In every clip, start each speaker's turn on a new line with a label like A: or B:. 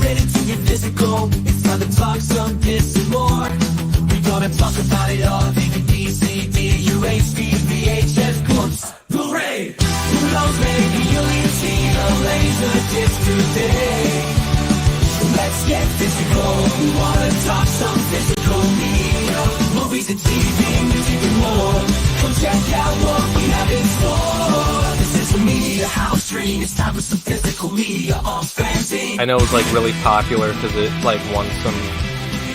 A: related to your physical. It's time to talk some this and more. We gonna talk about it all. DVD, CD, UHD, VHS, clips, Blu-ray. Who knows, maybe you'll even see a laser disc today. Let's get physical. We wanna talk some physical media. Movies and TV, music and more. Come check out what we have in store. This is the Media House Stream. It's time for some physical media on FanZcene.
B: I know it was like really popular because it like won some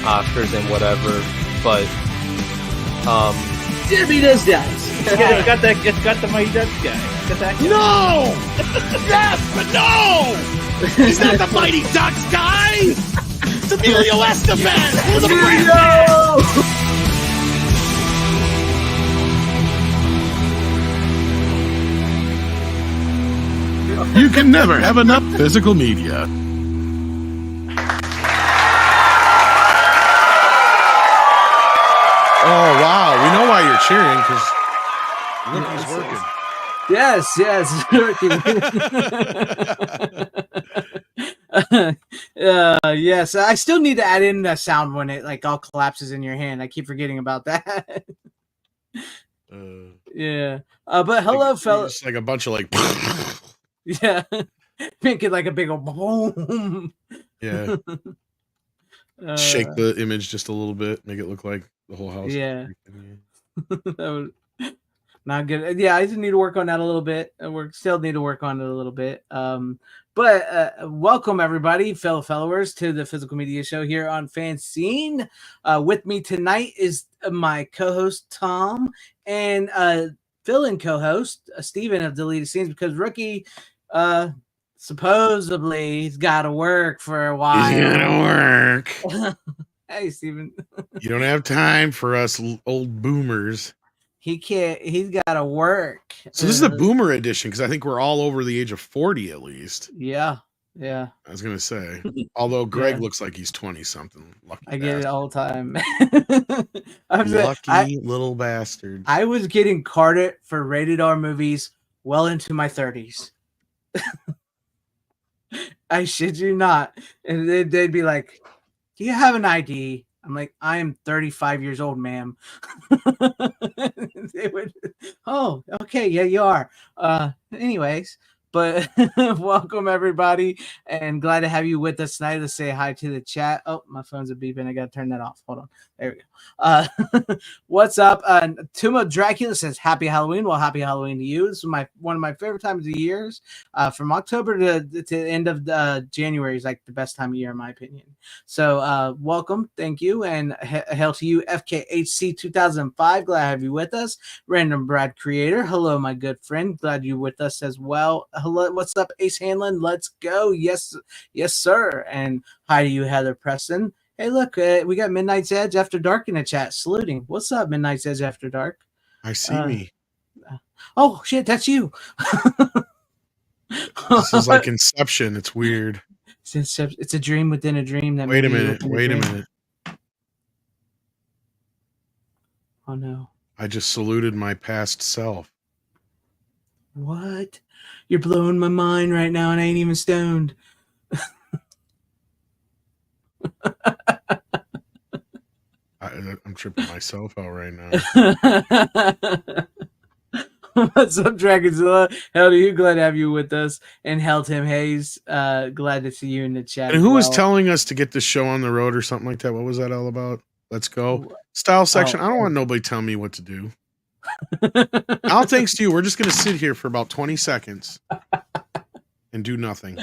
B: Oscars and whatever, but
C: Jimmy does that.
D: It's got the Mighty Ducks guy. Got that guy.
E: No! Yes, but no! He's not the Mighty Ducks guy! It's Emilio Estevez! Who's the You can never have enough physical media.
F: Oh, wow. We know why you're cheering, because Rookie's working.
C: Yes, yes. I still need to add in the sound when it like all collapses in your hand. I keep forgetting about that. Yeah. But hello, fellas.
F: It's like a bunch of like...
C: Yeah. Make it like a big old boom.
F: Yeah. Shake the image just a little bit. Make it look like the whole house.
C: Yeah. That was not good. Yeah, I just need to work on that a little bit. Still need to work on it a little bit. But welcome everybody, fellow followers, to the Physical Media Show here on FanZcene. With me tonight is my co-host Tom and fill-in co-host Steven of Deleted Scenes, because Rookie supposedly he's got to work for a while.
F: He's gotta work.
C: Hey, Steven.
F: You don't have time for us old boomers.
C: He can't. He's got to work.
F: So this is the boomer edition, because I think we're all over the age of 40 at least.
C: Yeah.
F: I was gonna say, although Greg looks like he's 20 something. Lucky
C: I get it all the time.
F: Lucky little bastard.
C: I was getting carded for rated R movies well into my 30s. I shit you not. And they'd be like, "Do you have an ID?" I'm like, "I am 35 years old, ma'am." They would, "Oh, okay, yeah, you are." Anyways, but welcome everybody, and glad to have you with us tonight. Let's say hi to the chat. Oh, my phone's a beeping. I gotta turn that off. Hold on. There we go. What's up? Tomb of Dracula says happy Halloween. Well, happy Halloween to you. This is one of my favorite times of the years. From October to the end of January is like the best time of year in my opinion. So welcome, thank you, and hail to you, FKHC 2005. Glad to have you with us. Random Brad Creator, hello, my good friend. Glad you're with us as well. Hello, what's up, Ace Hanlon? Let's go. Yes, sir. And hi to you, Heather Preston. Hey, look, we got Midnight's Edge After Dark in the chat saluting. What's up, Midnight's Edge After Dark?
F: I see me.
C: Oh, shit, that's you.
F: This is like Inception. It's weird.
C: It's a dream within a dream.
F: Wait a minute.
C: Oh, no.
F: I just saluted my past self.
C: What? You're blowing my mind right now, and I ain't even stoned.
F: I'm tripping myself out right now.
C: What's up, Dragonzilla? Hell to you, glad to have you with us. And hell, Tim Hayes, glad to see you in the chat.
F: And who was telling us to get this show on the road or something like that? What was that all about? Let's go. Style section. I don't want nobody telling me what to do. All thanks to you. We're just going to sit here for about 20 seconds and do nothing.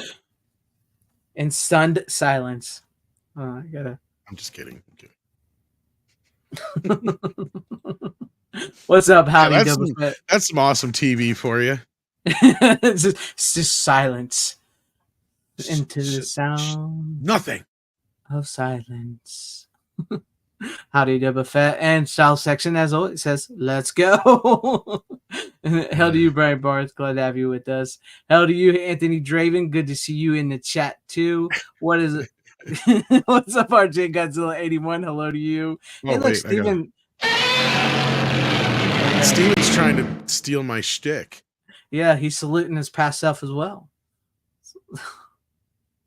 C: In stunned silence. Oh,
F: I'm just kidding.
C: What's up, Howdy?
F: Yeah, that's some awesome TV for you.
C: It's just silence into the sound.
F: Nothing
C: of silence. Howdy, Double Fett, and style section as always says, "Let's go." Hell to you, Brian Barth. Glad to have you with us. Hell to you, Anthony Draven. Good to see you in the chat too. What is it? What's up, RJ Godzilla 81? Hello to you.
F: Oh, hey, look, Steven. Steven's trying to steal my shtick.
C: Yeah, he's saluting his past self as well.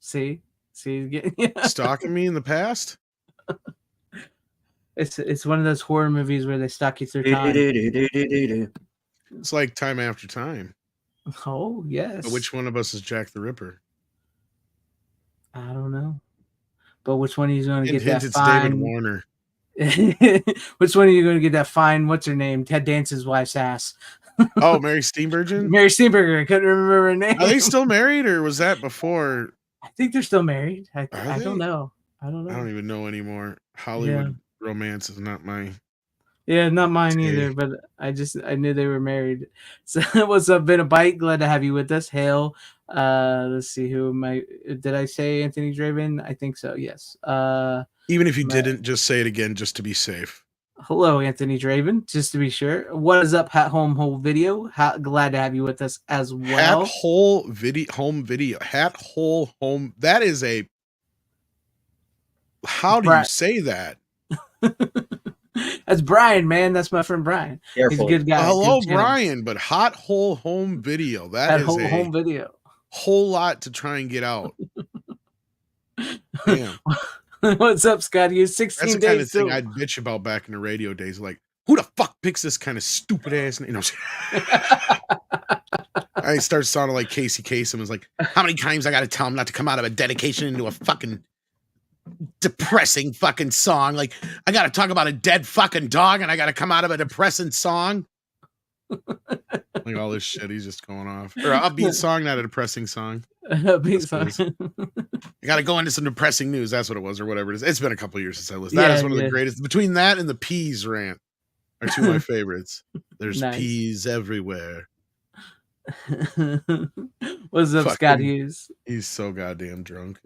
C: See? See, he's getting,
F: Stalking me in the past?
C: it's one of those horror movies where they stalk you through time.
F: It's like Time After Time.
C: Oh yes.
F: But which one of us is Jack the Ripper?
C: I don't know. But which one are you going to get
F: Hint,
C: that
F: it's David
C: fine?
F: Warner.
C: Which one are you going to get that fine? What's her name? Ted Dance's wife's ass.
F: Oh, Mary Steenburgen?
C: Mary Steenburgen. I couldn't remember her name.
F: Are they still married, or was that before?
C: I think they're still married. I
F: Are
C: don't
F: they?
C: know. I don't know.
F: I don't even know anymore. Hollywood romance is not my.
C: Yeah, not mine either, but I knew they were married. So what's up, Been a Bite? Glad to have you with us. Hail. Let's see, did I say Anthony Draven? I think so, yes.
F: Even if you didn't, just say it again just to be safe.
C: Hello, Anthony Draven, just to be sure. What is up, Hat Home Whole Video? Glad to have you with us as well.
F: Hat Hole Home Video. Hat Hole Home. That is a. How do you say that?
C: That's Brian, man. That's my friend Brian.
G: Careful.
C: He's a good guy.
F: Hello, Brian, but Hot Hole Home Video. That is a
C: home video.
F: Whole lot to try and get out. Damn.
C: What's up, Scott? You 16
F: That's the
C: days
F: kind of thing
C: too.
F: I'd bitch about back in the radio days. Like, who the fuck picks this kind of stupid ass name? I start sounding like Casey Kasem. Is like, how many times I got to tell him not to come out of a dedication into a fucking depressing fucking song? Like, I got to talk about a dead fucking dog and I got to come out of a depressing song. Like all this shit, he's just going off. Or an upbeat song, not a depressing song.
C: Upbeat song.
F: I got to go into some depressing news. That's what it was, or whatever it is. It's been a couple of years since I listened. That is one of the greatest. Between that and the Peas rant are two of my favorites. There's peas everywhere.
C: What's up, Scott Hughes?
F: He's so goddamn drunk.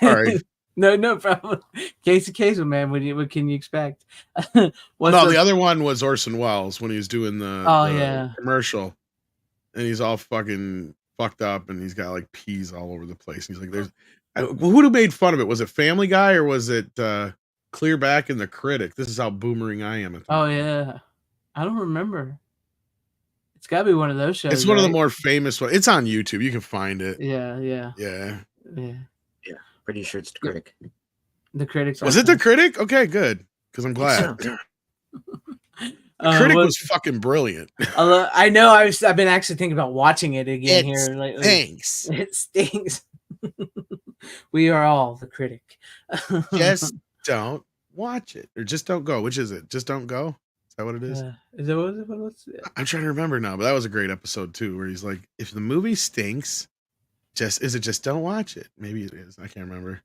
F: Sorry.
C: No problem. Casey Kasem, man. What can you expect?
F: The other one was Orson Welles when he was doing the commercial, and he's all fucking fucked up, and he's got like peas all over the place. And he's like, "There's who made fun of it? Was it Family Guy or was it Clear Back in the Critic?" This is how boomering I am.
C: Oh yeah, I don't remember. It's got to be one of those shows.
F: It's one of the more famous ones. It's on YouTube. You can find it.
C: Yeah.
G: Pretty sure it's the Critic.
C: The Critic.
F: Was it the Critic? Okay, good. Because I'm glad. The Critic was fucking brilliant.
C: I know. I've been actually thinking about watching it again here lately.
F: Thanks.
C: It stinks. We are all the Critic.
F: Just don't watch it, or just don't go. Which is it? Just don't go. Is that what it is?
C: What's it?
F: I'm trying to remember now, but that was a great episode too, where he's like, "If the movie stinks, just don't watch it." Maybe it is. I can't remember.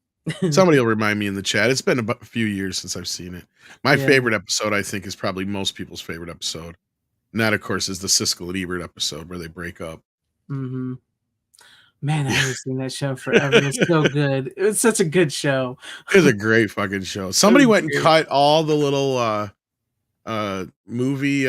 F: Somebody will remind me in the chat. It's been a few years since I've seen it. My favorite episode, I think, is probably most people's favorite episode. And that, of course, is the Siskel and Ebert episode where they break up.
C: Mm-hmm. Man, I haven't seen that show forever. It's so good. It was such a good show.
F: It was a great fucking show. Somebody went and cut all the little movie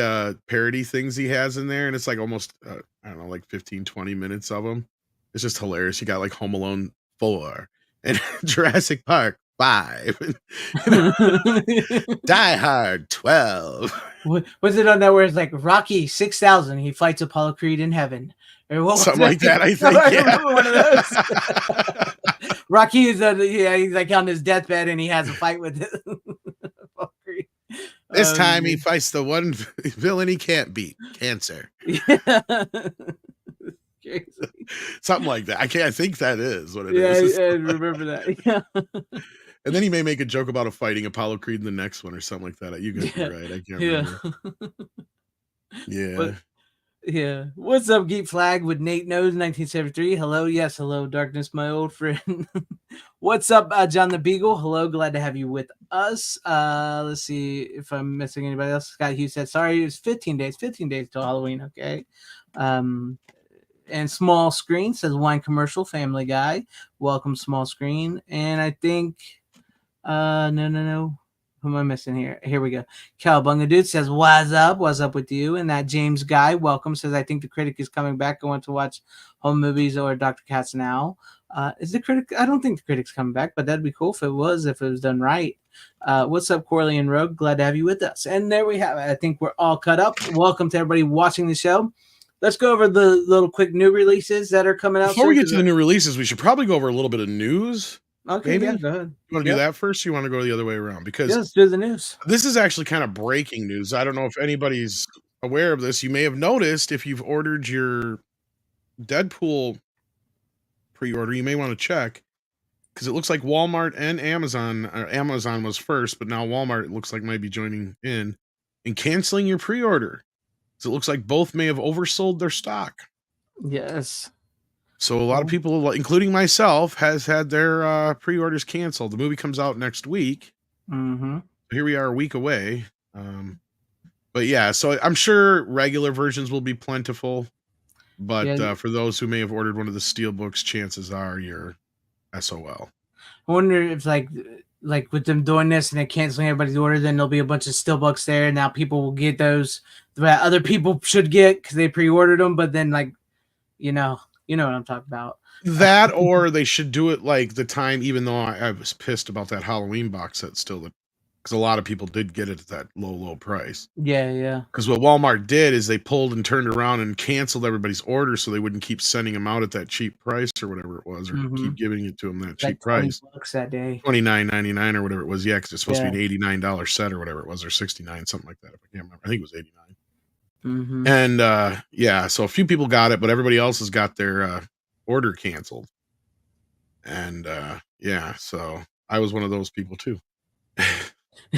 F: parody things he has in there, and it's like almost I don't know, like 15-20 minutes of them. It's just hilarious. You got like Home Alone 4 and Jurassic Park 5 and Die Hard 12.
C: Was it on that where it's like Rocky 6000? He fights Apollo Creed in heaven, or
F: something like that. I think.
C: I remember one of those. Rocky is he's like on his deathbed and he has a fight with Apollo Creed.
F: This time he fights the one villain he can't beat, cancer.
C: Yeah. Crazy.
F: Something like that. I think that is what it is.
C: Yeah, I remember that. Yeah.
F: And then he may make a joke about fighting Apollo Creed in the next one or something like that. You guys are right. I can't remember. Yeah.
C: Yeah. What's up, Geek Flag with Nate Knows 1973? Hello. Yes. Hello, Darkness, my old friend. What's up, John the Beagle? Hello. Glad to have you with us. Let's see if I'm missing anybody else. Scott Hughes said, sorry, it was 15 days till Halloween. Okay. And Small Screen says wine commercial, Family Guy. Welcome, Small Screen. And I think no. Who am I missing here? Here we go. Cowabunga Dude says, what's up with you? And that James Guy, welcome, says, I think the Critic is coming back. I want to watch home movies or Dr. Katz now. Is the Critic? I don't think the Critic's coming back, but that'd be cool if it was done right. What's up, Corley and Rogue? Glad to have you with us. And there we have it. I think we're all cut up. Welcome to everybody watching the show. Let's go over the little quick new releases that are coming out.
F: Before we get to the new releases, we should probably go over a little bit of news.
C: Okay,
F: Maybe?
C: yeah, go ahead.
F: You want to do that first, or you want to go the other way around? Because
C: Yeah, let's do the news.
F: this is actually kind of breaking news. I don't know if anybody's aware of this. You may have noticed if you've ordered your Deadpool pre-order, you may want to check because it looks like Walmart and Amazon was first, but now Walmart it looks like might be joining in and canceling your pre-order. So it looks like both may have oversold their stock.
C: Yes.
F: So a lot of people, including myself, has had their pre-orders canceled. The movie comes out next week.
C: Mm-hmm.
F: Here we are a week away. But yeah, so I'm sure regular versions will be plentiful. But for those who may have ordered one of the steelbooks, chances are you're SOL.
C: I wonder if like with them doing this and they're canceling everybody's order, then there'll be a bunch of steelbooks there. And now people will get those that other people should get because they pre-ordered them. But then you know what I'm talking about.
F: That or they should do it like the time, even though I was pissed about that Halloween box set still, because a lot of people did get it at that low price.
C: Yeah.
F: Because what Walmart did is they pulled and turned around and canceled everybody's order so they wouldn't keep sending them out at that cheap price or whatever it was, or keep giving it to them that cheap price.
C: $20 that day.
F: $29.99 or whatever it was. Yeah, because it's supposed to be an $89 set or whatever it was, or $69, something like that. If I can't remember, I think it was $89. And yeah, so a few people got it, but everybody else has got their order canceled. And yeah, so I was one of those people too.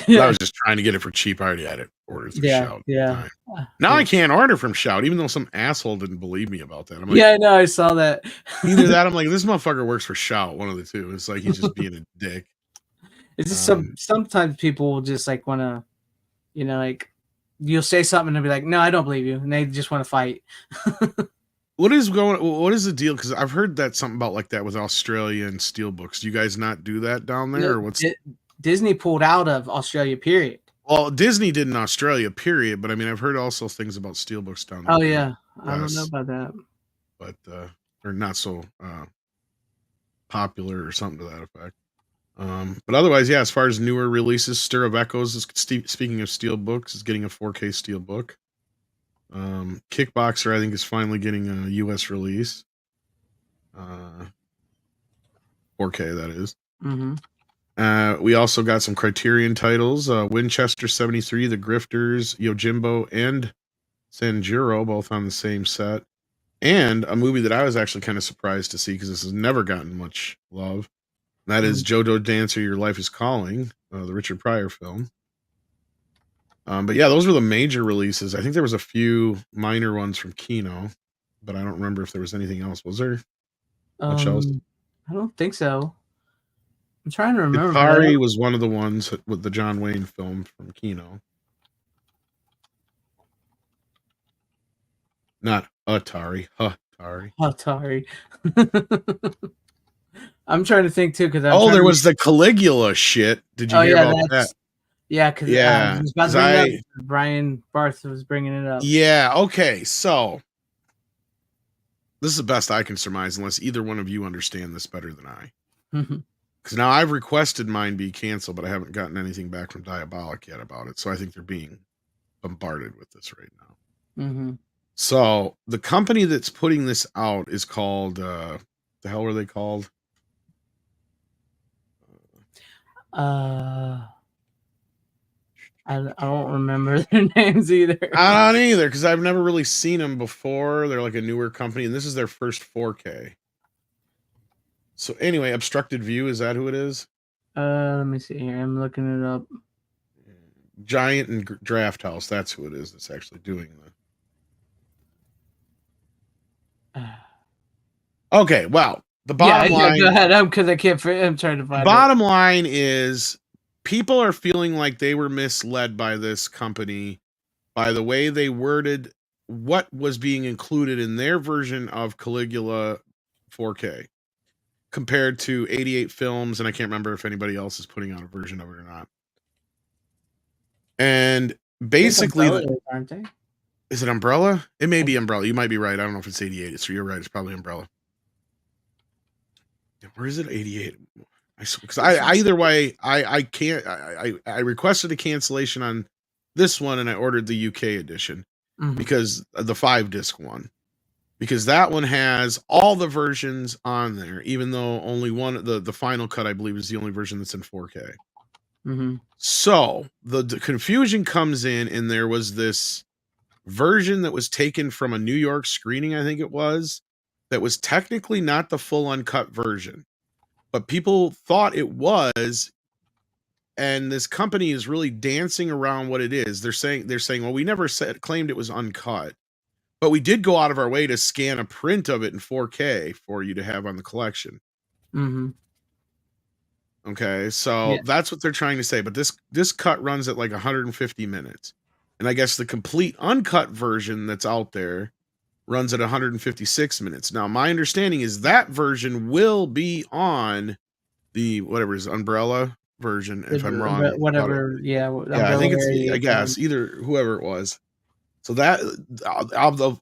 F: I was just trying to get it for cheap. I already had it ordered through Shout.
C: Yeah.
F: Now I can't order from Shout, even though some asshole didn't believe me about that. I'm like,
C: yeah, no, I saw that.
F: either that, I'm like, this motherfucker works for Shout. One of the two. It's like he's just being a dick.
C: It's just sometimes people will just like want to, like you'll say something and they'll be like, no, I don't believe you, and they just want to fight.
F: What is the deal? Because I've heard that something about like that with Australia and steelbooks. Do you guys not do that down there, or what's?
C: Disney pulled out of Australia, period.
F: Well, Disney did in Australia, period. But I mean, I've heard also things about steelbooks down there.
C: Oh yeah, I don't know about that.
F: But they're not so popular or something to that effect. But otherwise, yeah, as far as newer releases, Stir of Echoes is speaking of steelbooks, is getting a 4K steelbook. Kickboxer, I think, is finally getting a US release. 4K, that is. We also got some Criterion titles. Winchester 73, The Grifters, Yojimbo, and Sanjuro, both on the same set. And a movie that I was actually kind of surprised to see, because this has never gotten much love. And that is Jojo Dancer, Your Life is Calling, the Richard Pryor film. But yeah, those were the major releases. I think there was a few minor ones from Kino, but I don't remember if there was anything else. Was there much else?
C: I don't think so. I'm trying to remember.
F: Atari was one of the ones with the John Wayne film from Kino. Not Atari. Atari.
C: Atari. I'm trying to think too, because
F: there was the Caligula shit. Did you hear about that?
C: Yeah, because Brian Barth was bringing it up.
F: Yeah, okay, so this is the best I can surmise, unless either one of you understand this better than I. Because now I've requested mine be canceled, but I haven't gotten anything back from Diabolic yet about it. So I think they're being bombarded with this right now. So the company that's putting this out is called, the hell were they called?
C: I don't remember their names either.
F: I don't either, because I've never really seen them before. They're like a newer company, and this is their first 4K. So anyway, Obstructed View, is that who it is?
C: Let me see here. I'm looking it up.
F: Giant and Draft House, that's who it is that's actually doing the. Okay, well, the bottom line.
C: Go ahead, because I can't. I'm trying to find.
F: Bottom line is, people are feeling like they were misled by this company by the way they worded what was being included in their version of Caligula 4K compared to 88 Films, and I can't remember if anybody else is putting out a version of it or not. And basically,
C: aren't they?
F: Is it Umbrella? It may be Umbrella. You might be right. I don't know if it's 88. So you're right. It's probably Umbrella. Where is it? 88. Because I either way, I can't. I requested a cancellation on this one, and I ordered the UK edition because the 5-disc one. because that one has all the versions on there, even though only one, the final cut, I believe, is the only version that's in 4K.
C: Mm-hmm.
F: So the confusion comes in, and there was this version that was taken from a New York screening, I think it was, that was technically not the full uncut version, but people thought it was. And this company is really dancing around what it is. They're saying, well, we never claimed it was uncut, but we did go out of our way to scan a print of it in 4K for you to have on the collection.
C: Mm-hmm.
F: Okay, so that's what they're trying to say. But this cut runs at like 150 minutes. And I guess the complete uncut version that's out there runs at 156 minutes. Now, my understanding is that version will be on the whatever is Umbrella version, if I'm wrong.
C: Whatever, yeah.
F: I think it's, I guess, either whoever it was. So that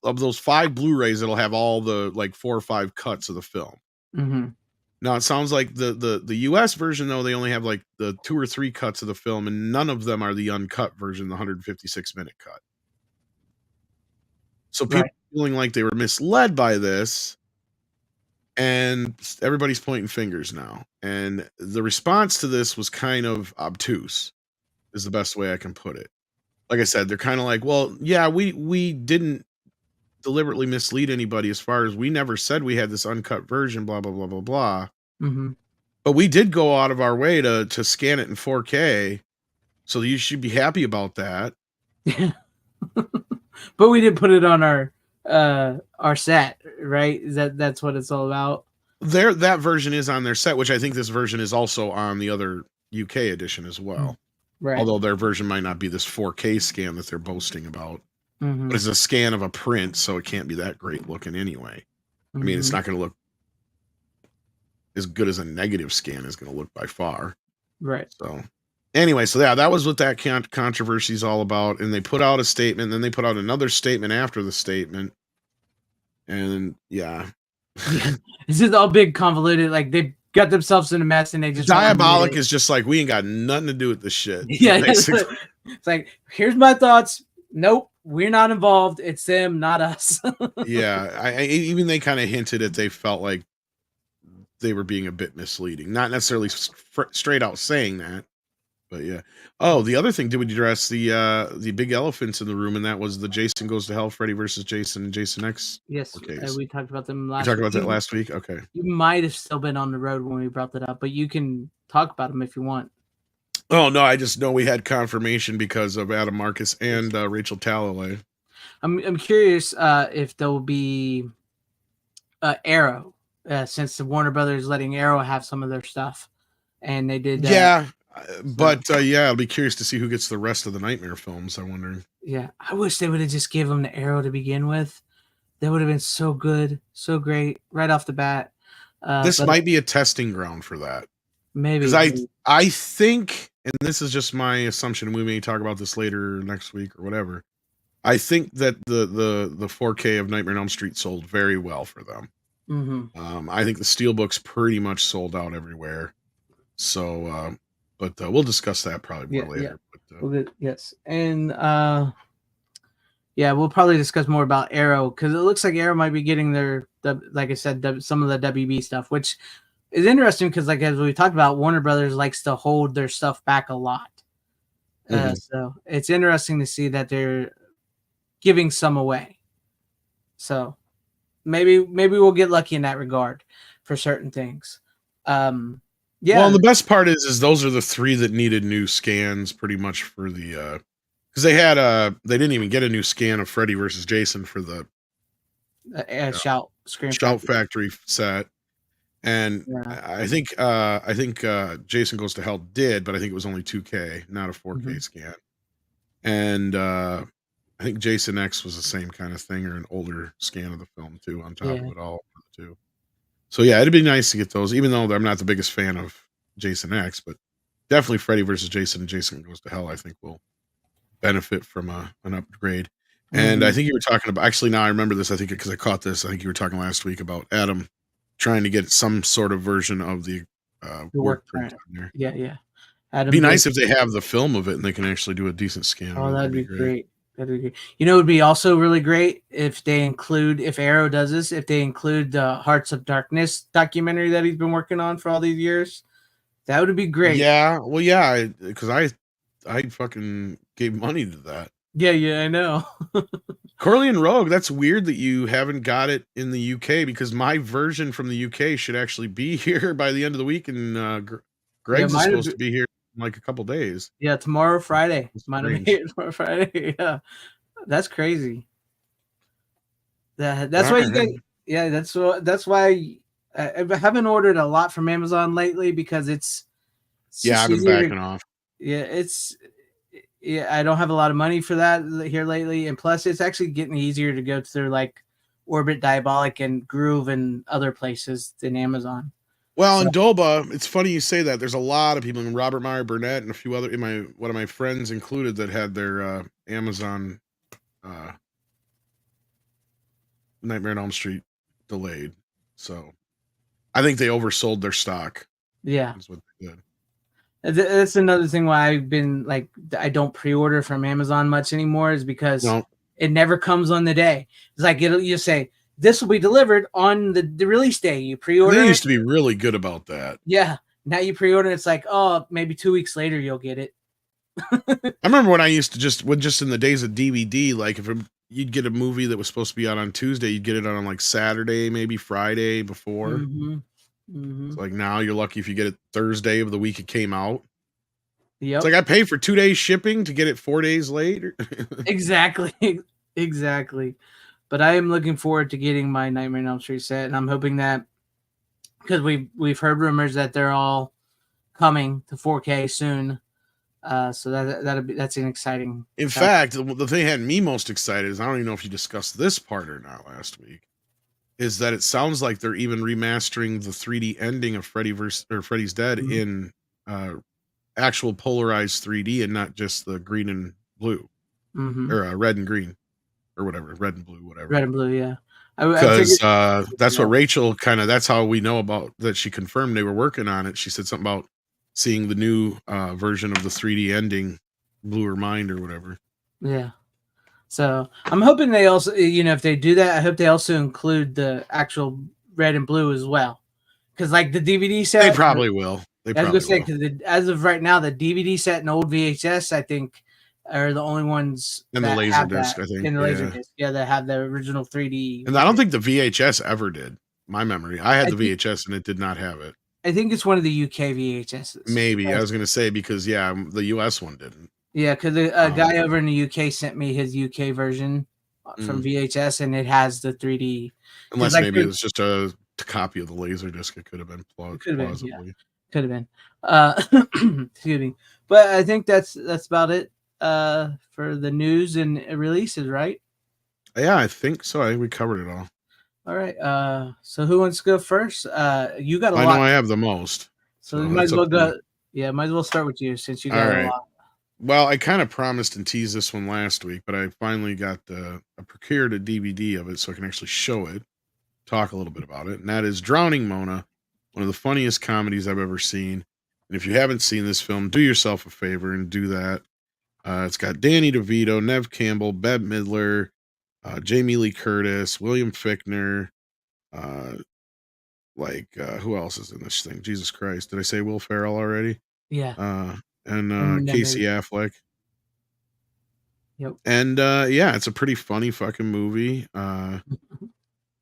F: of those 5 Blu-rays, it'll have all the like 4 or 5 cuts of the film.
C: Mm-hmm.
F: Now it sounds like the US version, though, they only have like the 2 or 3 cuts of the film, and none of them are the uncut version, the 156-minute cut. So people feeling like they were misled by this, and everybody's pointing fingers now. And the response to this was kind of obtuse, is the best way I can put it. Like I said, they're kind of like, well, yeah, we didn't deliberately mislead anybody, as far as we never said we had this uncut version, blah, blah, blah, blah, blah.
C: Mm-hmm.
F: But we did go out of our way to scan it in 4K. So you should be happy about that.
C: Yeah. But we did put it on our set, right? That's what it's all about.
F: That version is on their set, which I think this version is also on the other UK edition as well.
C: Right.
F: Although their version might not be this 4K scan that they're boasting about.
C: Mm-hmm.
F: But it's a scan of a print, so it can't be that great looking anyway. I mean, it's not going to look as good as a negative scan is going to look by far.
C: Right.
F: So anyway, so yeah, that was what that controversy is all about. And they put out a statement, and then they put out another statement after the statement. And yeah.
C: This is all big convoluted. Like, they got themselves in a mess, and they just
F: Diabolic is just like, we ain't got nothing to do with this shit.
C: Yeah. It's like, here's my thoughts. Nope. We're not involved. It's them, not us.
F: Yeah. Even they kind of hinted at they felt like they were being a bit misleading. Not necessarily straight out saying that, but yeah. Oh, the other thing, did we address the big elephants in the room, and that was the Jason Goes to Hell, Freddy versus Jason, and Jason X?
C: Yes, we talked about them last
F: week. We talked about that last week? Okay.
C: You might have still been on the road when we brought that up, but you can talk about them if you want.
F: Oh, no, I just know we had confirmation because of Adam Marcus and Rachel Talalay.
C: I'm curious if there'll be Arrow, since the Warner Brothers letting Arrow have some of their stuff, and they did.
F: But I'll be curious to see who gets the rest of the Nightmare films. I'm wondering.
C: Yeah, I wish they would have just gave them the Arrow to begin with. That would have been so good, so great right off the bat.
F: This might be a testing ground for that.
C: Maybe.
F: Because I think, and this is just my assumption, we may talk about this later next week or whatever. I think that the 4K of Nightmare on Elm Street sold very well for them.
C: Mm-hmm.
F: I think the Steelbook's pretty much sold out everywhere. So, but we'll discuss that probably more later.
C: Yeah. Yes, and we'll probably discuss more about Arrow, because it looks like Arrow might be getting like I said, some of the WB stuff, which is interesting because, like, as we talked about, Warner Brothers likes to hold their stuff back a lot. So it's interesting to see that they're giving some away. So maybe we'll get lucky in that regard for certain things. Yeah.
F: Well, and the best part is those are the 3 that needed new scans pretty much for the because they didn't even get a new scan of Freddy versus Jason for the
C: Shout
F: Factory set. And I think Jason Goes to Hell did, but I think it was only 2K, not a 4K scan. And I think Jason X was the same kind of thing, or an older scan of the film too, on top of it all too. So yeah, it'd be nice to get those, even though I'm not the biggest fan of Jason X, but definitely Freddy versus Jason and Jason Goes to Hell, I think, will benefit from an upgrade. And I think you were talking about, actually now I remember this, I think because I caught this, I think you were talking last week about Adam trying to get some sort of version of the work print on there.
C: Yeah.
F: It'd be nice if they have the film of it and they can actually do a decent scan.
C: Oh, that'd be great. That'd be great. You know, it would be also really great if Arrow does this, if they include the Hearts of Darkness documentary that he's been working on for all these years. That would be great.
F: Yeah, well, yeah, because I fucking gave money to that.
C: Yeah, I know.
F: Corleone Rogue, that's weird that you haven't got it in the UK because my version from the UK should actually be here by the end of the week, and Greg's is supposed to be here in like a couple days.
C: Yeah, tomorrow, Friday.
F: That's
C: Might have
F: strange.
C: been here tomorrow, Friday. Yeah, that's crazy. That's
F: All
C: why you
F: right.
C: guys. Yeah, that's why I haven't ordered a lot from Amazon lately because it's
F: Yeah,
C: just
F: I've been
C: easier
F: backing off.
C: Yeah, I don't have a lot of money for that here lately, and plus it's actually getting easier to go through like Orbit, Diabolic, and Groove and other places than Amazon.
F: Well, in Dolba, it's funny you say that. There's a lot of people, and Robert Meyer Burnett and a few other, one of my friends included, that had their Amazon Nightmare on Elm Street delayed. So I think they oversold their stock.
C: Yeah,
F: is what they did.
C: That's another thing why I've been like I don't pre-order from Amazon much anymore is because it never comes on the day. It's like you say this will be delivered on the release day. You pre-order.
F: They used to be really good about that.
C: Yeah. Now you pre-order, it's like, oh, maybe 2 weeks later you'll get it.
F: I remember when I used to just in the days of DVD, like if you'd get a movie that was supposed to be out on Tuesday, you'd get it on like Saturday, maybe Friday before.
C: Mm-hmm.
F: It's like now you're lucky if you get it Thursday of the week it came out.
C: Yep.
F: It's like I pay for 2 days shipping to get it 4 days later.
C: Exactly. But I am looking forward to getting my Nightmare on Elm Street set, and I'm hoping that because we've heard rumors that they're all coming to 4K soon. So that's an exciting.
F: In fact, the thing that had me most excited is I don't even know if you discussed this part or not last week. Is that it sounds like they're even remastering the 3D ending of Freddy's Dead in actual polarized 3D and not just the green and blue or red and green or whatever, red and blue, whatever.
C: Red and blue, yeah.
F: Because that's what Rachel that's how we know about that. She confirmed they were working on it. She said something about seeing the new version of the 3D ending blew her mind or whatever.
C: Yeah. So I'm hoping they also, if they do that, I hope they also include the actual red and blue as well. Because like the DVD set,
F: they probably will.
C: I was gonna say because as of right now, the DVD set and old VHS, I think, are the only ones.
F: And the Laserdisc, I think.
C: And the Laserdisc, that have the original 3D.
F: And I don't think the VHS ever did. My memory, I had the VHS and it did not have it.
C: I think it's one of the UK VHSs.
F: Maybe I was gonna say because the US one didn't.
C: Yeah, because a guy over in the UK sent me his UK version from VHS, and it has the 3D.
F: Unless maybe it was just a copy of the Laserdisc. It could have been plausibly.
C: Could have been. Excuse me. But I think that's about it for the news and releases, right?
F: Yeah, I think so. I think we covered it all.
C: All right. So who wants to go first? You got a lot.
F: I know I have the most.
C: So we might as well go. Yeah, might as well start with you since you got a lot.
F: Well, I kind of promised and teased this one last week, but I finally got I procured a DVD of it so I can actually show it, talk a little bit about it, and that is Drowning Mona, one of the funniest comedies I've ever seen. And if you haven't seen this film, do yourself a favor and do that. It's got Danny DeVito, Nev Campbell, Bette Midler, Jamie Lee Curtis, William Fichtner, who else is in this thing? Jesus Christ. Did I say Will Ferrell already?
C: Yeah.
F: And Casey Affleck.
C: Yep.
F: And it's a pretty funny fucking movie.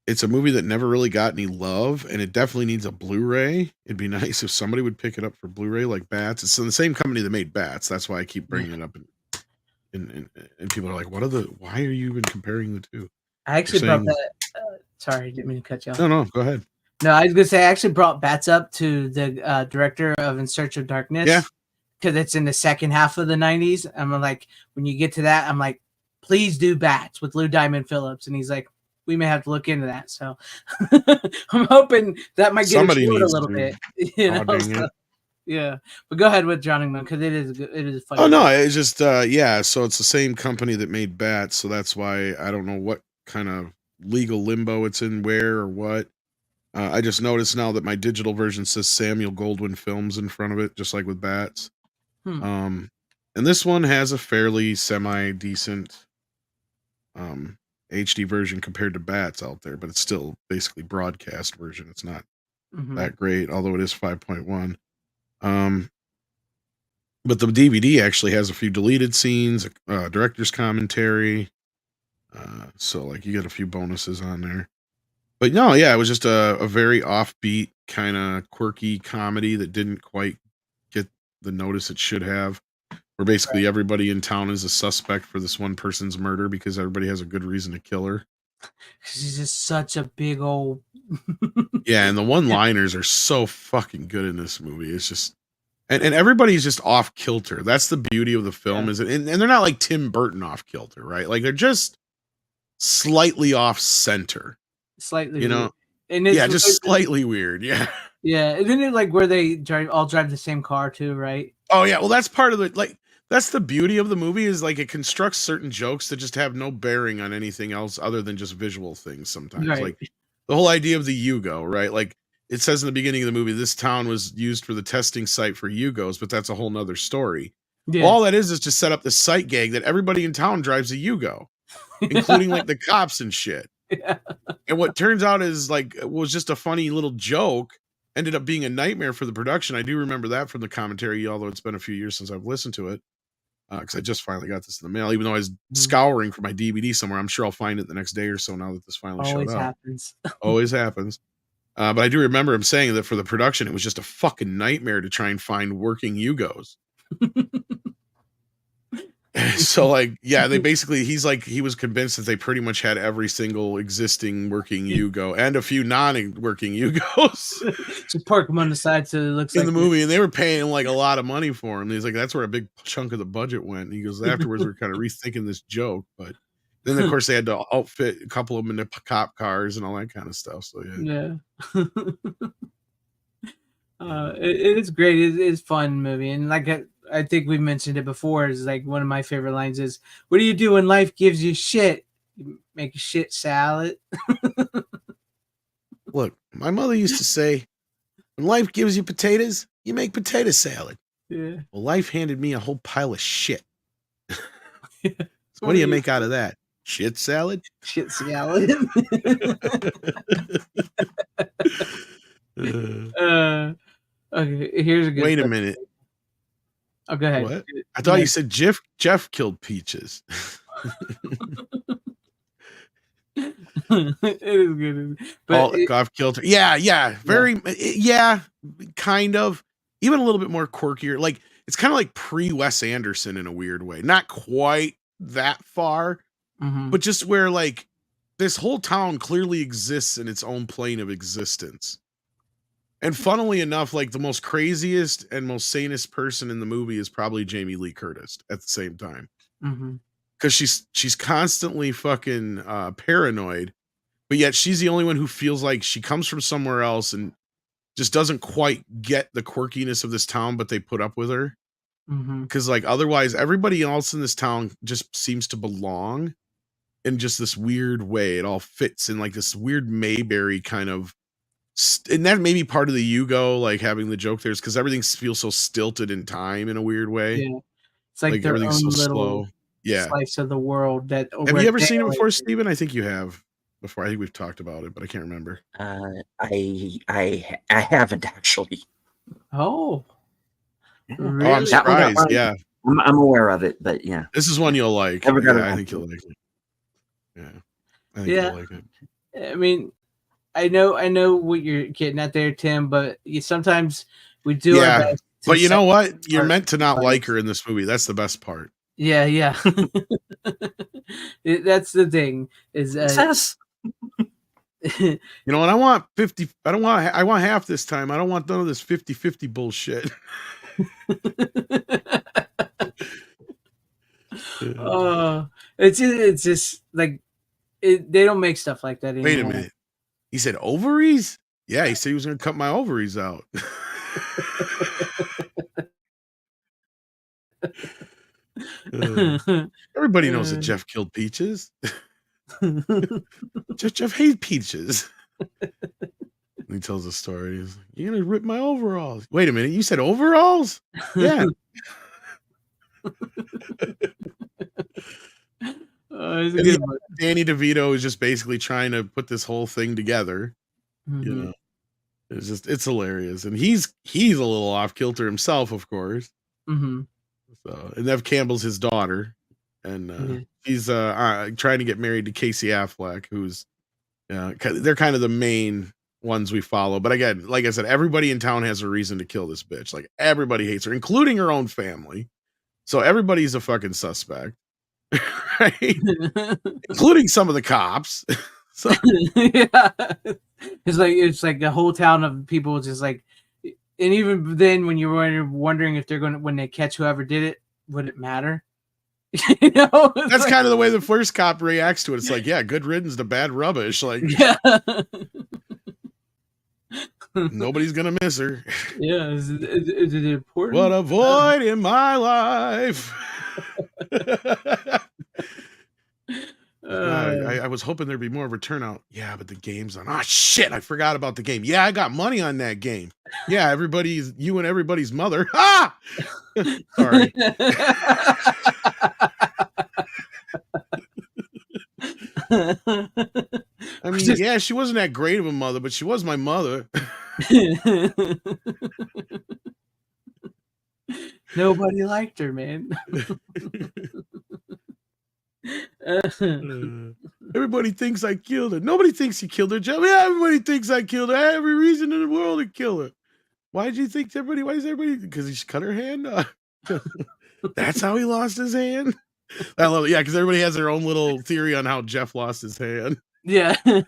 F: It's a movie that never really got any love, and it definitely needs a Blu-ray. It'd be nice if somebody would pick it up for Blu-ray, like Bats. It's in the same company that made Bats. That's why I keep bringing it up. And people are like, why are you even comparing the two?
C: I actually brought that. Sorry, didn't mean to cut you off.
F: No, go ahead.
C: No, I was going to say I actually brought Bats up to the director of In Search of Darkness.
F: Yeah.
C: Because it's in the second half of the 90s. I'm like, when you get to that, I'm like, please do Bats with Lou Diamond Phillips. And he's like, we may have to look into that. So I'm hoping that might get explored a little bit. Yeah. But go ahead with Drowning Moon because it is funny.
F: Oh, no, it's just, so it's the same company that made Bats. So that's why I don't know what kind of legal limbo it's in, where or what. I just noticed now that my digital version says Samuel Goldwyn Films in front of it, just like with Bats. And this one has a fairly semi-decent HD version compared to Bats out there, but it's still basically broadcast version. It's not that great, although it is 5.1. But the DVD actually has a few deleted scenes, director's commentary. So like you get a few bonuses on there. But no, yeah, it was just a very offbeat, kind of quirky comedy that didn't quite get the notice it should have. Where basically everybody in town is a suspect for this one person's murder because everybody has a good reason to kill her.
C: She's just such a big old.
F: Yeah, and the one-liners are so fucking good in this movie. It's just, and everybody's just off kilter. That's the beauty of the film, is it? And they're not like Tim Burton off kilter, right? Like they're just slightly off center.
C: Slightly,
F: you know,
C: weird. And it's
F: just slightly weird. Yeah.
C: Yeah, isn't it like where they all drive the same car too, right?
F: Oh yeah, well that's part of the that's the beauty of the movie, is like it constructs certain jokes that just have no bearing on anything else other than just visual things sometimes.
C: Right.
F: Like the whole idea of the Yugo, right? Like it says in the beginning of the movie, this town was used for the testing site for Yugos, but that's a whole nother story.
C: Yeah.
F: All that is to set up the sight gag that everybody in town drives a Yugo, including like the cops and shit.
C: Yeah.
F: And what turns out is like it was just a funny little joke, ended up being a nightmare for the production. I do remember that from the commentary, although it's been a few years since I've listened to it. Because I just finally got this in the mail, even though I was scouring for my DVD somewhere. I'm sure I'll find it the next day or so now that this finally showed up. Always happens. But I do remember him saying that for the production, it was just a fucking nightmare to try and find working Yugos. So like, yeah, they basically, he was convinced that they pretty much had every single existing working Yugo and a few non-working Yugos.
C: Just park them on the side so it looks
F: in
C: like
F: the movie, and they were paying like a lot of money for him. And he's like, that's where a big chunk of the budget went. And he goes, afterwards, we're kind of rethinking this joke, but then of course they had to outfit a couple of them into cop cars and all that kind of stuff. So yeah.
C: It is great. It is fun movie, and like I think we mentioned it before. Is like one of my favorite lines is, "What do you do when life gives you shit? You make a shit salad."
F: Look, my mother used to say, "When life gives you potatoes, you make potato salad."
C: Yeah.
F: Well, life handed me a whole pile of shit. So what do you make out of that? Shit salad?
C: Shit salad. Okay, here's a good.
F: Wait a minute.
C: Oh, go ahead.
F: What? I thought you said Jeff killed Peaches.
C: It is good, but
F: Goff killed her. Yeah, kind of. Even a little bit more quirkier. Like it's kind of like pre-Wes Anderson in a weird way. Not quite that far, but just where like this whole town clearly exists in its own plane of existence. And funnily enough, like the most craziest and most sanest person in the movie is probably Jamie Lee Curtis at the same time. Because she's constantly fucking paranoid, but yet she's the only one who feels like she comes from somewhere else and just doesn't quite get the quirkiness of this town, but they put up with her. Because like otherwise everybody else in this town just seems to belong in just this weird way. It all fits in like this weird Mayberry kind of, and that may be part of the Yugo, like having the joke there, is because everything feels so stilted in time in a weird way.
C: Yeah, it's like their
F: everything's
C: own
F: so
C: little
F: slow. Yeah,
C: slice of the world. That
F: have you ever seen it before, Steven? I think you have before. I think we've talked about it, but I can't remember.
G: I haven't actually.
C: Oh,
F: really? Oh, I'm surprised. Yeah,
G: I'm aware of it, but yeah,
F: this is one you'll like. I think you'll like it. Yeah, I think you'll like it.
C: I mean, I know what you're getting at there, Tim, but sometimes we do our best.
F: But you know what? You're meant to not like her in this movie. That's the best part.
C: Yeah. That's the thing. Is
F: you know, and I want 50. I want half this time. I don't want none of this 50-50 bullshit.
C: It's just like they don't make stuff like that anymore.
F: Wait a minute. He said ovaries? Yeah, he said he was going to cut my ovaries out. Everybody knows that Jeff killed Peaches. Jeff hates Peaches. He tells a story. He's like, "You're going to rip my overalls." Wait a minute. You said overalls? Yeah.
C: It's a
F: And
C: good one.
F: Danny DeVito is just basically trying to put this whole thing together. You
C: Mhm.
F: know, it's hilarious, and he's a little off kilter himself, of course.
C: Mhm.
F: So, and Nev Campbell's his daughter, and
C: Yeah.
F: he's trying to get married to Casey Affleck, who's they're kind of the main ones we follow. But again, like I said, everybody in town has a reason to kill this bitch. Like everybody hates her, including her own family. So everybody's a fucking suspect, right? Including some of the cops. So
C: Yeah. It's like the whole town of people just like, and even then when you're wondering if they're going to, when they catch whoever did it, would it matter? You know, it's
F: that's
C: like,
F: kind of the way the first cop reacts to it. It's like, yeah, good riddance to bad rubbish. Like
C: yeah.
F: nobody's gonna miss her.
C: Yeah, is it important?
F: What a void in my life. I was hoping thered be more of a turnout. Yeah, but the game's on. Ah, shit! I forgot about the game. Yeah, I got money on that game. Yeah, you and everybody's mother. Ah, sorry. I mean, yeah, she wasn't that great of a mother, but she was my mother.
C: Nobody liked her, man.
F: Everybody thinks I killed her. Nobody thinks he killed her, Jeff. Yeah, everybody thinks I killed her. I have every reason in the world to kill her. Why do you think everybody? Why is everybody? Because he cut her hand off. That's how he lost his hand. I love it. Yeah, because everybody has their own little theory on how Jeff lost his hand.
C: Yeah.
F: You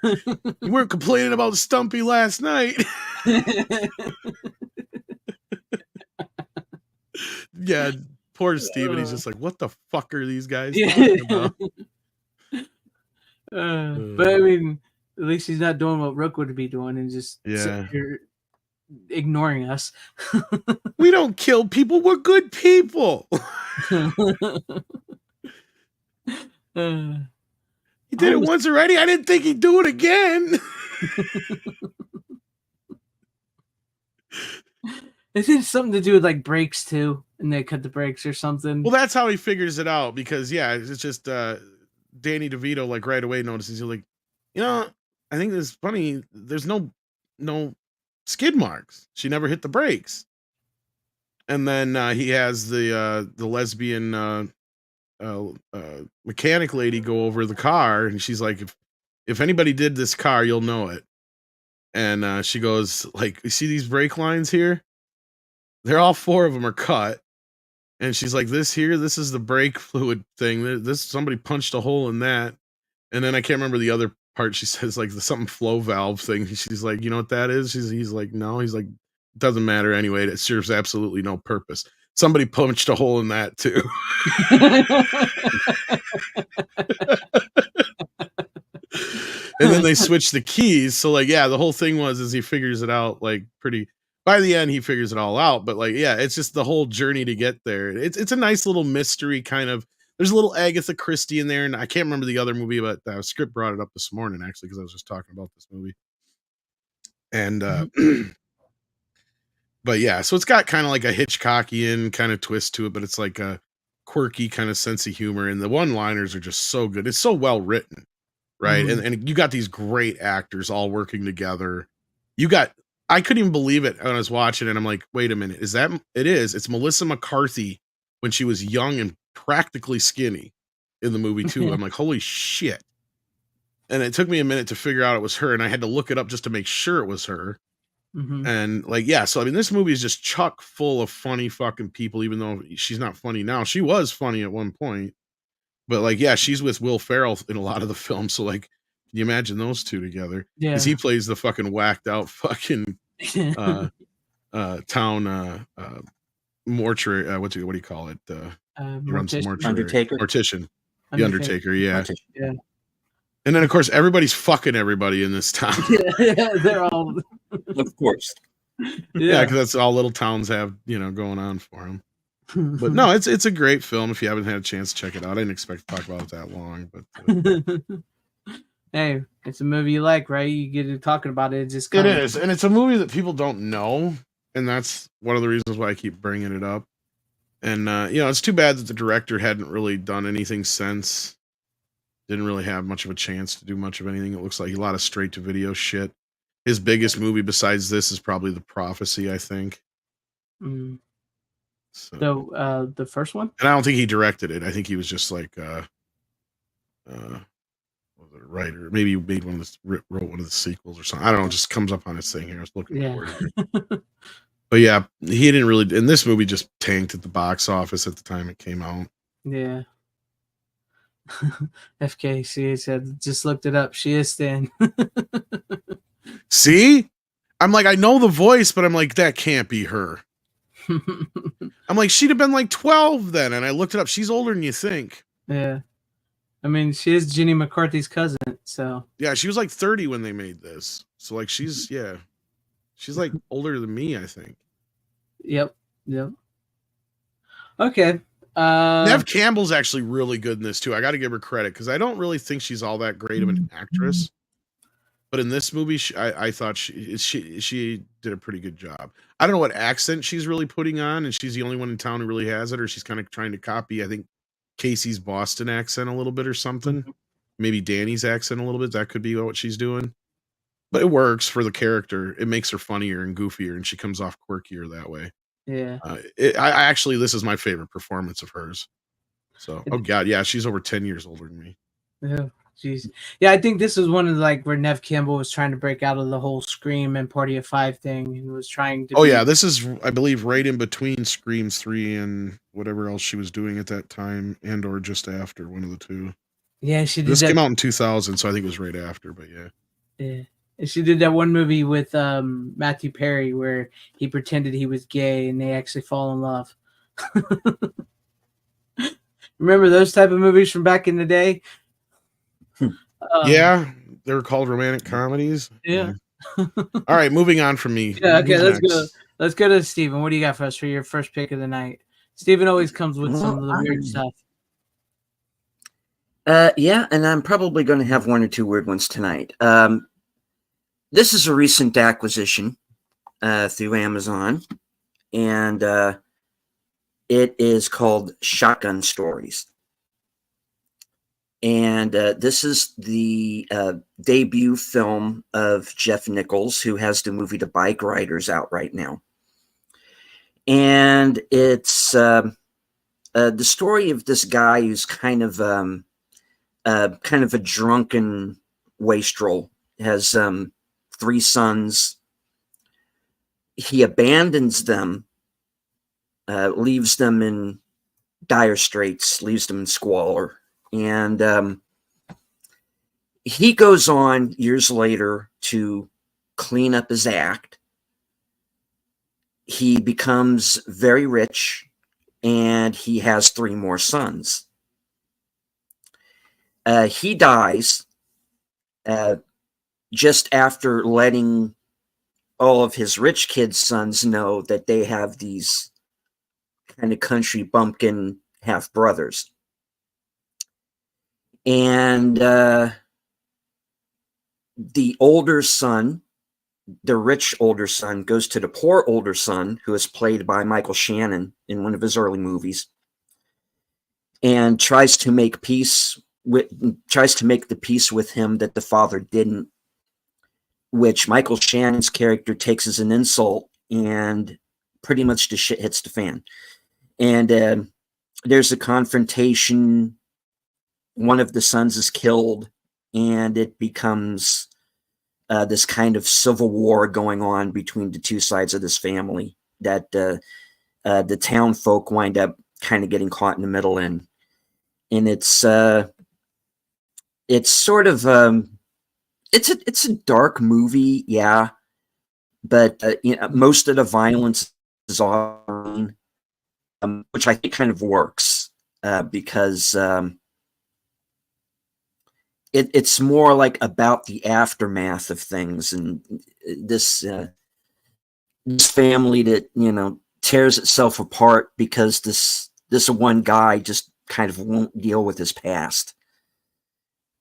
F: weren't complaining about Stumpy last night. Yeah, poor Steven. He's just like, what the fuck are these guys talking about?
C: But I mean, at least he's not doing what Rook would be doing and just sitting here ignoring us.
F: We don't kill people. We're good people. He did it once already. I didn't think he'd do it again.
C: Is it something to do with like brakes too? And they cut the brakes or something?
F: Well, that's how he figures it out because it's just Danny DeVito like right away notices. He's like, I think this is funny. There's no skid marks. She never hit the brakes. And then he has the lesbian mechanic lady go over the car, and she's like, if anybody did this car, you'll know it. And she goes like, you see these brake lines here? They're all 4 of them are cut. And she's like, this is the brake fluid thing. This somebody punched a hole in that. And then I can't remember the other part. She says like the something flow valve thing. She's like, you know what that is? He's like, no. He's like, it doesn't matter anyway. It serves absolutely no purpose. Somebody punched a hole in that too. And then they switch the keys. So like, yeah, the whole thing is he figures it out like pretty. By the end, he figures it all out. But like, yeah, it's just the whole journey to get there. It's a nice little mystery kind of. There's a little Agatha Christie in there, and I can't remember the other movie, but the script brought it up this morning actually because I was just talking about this movie. And but yeah, so it's got kind of like a Hitchcockian kind of twist to it, but it's like a quirky kind of sense of humor, and the one-liners are just so good. It's so well written, right? And you got these great actors all working together. I couldn't even believe it when I was watching it. I'm like, wait a minute, it's Melissa McCarthy when she was young and practically skinny in the movie too. I'm like, holy shit. And it took me a minute to figure out it was her, and I had to look it up just to make sure it was her. And like, yeah, so I mean, this movie is just chock full of funny fucking people, even though she's not funny now. She was funny at one point, but like, yeah, she's with Will Ferrell in a lot of the films. So like, can you imagine those two together?
C: Yeah,
F: because he plays the fucking whacked out fucking town mortuary. What do you call it? He runs the mortuary. Mortician. The Undertaker. Yeah.
C: Yeah.
F: And then of course everybody's fucking everybody in this town.
C: Yeah, they're all.
G: Of course.
F: Yeah, because that's all little towns have, going on for them. But no, it's a great film. If you haven't had a chance to check it out, I didn't expect to talk about it that long. But
C: hey, it's a movie you like, right? You get to talking about it.
F: It is, and it's a movie that people don't know, and that's one of the reasons why I keep bringing it up. And it's too bad that the director hadn't really done anything since. Didn't really have much of a chance to do much of anything. It looks like a lot of straight to video shit. His biggest movie besides this is probably The Prophecy, I think.
C: Mm.
F: So,
C: the first one?
F: and I don't think he directed it. I think he was just like was it a writer? Maybe he made wrote one of the sequels or something. I don't know. It just comes up on his thing here. I was looking
C: Yeah.
F: for it here. But yeah, he didn't really. And this movie just tanked at the box office at the time it came out.
C: Yeah. FKC said, just looked it up. She is thin.
F: See? I'm like, I know the voice, but I'm like, that can't be her. I'm like, she'd have been like 12 then. And I looked it up. She's older than you think.
C: Yeah. I mean, she is Jenny McCarthy's cousin, so.
F: Yeah, she was like 30 when they made this. So like she's like older than me, I think.
C: Yep. Okay.
F: Nev Campbell's actually really good in this too. I got to give her credit because I don't really think she's all that great of an actress. But in this movie, I thought she did a pretty good job. I don't know what accent she's really putting on, and she's the only one in town who really has it, or she's kind of trying to copy, I think, Casey's Boston accent a little bit or something. Maybe Danny's accent a little bit. That could be what she's doing. But it works for the character. It makes her funnier and goofier, and she comes off quirkier that way.
C: Yeah.
F: I actually, this is my favorite performance of hers. So, oh god, yeah, she's over 10 years older than me.
C: Yeah. Jeez. Yeah, I think this was one of like where Nev Campbell was trying to break out of the whole Scream and Party of Five thing and was trying to.
F: Oh yeah, this is I believe right in between Screams 3 and whatever else she was doing at that time, and or just after, one of the two.
C: Yeah, she did.
F: This came out in 2000, so I think it was right after. But yeah.
C: Yeah, and she did that one movie with Matthew Perry where he pretended he was gay and they actually fall in love. Remember those type of movies from back in the day?
F: Yeah, they were called romantic comedies.
C: Yeah.
F: All right, moving on from me.
C: Yeah, okay,
F: Who's
C: let's go.
F: next?
C: Let's go to Steven. What do you got for us for your first pick of the night? Steven always comes with some of the weird stuff.
G: Yeah, and I'm probably going to have one or two weird ones tonight. This is a recent acquisition through Amazon, and it is called Shotgun Stories. And this is the debut film of Jeff Nichols, who has the movie The Bike Riders out right now. And it's the story of this guy who's kind of a drunken wastrel, has 3 sons. He abandons them, leaves them in dire straits, leaves them in squalor. And he goes on years later to clean up his act. He becomes very rich, and he has 3 more sons. He dies just after letting all of his rich kids' sons know that they have these kind of country bumpkin half brothers. And the older son, the rich older son, goes to the poor older son, who is played by Michael Shannon in one of his early movies, and tries to make the peace with him that the father didn't, which Michael Shannon's character takes as an insult, and pretty much the shit hits the fan. And there's a confrontation. One of the sons is killed, and it becomes this kind of civil war going on between the 2 sides of this family that the town folk wind up kind of getting caught in the middle in. And it's sort of it's a dark movie, yeah, but most of the violence is on, which I think kind of works because it's more like about the aftermath of things, and this family that tears itself apart because this one guy just kind of won't deal with his past.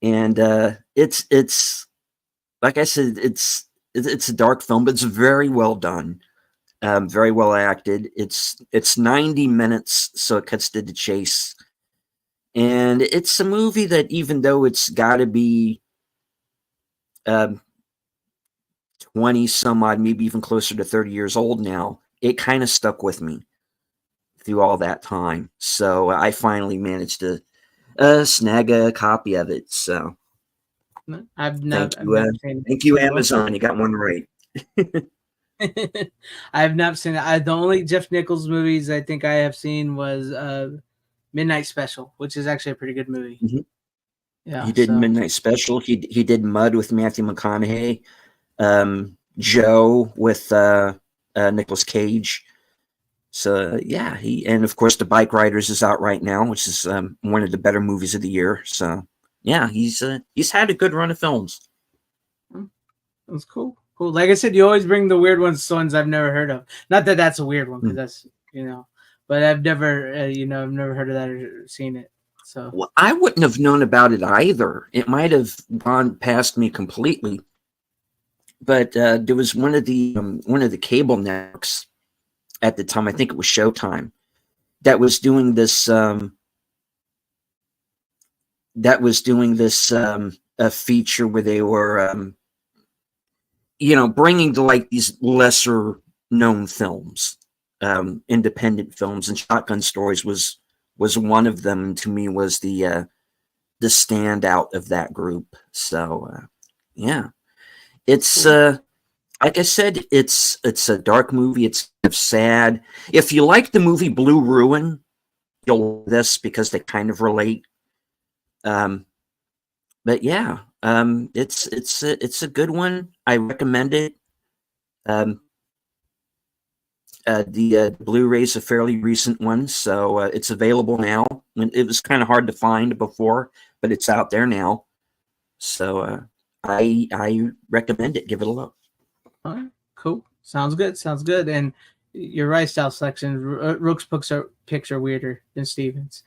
G: And it's like I said, it's a dark film, but it's very well done, very well acted. It's 90 minutes, so it cuts to the chase. And it's a movie that, even though it's got to be 20 some odd, maybe even closer to 30 years old now, it kind of stuck with me through all that time. So I finally managed to snag a copy of it. So
C: I've never seen it.
G: thank you, Amazon. You got one right.
C: I have not seen it. The only Jeff Nichols movies I think I have seen was Midnight Special, which is actually a pretty good movie.
G: Mhm.
C: Yeah,
G: He did Midnight Special. He did Mud with Matthew McConaughey. Joe with Nicolas Cage. So yeah, and of course The Bike Riders is out right now, which is one of the better movies of the year. So yeah, he's had a good run of films.
C: That's cool. Cool. Like I said, you always bring the weird ones I've never heard of. Not that that's a weird one, because that's but I've never I've never heard of that or seen it. So
G: well, I wouldn't have known about it either. It might have gone past me completely. But there was one of the cable networks at the time, I think it was Showtime, that was doing this a feature where they were bringing to light these lesser known films, independent films, and Shotgun Stories was one of them. To me, was the standout of that group. So yeah. It's like I said, it's a dark movie. It's sad. If you like the movie Blue Ruin, you'll like this because they kind of relate. But yeah, it's a good one. I recommend it. The Blu-ray's a fairly recent one, so it's available now. It was kind of hard to find before, but it's out there now. So I recommend it. Give it a look.
C: all right, cool. Sounds good. And you're right, Style Section. Rook's picks are weirder than Steven's.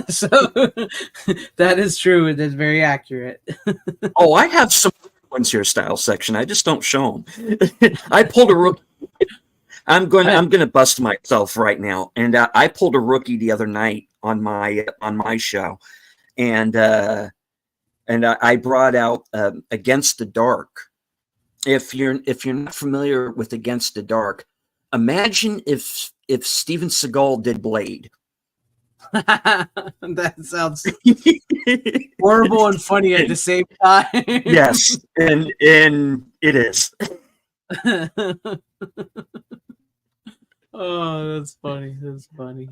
C: So that is true. That's very accurate.
G: Oh, I have some ones here, Style Section. I just don't show them. I pulled a rookie. I'm gonna bust myself right now. And I pulled a rookie the other night on my show, and I brought out Against the Dark. If you're not familiar with Against the Dark, imagine if Steven Seagal did Blade.
C: That sounds horrible and funny at the same time.
G: Yes, and it is.
C: Oh, that's funny. That's funny.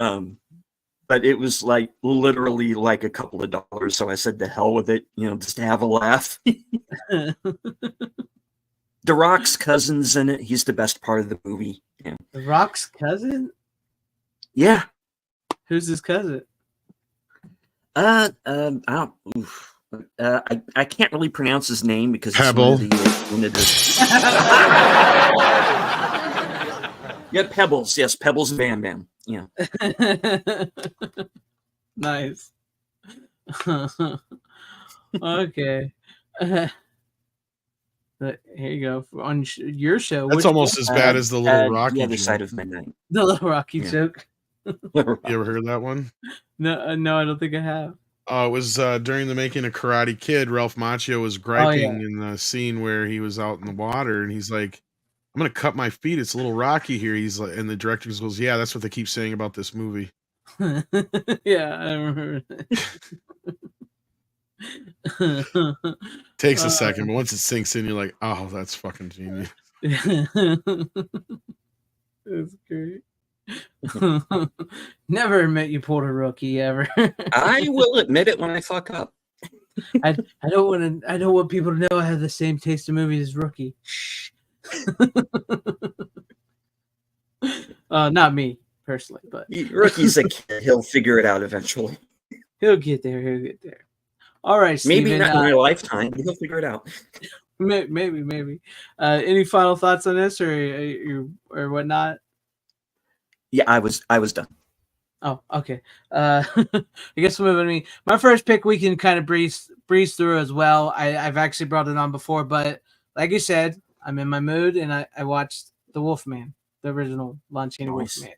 G: But it was like literally like a couple of dollars, so I said to hell with it, just to have a laugh. The Rock's cousin's in it. He's the best part of the movie. Yeah.
C: The Rock's cousin?
G: Yeah.
C: Who's his cousin?
G: I don't. I can't really pronounce his name because
F: Pebble.
G: It's one of the yeah, Pebbles. Yes, Pebbles and Bam Bam. Yeah.
C: Nice. Okay. Here you go. On your show.
F: That's almost as bad as the Little Rocky
G: The Other
F: joke.
G: Side of Midnight.
C: The Little Rocky joke.
F: You ever heard that one?
C: No, I don't think I have.
F: It was during the making of Karate Kid. Ralph Macchio was griping in the scene where he was out in the water, and he's like, "I'm gonna cut my feet. It's a little rocky here." He's like, and the director goes, "Yeah, that's what they keep saying about this movie."
C: Yeah, I remember.
F: Takes a second, but once it sinks in, you're like, "Oh, that's fucking genius."
C: That's great. Never admit you pulled a rookie ever.
G: I will admit it when I fuck up.
C: I don't want people to know I have the same taste in movies as Rookie. Shh. Not me personally, but
G: Rookie's a kid. He'll figure it out eventually.
C: he'll get there. All right, Steven,
G: Maybe not in my lifetime, but he'll figure it out.
C: Maybe. Any final thoughts on this, or whatnot?
G: Yeah, I was done.
C: Oh, okay. I guess we'll move on to me. My first pick we can kind of breeze through as well. I've actually brought it on before, but like you said, I'm in my mood, and I watched The Wolfman, the original Lon Chaney
G: Nice.
C: Wolfman,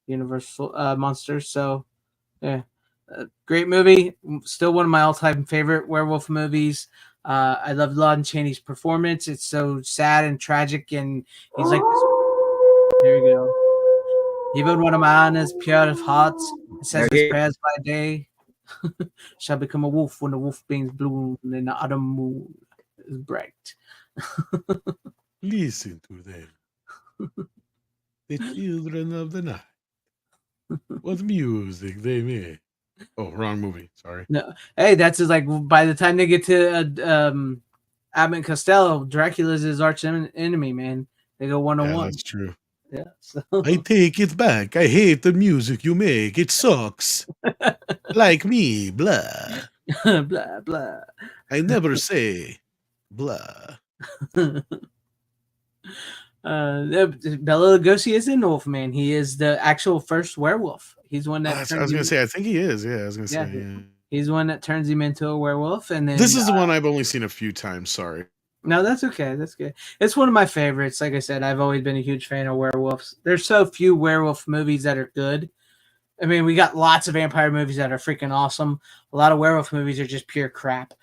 C: Universal Monsters. So, yeah, Great movie. Still one of my all-time favorite werewolf movies. I love Lon Chaney's performance. It's so sad and tragic, and he's like this. There you go. Even when a man is pure of heart, says his prayers by day, shall become a wolf when the wolf beams bloom and the autumn moon is bright.
F: Listen to them, the children of the night. What music they make. Oh, wrong movie. Sorry.
C: No, hey, that's just like by the time they get to Abbott and Costello, Dracula's his arch enemy, man. They go 1-on-1.
F: Yeah, that's true.
C: Yeah. So.
F: I take it back. I hate the music you make. It sucks. Like me, blah.
C: Blah blah.
F: I never say blah.
C: Bela Lugosi is in Wolfman. He is the actual first werewolf. He's one that.
F: I was gonna say. I think he is. Yeah, I was gonna say. Yeah.
C: He's the one that turns him into a werewolf, and then
F: this is the one I've only seen a few times. Sorry.
C: No, that's okay. That's good. It's one of my favorites. Like I said, I've always been a huge fan of werewolves. There's so few werewolf movies that are good. I mean, we got lots of vampire movies that are freaking awesome. A lot of werewolf movies are just pure crap.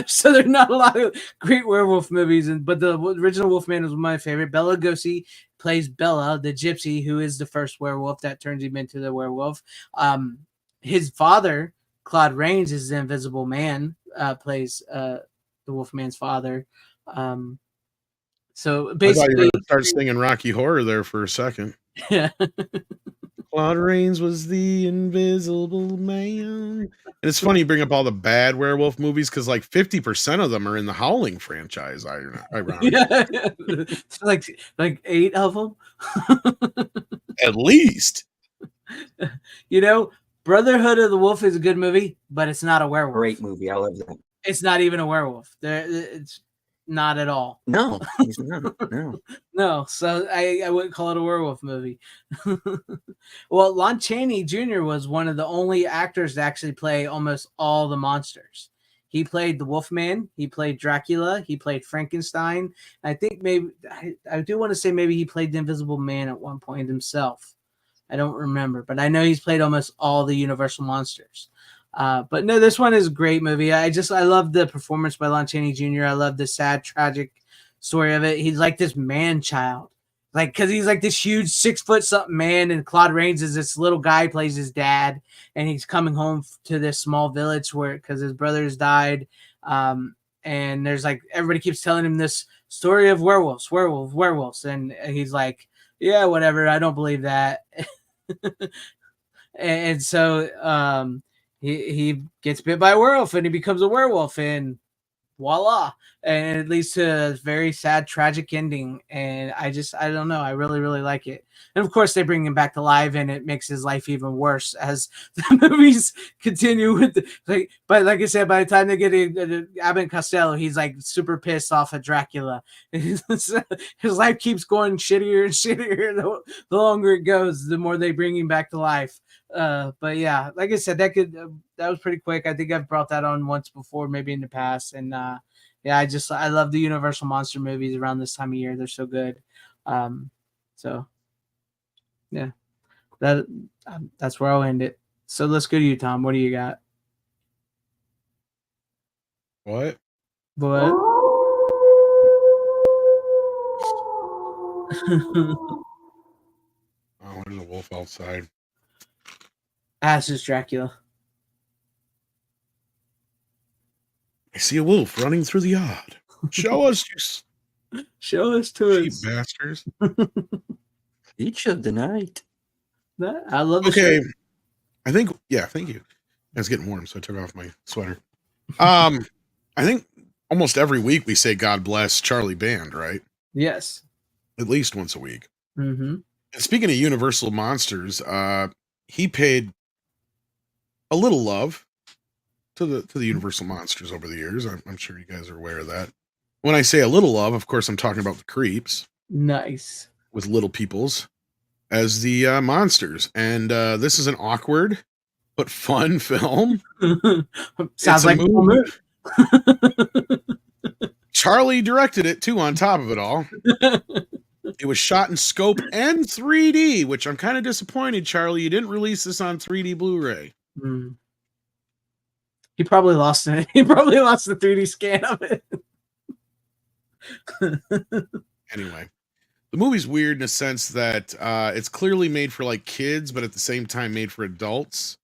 C: So there's not a lot of great werewolf movies. But the original Wolfman was my favorite. Bela Lugosi plays Bella, the gypsy, who is the first werewolf that turns him into the werewolf. His father, Claude Rains, is the Invisible Man, plays the Wolfman's father. So basically, I thought you were
F: gonna start singing Rocky Horror there for a second.
C: Yeah.
F: Claude Rains was the Invisible Man. And it's funny you bring up all the bad werewolf movies because like 50% of them are in the Howling franchise. Ironically.
C: Yeah. It's like 8 of them.
F: At least.
C: You know, Brotherhood of the Wolf is a good movie, but it's not a werewolf.
G: Great movie. I love that.
C: It's not even a werewolf. It's not at all.
G: No, he's not. No.
C: No, so I wouldn't call it a werewolf movie. Well, Lon Chaney Jr. was one of the only actors to actually play almost all the monsters. He played the Wolfman, he played Dracula, he played Frankenstein. I think maybe I do want to say maybe he played the Invisible Man at one point himself. I don't remember, but I know he's played almost all the Universal monsters. But no, this one is a great movie. I love the performance by Lon Chaney Jr. I love the sad, tragic story of it. He's like this man child, like because he's like this huge 6-foot-something man, and Claude Rains is this little guy, plays his dad, and he's coming home to this small village because his brothers died. And there's like everybody keeps telling him this story of werewolves, and he's like, yeah, whatever, I don't believe that. And so he gets bit by a werewolf and he becomes a werewolf, and voila, and it leads to a very sad, tragic ending. And I don't know, I really, really like it. And of course they bring him back to life, and it makes his life even worse as the movies continue with but like I said, by the time they get to Abbott and Costello, he's like super pissed off at Dracula. His life keeps going shittier and shittier. The longer it goes, the more they bring him back to life. But yeah, like I said, that was pretty quick. I think I've brought that on once before, maybe in the past. And yeah, I love the Universal monster movies around this time of year. They're so good. So yeah, that's where I'll end it. So let's go to you, Tom. What do you got?
F: What? Oh, there's a wolf outside.
C: Ass is Dracula.
F: I see a wolf running through the yard. Show us, you cheap bastards.
G: Each of the night.
C: I love the
F: Okay.
C: shirt.
F: I think, yeah, thank you. It's getting warm, so I took off my sweater. I think almost every week we say God bless Charlie Band, right?
C: Yes.
F: At least once a week.
C: Mm-hmm.
F: And speaking of Universal monsters, he paid a little love to the Universal monsters over the years. I'm sure you guys are aware of that. When I say a little love, of course, I'm talking about the creeps.
C: Nice.
F: With little peoples as the monsters. And this is an awkward but fun film.
C: Sounds like a movie.
F: Charlie directed it too, on top of it all. It was shot in scope and 3D, which I'm kind of disappointed, Charlie. You didn't release this on 3D Blu-ray.
C: He probably lost it. He probably lost the 3D scan of it.
F: Anyway, the movie's weird in a sense that it's clearly made for like kids, but at the same time made for adults.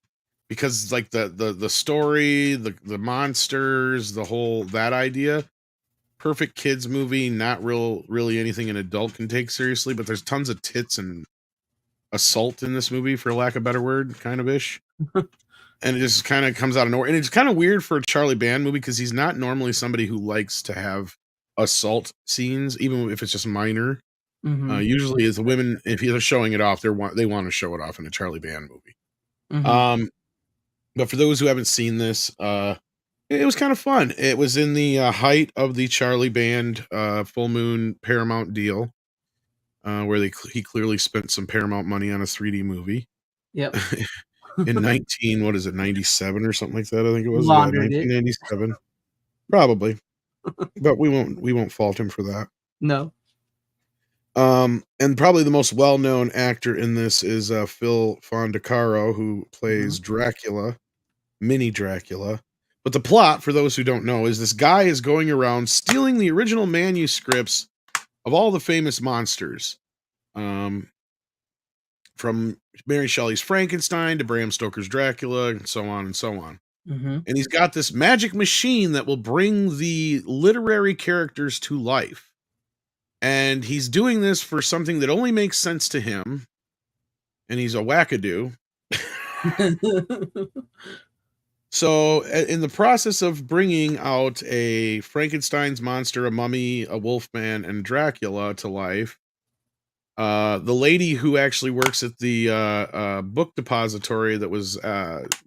F: Because like the story, the monsters, the whole that idea, perfect kids movie, not really anything an adult can take seriously. But there's tons of tits and assault in this movie, for lack of a better word, kind of ish. And it just kind of comes out of nowhere. And it's kind of weird for a Charlie Band movie because he's not normally somebody who likes to have assault scenes, even if it's just minor. Usually, as the women, if they're showing it off, they want to show it off in a Charlie Band movie. But for those who haven't seen this, it was kind of fun. It was in the height of the Charlie Band Full Moon Paramount deal, where he clearly spent some Paramount money on a 3D movie.
C: Yep.
F: In 97 or something like that, I think it was.
C: Laundered
F: 1997. Probably. But we won't fault him for that.
C: No.
F: And probably the most well-known actor in this is Phil Fondacaro, who plays Dracula, Mini Dracula. But the plot, for those who don't know, is this guy is going around stealing the original manuscripts of all the famous monsters. From Mary Shelley's Frankenstein to Bram Stoker's Dracula, and so on and so on. And he's got this magic machine that will bring the literary characters to life. And he's doing this for something that only makes sense to him. And he's a wackadoo. So in the process of bringing out a Frankenstein's monster, a mummy, a wolfman, and Dracula to life, the lady who actually works at the book depository that was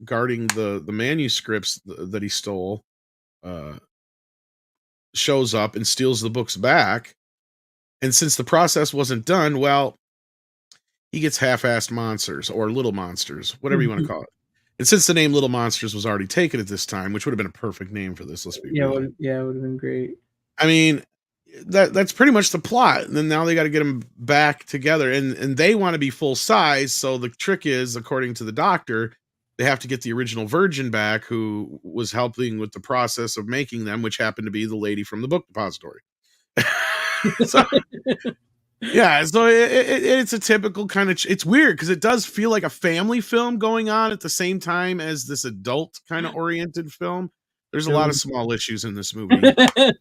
F: guarding the manuscripts that he stole shows up and steals the books back. And since the process wasn't done, well, he gets half-assed monsters or little monsters, whatever you want to call it. And since the name Little Monsters was already taken at this time, which would have been a perfect name for this, let's be real.
C: It would have been great.
F: I mean, that's pretty much the plot. And then now they got to get them back together, and they want to be full size. So the trick is, according to the doctor, they have to get the original virgin back, who was helping with the process of making them, which happened to be the lady from the book depository. So, yeah, so it's a typical kind of. It's weird because it does feel like a family film going on at the same time as this adult kind of oriented film. There's a lot of small issues in this movie. I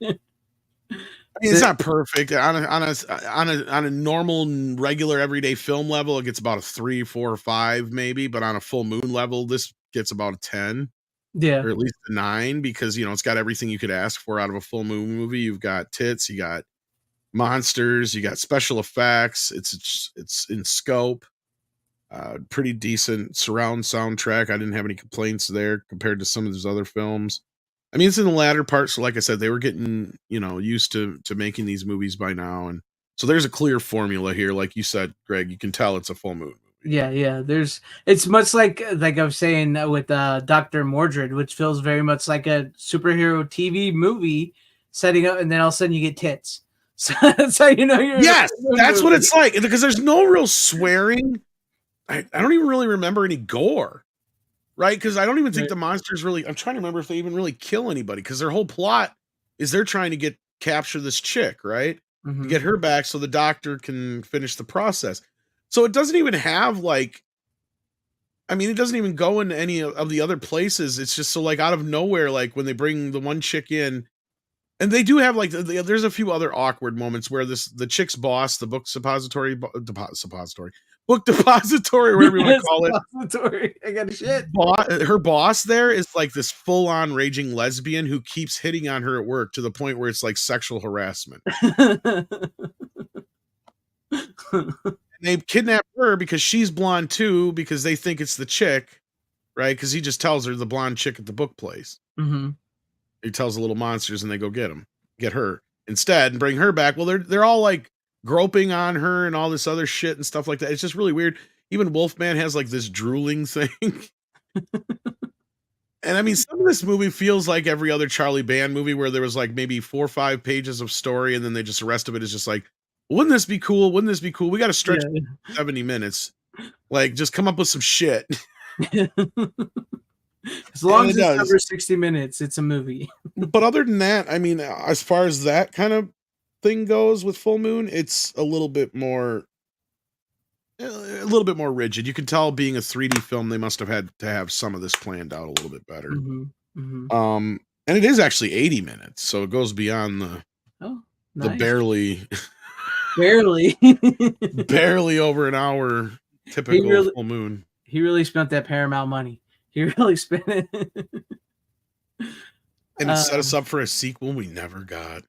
F: mean, it's not perfect on a normal, regular, everyday film level. It gets about a 3, 4, or 5, maybe. But on a Full Moon level, this gets about a 10, or at least a 9, because it's got everything you could ask for out of a Full Moon movie. You've got tits, you got monsters, you got special effects. It's in scope. Pretty decent surround soundtrack. I didn't have any complaints there compared to some of those other films. I mean, it's in the latter part, so like I said, they were getting, used to making these movies by now, and so there's a clear formula here. Like you said, Greg, you can tell it's a Full Moon movie.
C: Yeah. It's much like I was saying with Dr. Mordred, which feels very much like a superhero TV movie setting up, and then all of a sudden you get tits. So that's how you know you're.
F: Yes, that's what it's like, because there's no real swearing. I don't even really remember any gore, right? Because I don't even think the monsters really. I'm trying to remember if they even really kill anybody, because their whole plot is they're trying to capture this chick, right? To get her back so the doctor can finish the process. So it doesn't even have it doesn't even go into any of the other places. It's just so out of nowhere, when they bring the one chick in. And they do have there's a few other awkward moments where the chick's boss, the book depository, book depository, whatever you want to call it.
C: I got shit.
F: Her boss there is this full-on raging lesbian who keeps hitting on her at work to the point where it's sexual harassment. They kidnap her because she's blonde too, because they think it's the chick, right? Because he just tells her the blonde chick at the book place. He tells the little monsters, and they go get her instead and bring her back. Well, they're all groping on her and all this other shit and stuff like that. It's just really weird. Even Wolfman has this drooling thing. And I mean, some of this movie feels like every other Charlie Band movie where there was maybe 4 or 5 pages of story, and then the rest of it is just wouldn't this be cool? Wouldn't this be cool? We got to stretch 70 minutes. Just come up with some shit.
C: As long
F: And
C: as
F: it
C: it's
F: does.
C: over 60 minutes, it's a movie.
F: But other than that, I mean, as far as that kind of thing goes with Full Moon, it's a little bit more rigid. You can tell being a 3D film, they must have had to have some of this planned out a little bit better. And it is actually 80 minutes, so it goes beyond the
C: Nice.
F: the barely barely over an hour typical Full Moon.
C: He really spent that Paramount money. He really spent it.
F: And it set us up for a sequel we never got.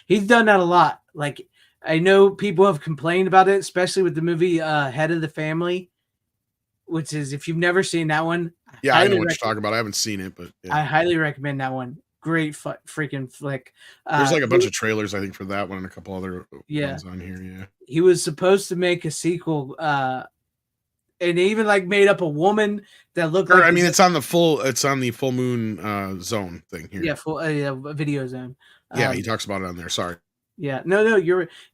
C: He's done that a lot. Like, I know people have complained about it, especially with the movie Head of the Family, which is, if you've never seen that one,
F: yeah, I know what you're talking about. I haven't seen it, but yeah.
C: I highly recommend that one. Great freaking flick.
F: There's like a bunch of trailers, I think, for that one and a couple other ones on here. Yeah,
C: he was supposed to make a sequel, and they even like made up a woman that looked like.
F: I mean, it's on the Full Moon Zone thing here.
C: Yeah, full Video Zone.
F: Yeah, he talks about it on there. Sorry.
C: Yeah, no,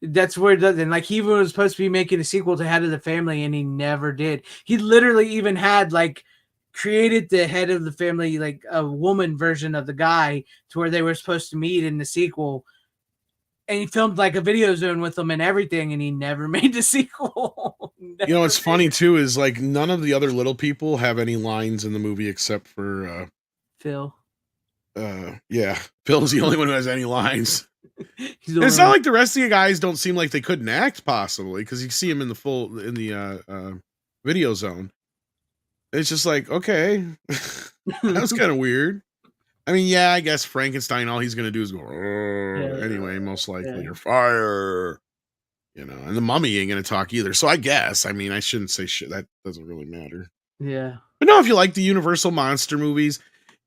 C: that's where it does. And like, he even was supposed to be making a sequel to Head of the Family, and he never did. He literally even had like created the Head of the Family, like a woman version of the guy, to where they were supposed to meet in the sequel. And he filmed like a Video Zone with them and everything, and he never made the sequel.
F: You know, what's funny too is like none of the other little people have any lines in the movie except for
C: Phil.
F: Yeah, Phil's the only one who has any lines. It's not like the rest of you guys don't seem like they couldn't act, possibly, because you see him in the Video Zone. It's just like, okay, that was kind of weird. I mean, yeah, I guess Frankenstein, all he's gonna do is go anyway, most likely, or fire, you know. And the Mummy ain't gonna talk either. So I guess, I mean, I shouldn't say shit. That doesn't really matter.
C: Yeah.
F: But no, if you like the Universal monster movies,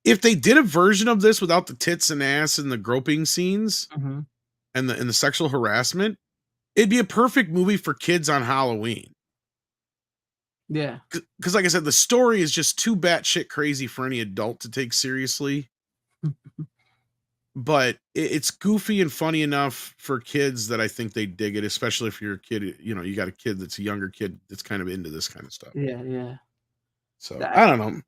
F: if they did a version of this without the tits and ass and the groping scenes and the sexual harassment, it'd be a perfect movie for kids on Halloween.
C: Yeah.
F: Because like I said, the story is just too batshit crazy for any adult to take seriously. But it's goofy and funny enough for kids that I think they dig it, especially if you're a kid, you know, you got a kid that's a younger kid that's kind of into this kind of stuff.
C: Yeah, yeah.
F: So I don't know.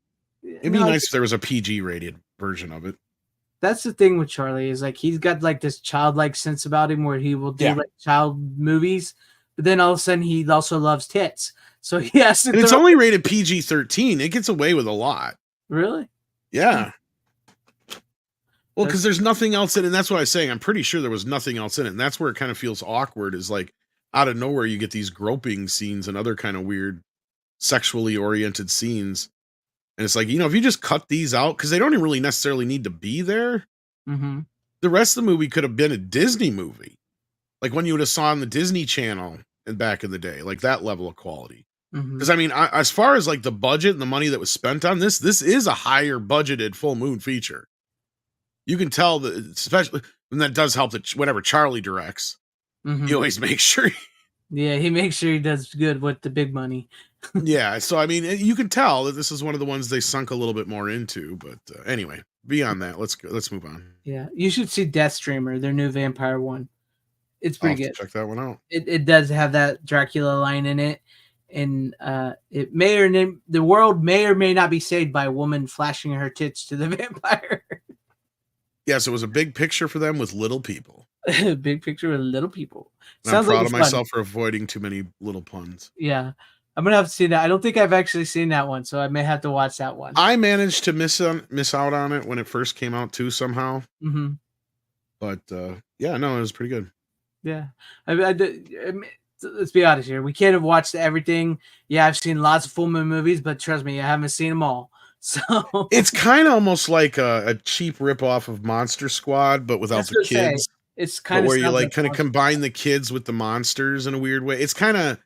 F: It'd be nice if there was a PG rated version of it.
C: That's the thing with Charlie, is like he's got like this childlike sense about him where he will do like child movies, but then all of a sudden he also loves tits. So he has to.
F: And it's only rated PG-13. It gets away with a lot.
C: Really?
F: Yeah. Well, because there's nothing else in it. And that's what I was saying. I'm pretty sure there was nothing else in it. And that's where it kind of feels awkward, is like out of nowhere you get these groping scenes and other kind of weird sexually oriented scenes. And it's like, you know, if you just cut these out, because they don't even really necessarily need to be there. The rest of the movie could have been a Disney movie. Like when you would have saw on the Disney Channel back in the day, like that level of quality. Because I mean, as far as like the budget and the money that was spent on this is a higher budgeted Full Moon feature. You can tell that, especially, and that does help that whenever Charlie directs, he always makes sure.
C: He makes sure he does good with the big money.
F: Yeah, so I mean, you can tell that this is one of the ones they sunk a little bit more into. But anyway, beyond that, let's move on.
C: Yeah, you should see Death Streamer, their new vampire one. It's pretty good.
F: Check that one out.
C: It does have that Dracula line in it, and it the world may or may not be saved by a woman flashing her tits to the vampire.
F: Yes, it was a big picture for them with little people.
C: Big picture with little people.
F: And I'm proud of myself for avoiding too many little puns.
C: Yeah. I'm gonna have to see that. I don't think I've actually seen that one, so I may have to watch that one.
F: I managed to miss out on it when it first came out too somehow. But yeah, no, it was pretty good.
C: Yeah, let's be honest here. We can't have watched everything. Yeah, I've seen lots of Full Moon movies, but trust me, I haven't seen them all. So
F: it's kind of almost like a cheap ripoff of Monster Squad, but without the kids.
C: It's kind of
F: where you like kind of combine the kids with the monsters in a weird way. It's kind of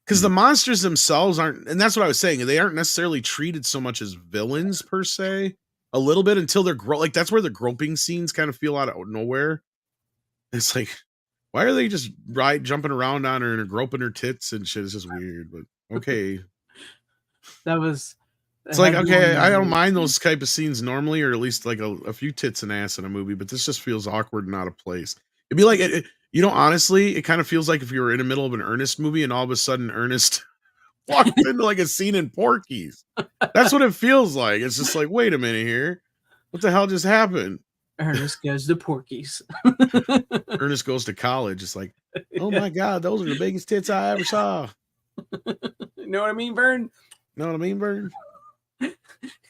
F: because the monsters themselves aren't, and that's what I was saying. They aren't necessarily treated so much as villains per se. A little bit until they're like that's where the groping scenes kind of feel out of nowhere. It's like, why are they just jumping around on her and groping her tits and shit? It's just weird, but okay. It's like, okay, I don't mind those type of scenes normally, or at least like a few tits and ass in a movie, but this just feels awkward and out of place. It'd be like, honestly, it kind of feels like if you were in the middle of an Ernest movie and all of a sudden Ernest walked into like a scene in Porky's. That's what it feels like. It's just like, wait a minute here. What the hell just happened?
C: Ernest goes to Porky's.
F: Ernest goes to college. It's like, oh my God, those are the biggest tits I ever saw.
C: You know what I mean, Vern?
F: Know what I mean, Vern?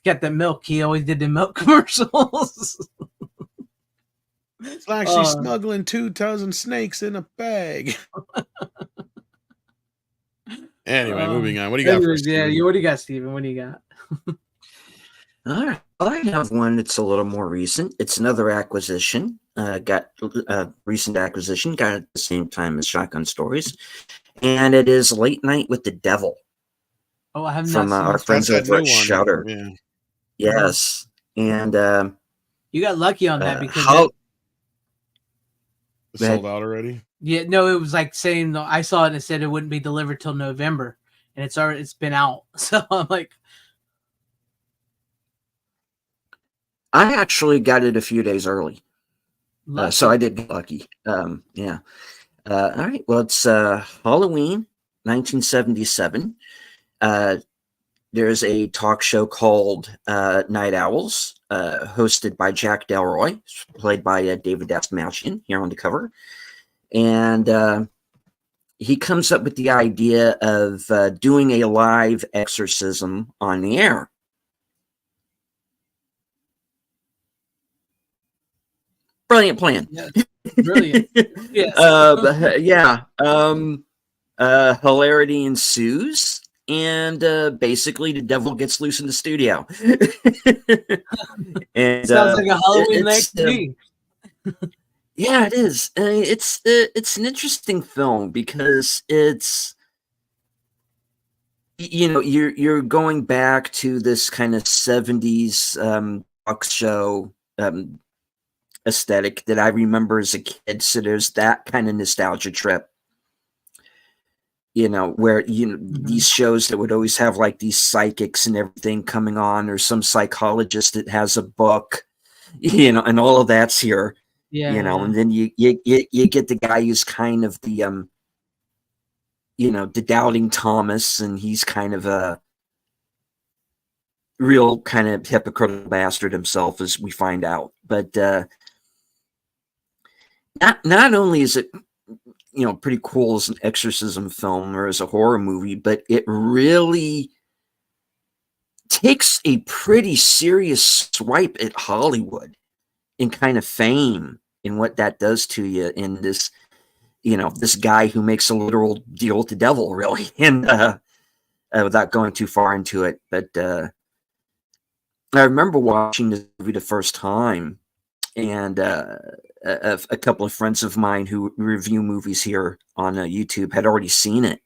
C: Got the milk. He always did the milk commercials.
F: It's like she's smuggling 2 dozen snakes in a bag. Anyway, moving on. What do you got for us?
C: Yeah, what do you got, Steven? What do you got?
G: All right. I have one that's a little more recent. It's another acquisition. Got a recent acquisition. Got it at the same time as Shotgun Stories. And it is Late Night with the Devil.
C: Oh, I have not
G: from
C: seen
G: our
C: this.
G: friends
F: That's that
G: over at
F: new one.
G: Shudder.
F: Yeah.
G: Yes. And
C: You got lucky on that because
F: It's sold out already.
C: yeah, no, it was like saying I saw it and it said it wouldn't be delivered till November, and it's been out. So I'm like,
G: I actually got it a few days early.
C: lucky.
G: So I did get lucky. Yeah. All right. Well, it's Halloween, 1977. There's a talk show called Night Owls, hosted by Jack Delroy, played by David Dastmalchian here on the cover. And he comes up with the idea of doing a live exorcism on the air. Brilliant plan.
C: Yeah, brilliant. Yes.
G: Yeah. Hilarity ensues, and basically the devil gets loose in the studio. And
C: Sounds like a Halloween night to me.
G: yeah, it is. It's an interesting film because it's, you know, you're going back to this kind of 70s talk show aesthetic that I remember as a kid. So there's that kind of nostalgia trip, you know, where, you know, these shows that would always have like these psychics and everything coming on, or some psychologist that has a book, you know, and all of that's here.
C: Yeah,
G: you know, and then you get the guy who's kind of the you know, the doubting Thomas, and he's kind of a real kind of hypocritical bastard himself, as we find out. But not only is it, you know, pretty cool as an exorcism film or as a horror movie, but it really takes a pretty serious swipe at Hollywood and kind of fame and what that does to you in this, you know, this guy who makes a literal deal with the devil, really, and without going too far into it. But I remember watching this movie the first time, and a couple of friends of mine who review movies here on YouTube had already seen it,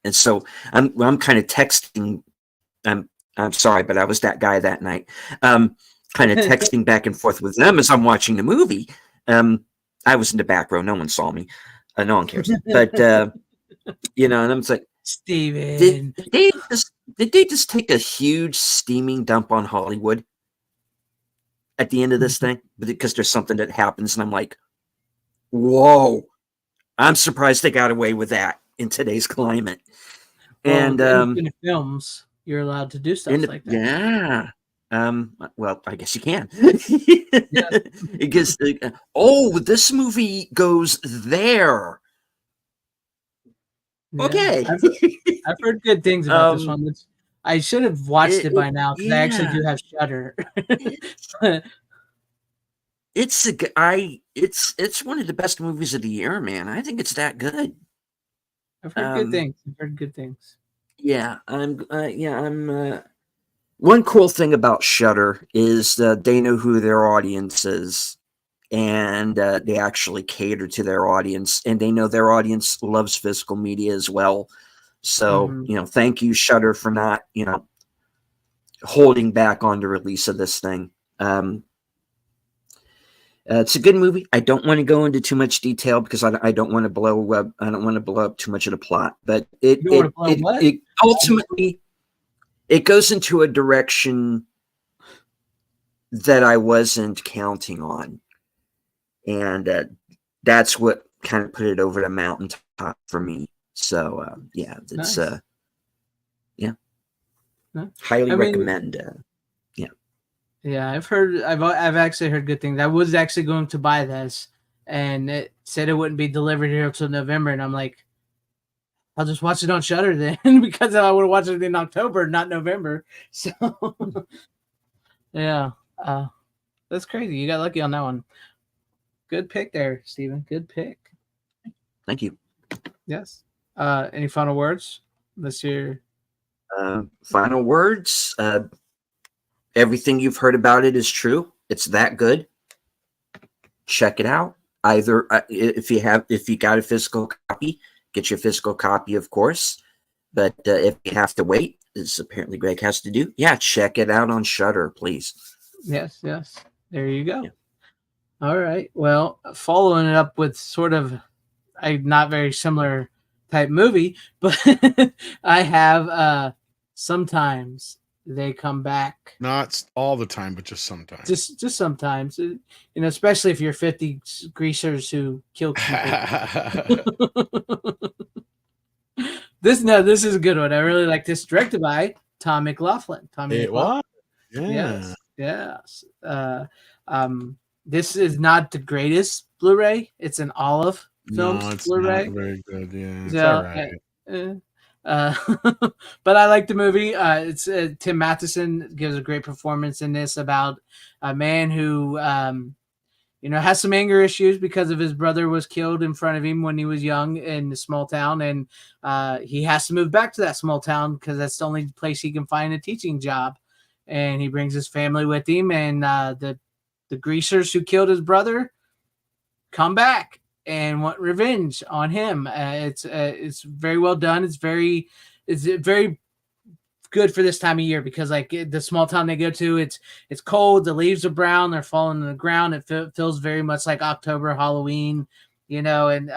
G: and so I'm kind of texting. I'm sorry, but I was that guy that night. Kind of texting back and forth with them as I'm watching the movie. I was in the back row; no one saw me. No one cares. But you know, and I'm like,
C: Steven.
G: Did they just take a huge steaming dump on Hollywood at the end of this thing? Because there's something that happens, and I'm like, whoa! I'm surprised they got away with that in today's climate.
C: Well,
G: And
C: in films, you're allowed to do stuff like that.
G: yeah. Well, I guess you can.
C: Yeah.
G: Because this movie goes there.
C: Yeah.
G: Okay.
C: I've heard good things about this one. I should have watched it by now because I actually do have Shudder.
G: It's one of the best movies of the year, man. I think it's that good.
C: I've heard good things. I've heard good things.
G: Yeah, I'm. One cool thing about Shudder is they know who their audience is, and they actually cater to their audience, and they know their audience loves physical media as well. So, you know, thank you, Shudder, for not, you know, holding back on the release of this thing. It's a good movie. I don't want to go into too much detail because I don't want to blow up. I don't want to blow up too much of the plot. But it ultimately it goes into a direction that I wasn't counting on, and that's what kind of put it over the mountaintop for me. So yeah, it's
C: nice.
G: Highly
C: I mean,
G: recommend.
C: yeah, I've actually heard good things. I was actually going to buy this, and it said it wouldn't be delivered here until November, and I'm like, I'll just watch it on Shutter then, because I would have watched it in October, not November. So, yeah, that's crazy. You got lucky on that one. Good pick there, Steven. Good pick.
G: Thank you.
C: Yes. Any final words? This year.
G: Final words. Everything you've heard about it is true. It's that good. Check it out. Either if you got a physical copy, get your physical copy, of course. But if you have to wait, as apparently Greg has to do, yeah, check it out on Shutter, please.
C: Yes. There you go.
G: Yeah.
C: All right. Well, following it up with sort of a not very similar type movie, but I have Sometimes They Come Back.
F: Not all the time, but just sometimes.
C: Just sometimes, especially if you're 50 greasers who kill people. This is a good one. I really like this. Directed by Tom McLaughlin.
F: It was. Yeah.
C: Yes. This is not the greatest Blu-ray. It's an Olive Films
F: No, it's
C: Blu-ray.
F: not very good. Yeah, it's
C: So,
F: all right.
C: but I like the movie. It's Tim Matheson gives a great performance in this about a man who has some anger issues because of his brother was killed in front of him when he was young in a small town, and he has to move back to that small town because that's the only place he can find a teaching job. And he brings his family with him, and the greasers who killed his brother come back and want revenge on him. It's very well done. It's very good for this time of year because like the small town they go to, it's cold. The leaves are brown. They're falling on the ground. It feels very much like October, Halloween, and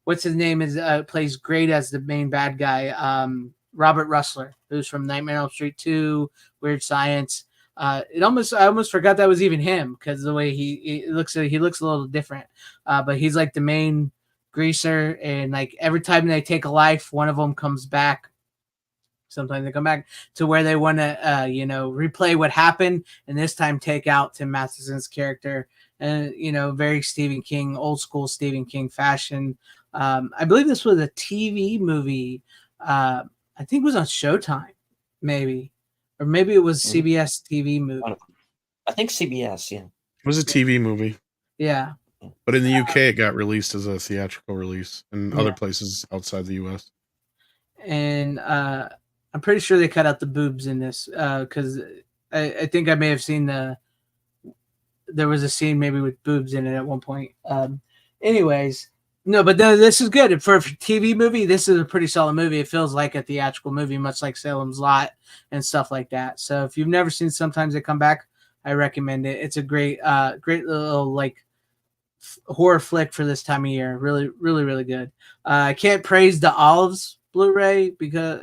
C: what's his name is plays great as the main bad guy. Robert Russler, who's from Nightmare on Elm Street 2, Weird Science. I almost forgot that was even him because the way he looks a little different. But he's like the main greaser, and like every time they take a life, one of them comes back. Sometimes they come back to where they want to, replay what happened, and this time take out Tim Matheson's character, and very Stephen King, old school Stephen King fashion. I believe this was a TV movie. I think it was on Showtime, maybe. Or maybe it was CBS TV movie.
G: I think CBS, yeah.
F: It was a TV movie.
C: Yeah.
F: But in the UK, it got released as a theatrical release in other places outside the US.
C: And I'm pretty sure they cut out the boobs in this because I think I may have seen there was a scene maybe with boobs in it at one point. Anyways, no, but this is good. For a TV movie, this is a pretty solid movie. It feels like a theatrical movie, much like Salem's Lot and stuff like that. So if you've never seen Sometimes They Come Back, I recommend it. It's a great little like horror flick for this time of year. Really, really, really good. I can't praise the Olives Blu-ray because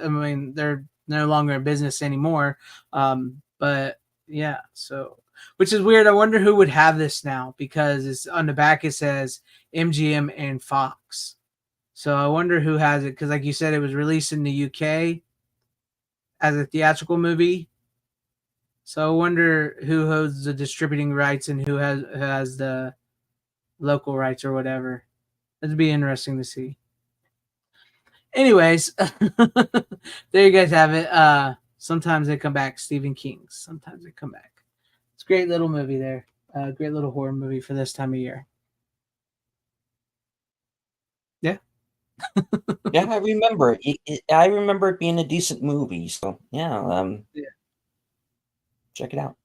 C: they're no longer in business anymore. But yeah, so which is weird. I wonder who would have this now because it's on the back. It says MGM and Fox. So I wonder who has it because, like you said, it was released in the UK as a theatrical movie. So I wonder who holds the distributing rights and who has the local rights or whatever. It'd be interesting to see. Anyways, there you guys have it. Sometimes They Come Back, Stephen King. Sometimes They Come Back. It's a great little movie there. Great little horror movie for this time of year. Yeah.
G: Yeah, I remember it. I remember it being a decent movie. So yeah, check it out.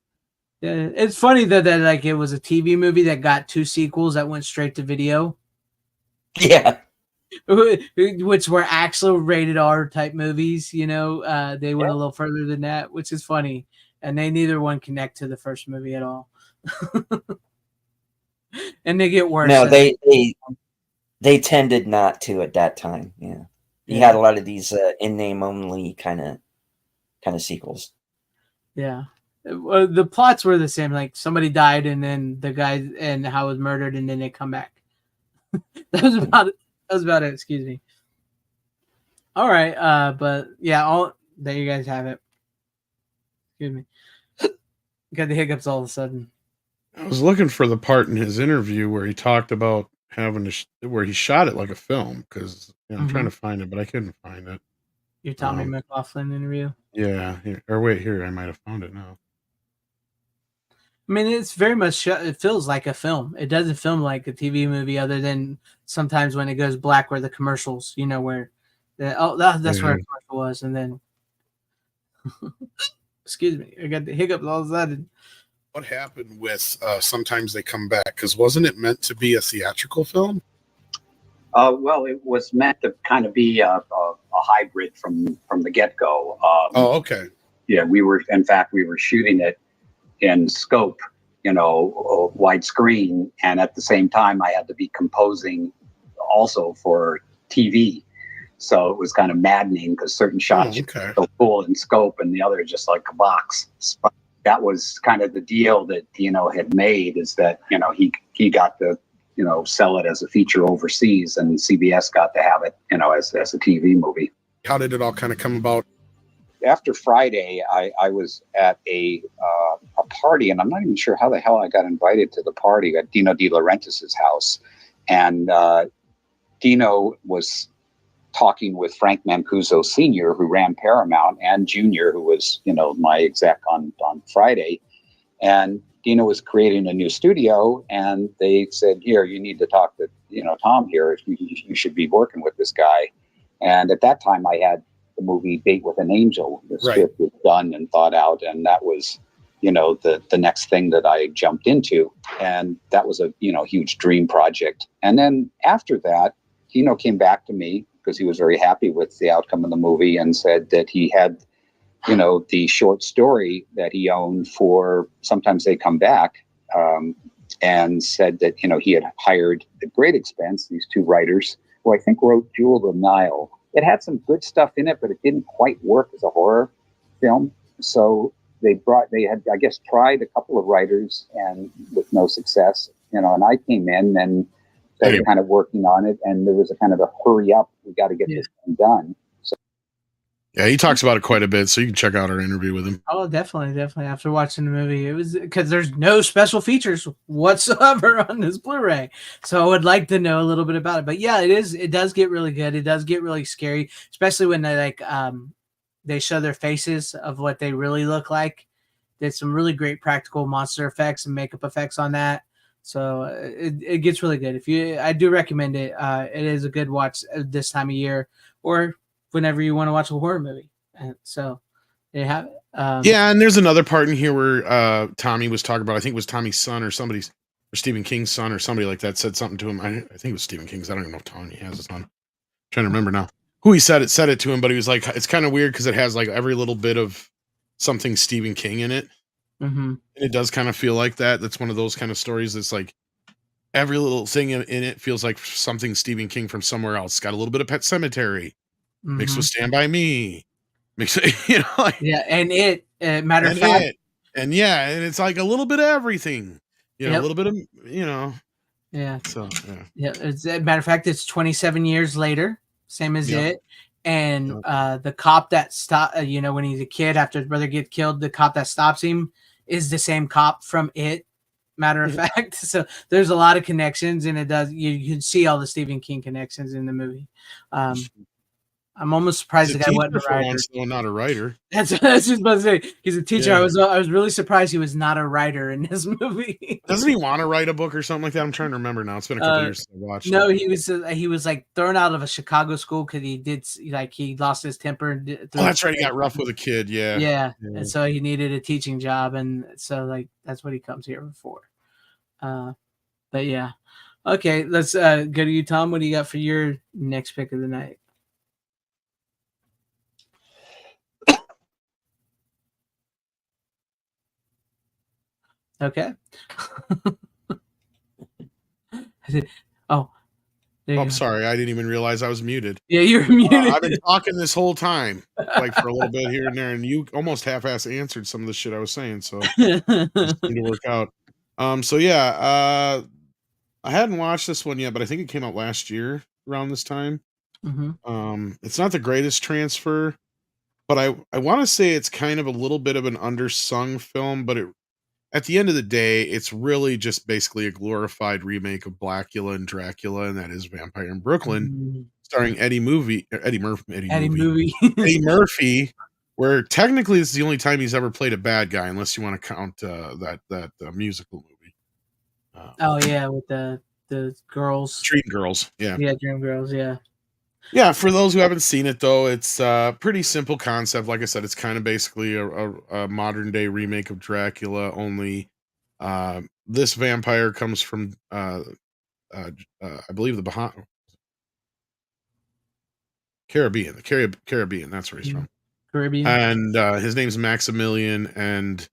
C: Yeah, it's funny that like it was a TV movie that got 2 sequels that went straight to video.
G: Yeah.
C: Which were actual rated R type movies, they went a little further than that, which is funny. And they neither one connect to the first movie at all. And they get worse.
G: No, they tended not to at that time. Yeah. You had a lot of these in name only kind of sequels. Yeah.
C: The plots were the same. Like somebody died and then the guy and how was murdered and then they come back. That was about it. Excuse me. All right. But yeah, there you guys have it. Excuse me. Got the hiccups all of a sudden.
F: I was looking for the part in his interview where he talked about having to where he shot it like a film because I'm trying to find it, but I couldn't find it.
C: Your Tommy McLaughlin interview.
F: Yeah, or wait, here I might have found it now.
C: I mean, it's very much. It feels like a film. It doesn't film like a TV movie, other than sometimes when it goes black, where the commercials, where that's where a commercial was, and then. Excuse me, I got the hiccups all of a sudden.
F: What happened with sometimes they come back? Because wasn't it meant to be a theatrical film?
H: Well, it was meant to kind of be a hybrid from the get-go.
F: Okay.
H: Yeah, we were shooting it in scope, widescreen, and at the same time I had to be composing also for TV. So it was kind of maddening because certain shots are so full in scope and the other just like a box. But that was kind of the deal that Dino had made, is that, he got to, sell it as a feature overseas, and CBS got to have it, as a TV movie.
F: How did it all kind of come about?
H: After Friday, I was at a party, and I'm not even sure how the hell I got invited to the party at Dino De Laurentiis's house. And Dino was talking with Frank Mancuso Sr., who ran Paramount, and Jr., who was, my exec on Friday. And Dino was creating a new studio, and they said, here, you need to talk to, Tom here. You should be working with this guy. And at that time, I had the movie Date with an Angel. The script was done and thought out, and that was, the next thing that I jumped into. And that was a, huge dream project. And then after that, Dino came back to me because he was very happy with the outcome of the movie and said that he had, the short story that he owned for Sometimes They Come Back, and said that, he had hired at great expense these two writers who I think wrote Jewel of the Nile. It had some good stuff in it, but it didn't quite work as a horror film. So they had, I guess, tried a couple of writers and with no success, and I came in and started kind of working on it, and there was a kind of a hurry up. We got to get this thing done. So,
F: yeah, he talks about it quite a bit, so you can check out our interview with him.
C: Oh, definitely. After watching the movie, it was because there's no special features whatsoever on this Blu-ray, so I would like to know a little bit about it. But yeah, it does get really good. It does get really scary, especially when they show their faces of what they really look like. There's some really great practical monster effects and makeup effects on that. So it gets really good. I do recommend it. It is a good watch this time of year or whenever you want to watch a horror movie. And so they have it.
F: Yeah, and there's another part in here where Tommy was talking about, I think it was Tommy's son or Stephen King's son or somebody like that said something to him. I think it was Stephen King's. I don't even know if Tommy has a son. I'm trying to remember now who he said it to him, but he was like, it's kind of weird because it has like every little bit of something Stephen King in it.
C: Mm-hmm.
F: It does kind of feel like that. That's one of those kind of stories that's like every little thing in it feels like something Stephen King from somewhere else. It's got a little bit of Pet Cemetery mixed with Stand By Me.
C: And matter of fact.
F: And it's like a little bit of everything. A little bit of,
C: Yeah.
F: So,
C: As a matter of fact, it's 27 years later, same as it. And the cop that stopped, when he's a kid after his brother gets killed, the cop that stops him is the same cop from It. Matter of fact, so there's a lot of connections, and you can see all the Stephen King connections in the movie. I'm almost surprised the guy wasn't a writer.
F: Not a writer.
C: That's just about to say. He's a teacher. Yeah. I was really surprised he was not a writer in this movie.
F: Doesn't he want to write a book or something like that? I'm trying to remember now. It's been a couple years since I watched.
C: No, he was like thrown out of a Chicago school because he lost his temper.
F: That's right. He got rough with a kid.
C: Yeah. And so he needed a teaching job, and so that's what he comes here for. But yeah. Okay, let's go to you, Tom. What do you got for your next pick of the night? Okay.
F: I'm sorry. I didn't even realize I was muted.
C: Yeah, you're muted.
F: I've been talking this whole time, like for a little bit here and there, and you almost half-ass answered some of the shit I was saying, so it seemed to work out. I hadn't watched this one yet, but I think it came out last year around this time.
C: Mm-hmm.
F: It's not the greatest transfer, but I want to say it's kind of a little bit of an undersung film, but at the end of the day, it's really just basically a glorified remake of Blackula and Dracula, and that is Vampire in Brooklyn,
C: Mhm.
F: starring Eddie
C: Eddie movie.
F: Murphy, where technically this is the only time he's ever played a bad guy, unless you want to count that musical movie.
C: Oh yeah, with the girls.
F: Dream Girls, yeah.
C: Yeah, Dream Girls. Yeah.
F: Yeah, for those who haven't seen it though, it's a pretty simple concept. Like I said, it's kind of basically a modern day remake of Dracula. Only this vampire comes from I believe the Caribbean. Caribbean. That's where he's from.
C: Caribbean.
F: And his name's Maximilian, and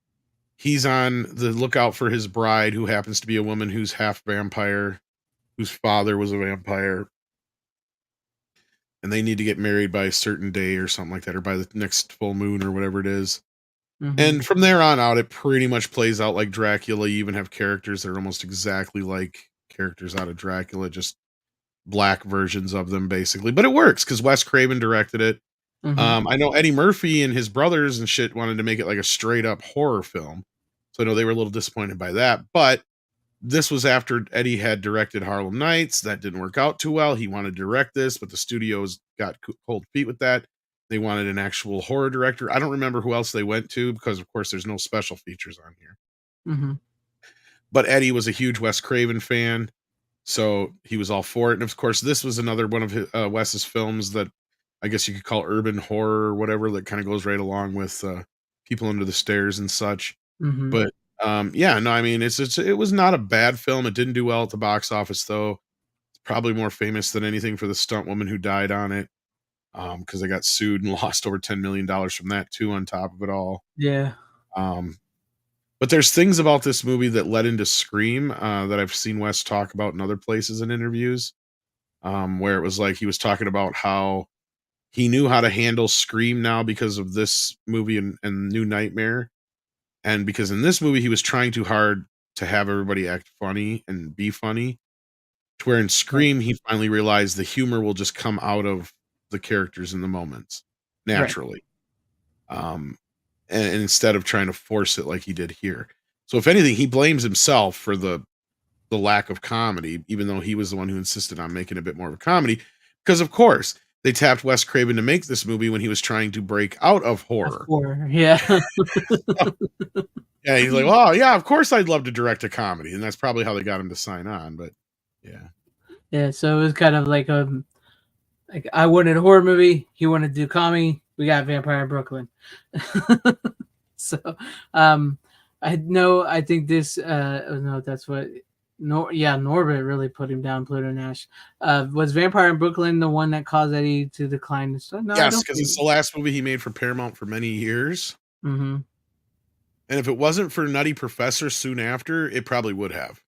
F: he's on the lookout for his bride, who happens to be a woman who's half vampire, whose father was a vampire. And they need to get married by a certain day or something like that, or by the next full moon or whatever it is. And from there on out, it pretty much plays out like Dracula. You even have characters that are almost exactly like characters out of Dracula, just black versions of them, basically. But it works because Wes Craven directed it. I know Eddie Murphy and his brothers and shit wanted to make it like a straight up horror film. So I know they were a little disappointed by that. But this was after Eddie had directed Harlem Nights. That didn't work out too well. He wanted to direct this, but the studios got cold feet with that. They wanted an actual horror director. I don't remember who else they went to because, of course, there's no special features on here. But Eddie was a huge Wes Craven fan, so he was all for it. And of course, this was another one of his, Wes's films that I guess you could call urban horror or whatever, that kind of goes right along with People Under the Stairs and such. But yeah, no, I mean, it was not a bad film. It didn't do well at the box office, though. It's probably more famous than anything for the stunt woman who died on it, because they got sued and lost over $10 million from that too, on top of it all.
C: Yeah.
F: But there's things about this movie that led into Scream that I've seen Wes talk about in other places in interviews, where it was like he was talking about how he knew how to handle Scream now because of this movie and New Nightmare. And because in this movie, he was trying too hard to have everybody act funny and be funny, to where in Scream, he finally realized the humor will just come out of the characters in the moments naturally. And instead of trying to force it like he did here. So if anything, he blames himself for the lack of comedy, even though he was the one who insisted on making a bit more of a comedy. Because of course, they tapped Wes Craven to make this movie when he was trying to break out of horror.
C: Yeah.
F: Yeah, he's like, oh yeah, of course I'd love to direct a comedy, and that's probably how they got him to sign on. But yeah,
C: yeah. So it was kind of like I wanted a horror movie, he wanted to do comedy. We got Vampire in Brooklyn. So, I think this. No, that's what. Norbert really put him down. Pluto Nash. Was Vampire in Brooklyn the one that caused Eddie to decline? No,
F: yes, because it's the last movie he made for Paramount for many years. And if it wasn't for Nutty Professor soon after, it probably would have.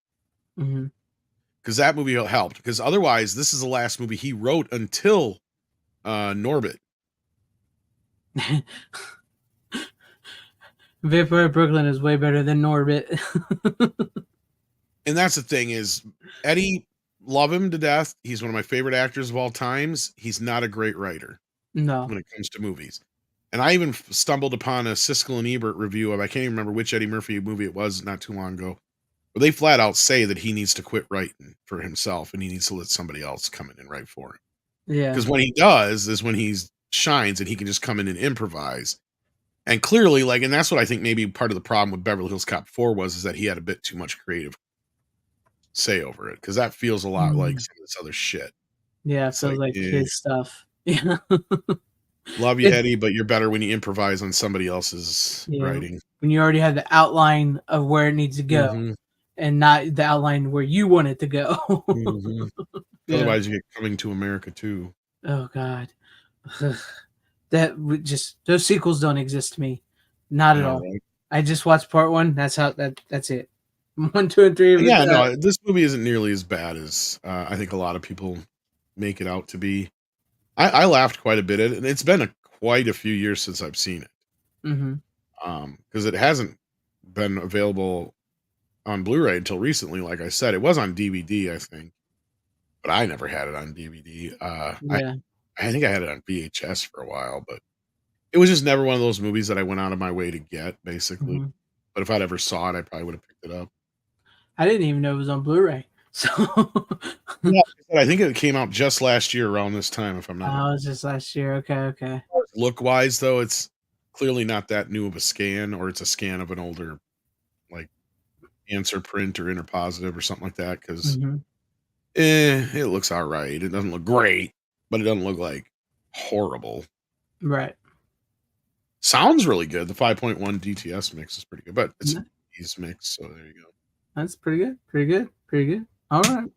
F: Because that movie helped. Because otherwise, this is the last movie he wrote until Norbit.
C: Vampire in Brooklyn is way better than Norbit.
F: And that's the thing is, Eddie, love him to death. He's one of my favorite actors of all times. He's not a great writer.
C: No.
F: When it comes to movies. And I even stumbled upon a Siskel and Ebert review of, I can't even remember which Eddie Murphy movie it was not too long ago, where they flat out say that he needs to quit writing for himself and he needs to let somebody else come in and write for him.
C: Yeah.
F: Because when he does is when he shines and he can just come in and improvise. And clearly, like, and that's what I think maybe part of the problem with Beverly Hills Cop 4 was, is that he had a bit too much creative say over it. Because that feels a lot like some of this other shit.
C: Yeah, it feels like his stuff. Yeah.
F: Love you, Eddie, but you're better when you improvise on somebody else's writing.
C: When you already have the outline of where it needs to go and not the outline where you want it to go.
F: Otherwise, you get Coming to America too.
C: Oh, God. That would just, those sequels don't exist to me. Not at all. Right? I just watched part one. That's it. 1, 2, and 3.
F: Yeah, no, this movie isn't nearly as bad as I think a lot of people make it out to be. I laughed quite a bit at it, and it's been quite a few years since I've seen it. Because it hasn't been available on Blu-ray until recently. Like I said, it was on DVD, I think, but I never had it on DVD. I think I had it on VHS for a while, but It was just never one of those movies that I went out of my way to get, basically.
C: Mhm.
F: But if I'd ever saw it, I probably would have picked it up.
C: I didn't even know it was on Blu-ray. So
F: Yeah, I think it came out just last year around this time, if I'm not
C: oh, it was just last year. Okay.
F: look wise though, it's clearly not that new of a scan, or it's a scan of an older like answer print or interpositive or something like that, because
C: hmm
F: it looks all right. It doesn't look great, but it doesn't look like horrible.
C: Right.
F: Sounds really good. The 5.1 DTS mix is pretty good, but it's
C: Yeah.
F: a D's mix, so there you go.
C: That's pretty good. Pretty good. All right.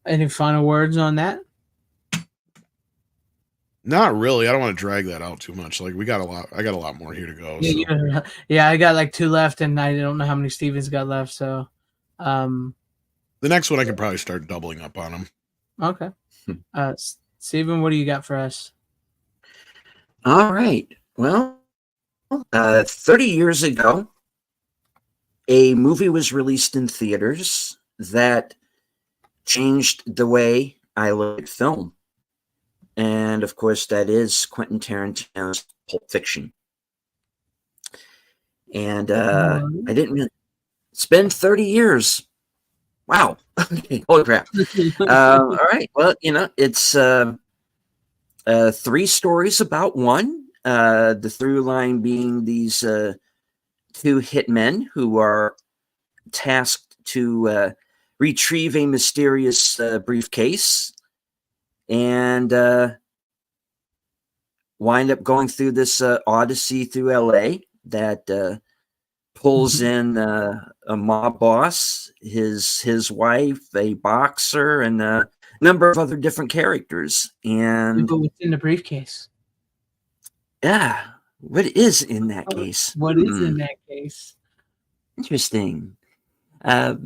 C: Any final words on that?
F: Not really. I don't want to drag that out too much. Like I got a lot more here to go. So.
C: Yeah, I got like 2 left, and I don't know how many Stevens got left. So,
F: The next one I can probably start doubling up on them.
C: okay. Steven, what do you got for us?
G: All right. Well, 30 years ago, a movie was released in theaters that changed the way I look at film. And of course, that is Quentin Tarantino's Pulp Fiction. And I didn't really. It's been 30 years. Wow. Holy crap. All right. Well, it's 3 stories about one. The through line being these 2 hitmen who are tasked to retrieve a mysterious briefcase and wind up going through this odyssey through LA that pulls in a mob boss, his wife, a boxer, and a number of other different characters. And
C: What's in the briefcase?
G: yeah, what is in that case?
C: What is in that case?
G: Interesting.
C: I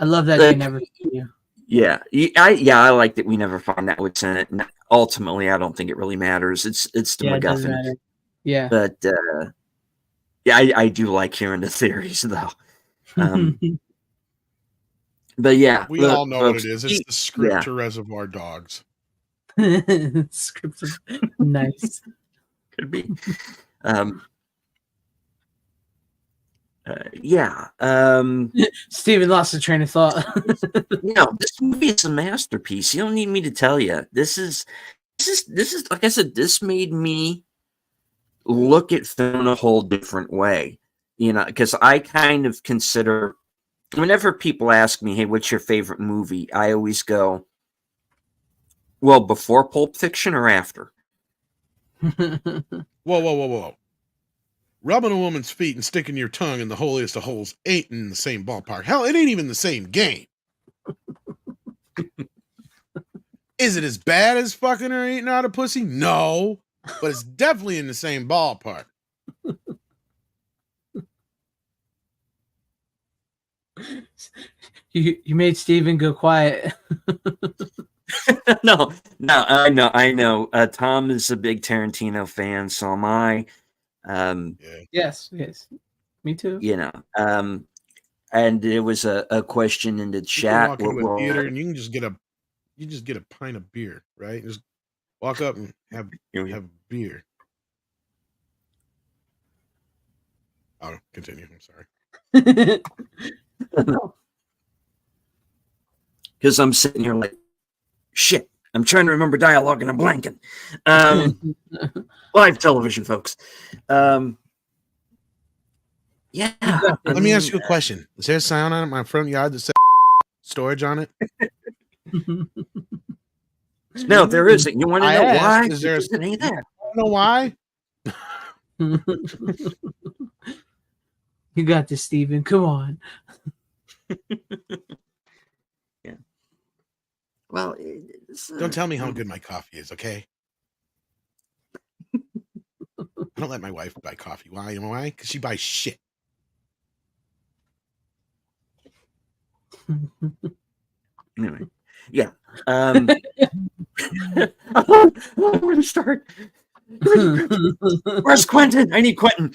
C: love that they never see you.
G: Yeah, I like that we never find out what's in it. And ultimately, I don't think it really matters. It's the MacGuffin.
C: Yeah,
G: but yeah, I do like hearing the theories though. But yeah,
F: We all know
G: folks,
F: what it is. It's the script to Reservoir Dogs.
C: Scripts nice.
G: Could be. Yeah.
C: Steven lost the train of thought.
G: This movie is a masterpiece. You don't need me to tell you. This is like I said, this made me look at film in a whole different way. Because I kind of consider, whenever people ask me, hey, what's your favorite movie? I always go, well, before Pulp Fiction or after?
F: Whoa. Rubbing a woman's feet and sticking your tongue in the holiest of holes ain't in the same ballpark. Hell, it ain't even the same game. Is it as bad as fucking or eating out a pussy? No, but it's definitely in the same ballpark.
C: You made Steven go quiet.
G: No, I know. Tom is a big Tarantino fan, so am I.
C: Yes, me too.
G: And there was a question in the chat.
F: You can walk into a theater and you can just get a pint of beer, right? Just walk up and have beer. Oh, continue. I'm sorry.
G: Because I'm sitting here like, shit, I'm trying to remember dialogue and I'm blanking. Live television, folks. Yeah.
F: Let me ask you a question. Is there a sign on my front yard that says storage on it?
G: No, there isn't. You want to know why?
F: Is there
G: any of that?
F: I don't know why.
C: You got this, Steven. Come on.
G: Yeah. Well,
F: don't tell me how good my coffee is, okay? I don't let my wife buy coffee. Why? You know why? Because she buys shit.
G: Anyway, yeah. I'm going to start. Where's Quentin? I need Quentin.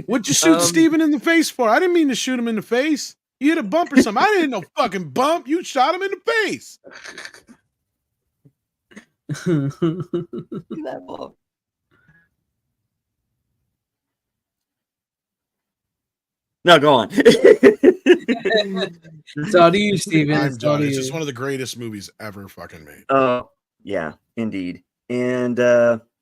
F: What'd you shoot Steven in the face for? I didn't mean to shoot him in the face. You hit a bump or something. I didn't know fucking bump. You shot him in the face.
G: No, go on.
C: It's all to you, Steven.
F: I'm
C: It's all
F: done.
C: to
F: It's
C: you.
F: just one of the greatest movies ever fucking made.
G: Oh, yeah, indeed. And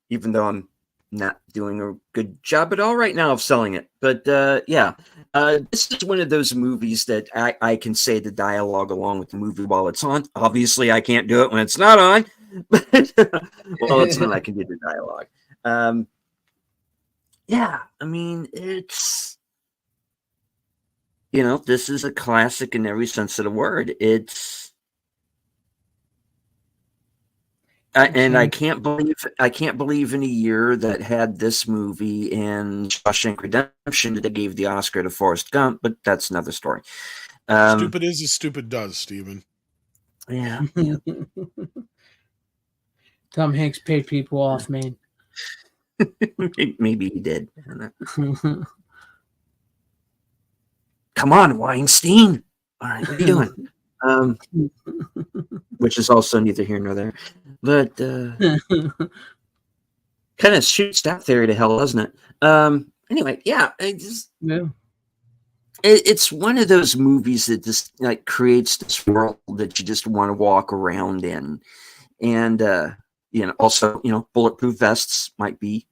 G: even though I'm not doing a good job at all right now of selling it, but yeah, this is one of those movies that I can say the dialogue along with the movie while it's on. Obviously, I can't do it when it's not on, but while it's on, I can do the dialogue. Yeah, I mean, it's, this is a classic in every sense of the word. It's, and I can't believe in a year that had this movie and Shawshank Redemption that they gave the Oscar to Forrest Gump, but that's another story.
F: Stupid is as stupid does, Steven.
G: Yeah.
C: Tom Hanks paid people off, man.
G: Maybe he did. Come on, Weinstein. All right, what are you doing? Which is also neither here nor there. But kind of shoots that theory to hell, doesn't it? Anyway, yeah, it's one of those movies that just like creates this world that you just want to walk around in. And also, bulletproof vests might be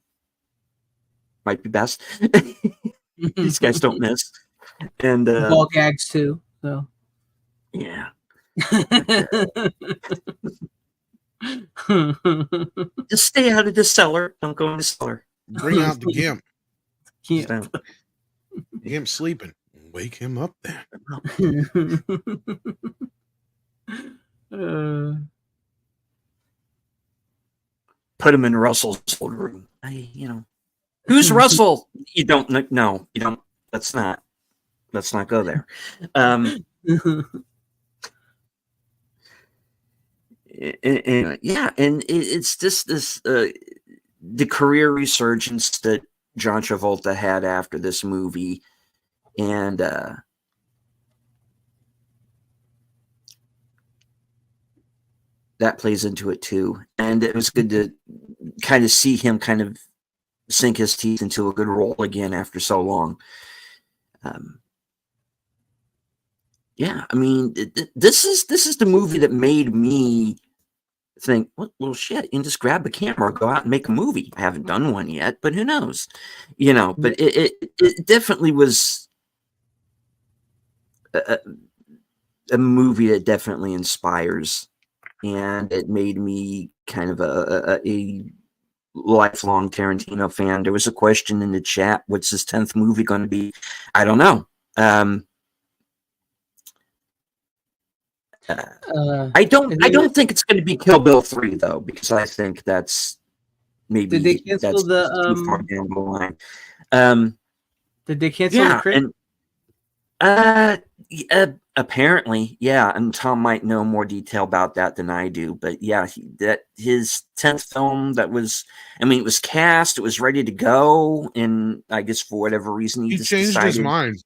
G: best. These guys don't miss. And
C: ball gags too. So
G: yeah. Just stay out of the cellar. Don't go in the cellar.
F: Bring out the gimp.
C: Can't.
F: Gimp sleeping. Wake him up then.
G: Put him in Russell's old room. Who's Russell? You don't know. You don't. Let's not go there. Yeah, and it's just this the career resurgence that John Travolta had after this movie, and that plays into it too. And it was good to kind of see him kind of sink his teeth into a good role again after so long. Yeah, I mean, this is the movie that made me think, well, shit, you can just grab the camera, go out and make a movie. I haven't done one yet, but who knows? But it definitely was a movie that definitely inspires, and it made me kind of a lifelong Tarantino fan. There was a question in the chat, what's his 10th movie going to be? I don't know. I don't think it's going to be Kill Bill 3 though, because I think that's maybe
C: did they cancel
G: too far down the line.
C: Did they cancel the Crit?
G: And apparently, yeah, and Tom might know more detail about that than I do, but yeah, his 10th film it was cast, it was ready to go, and I guess for whatever reason
F: he changed his mind.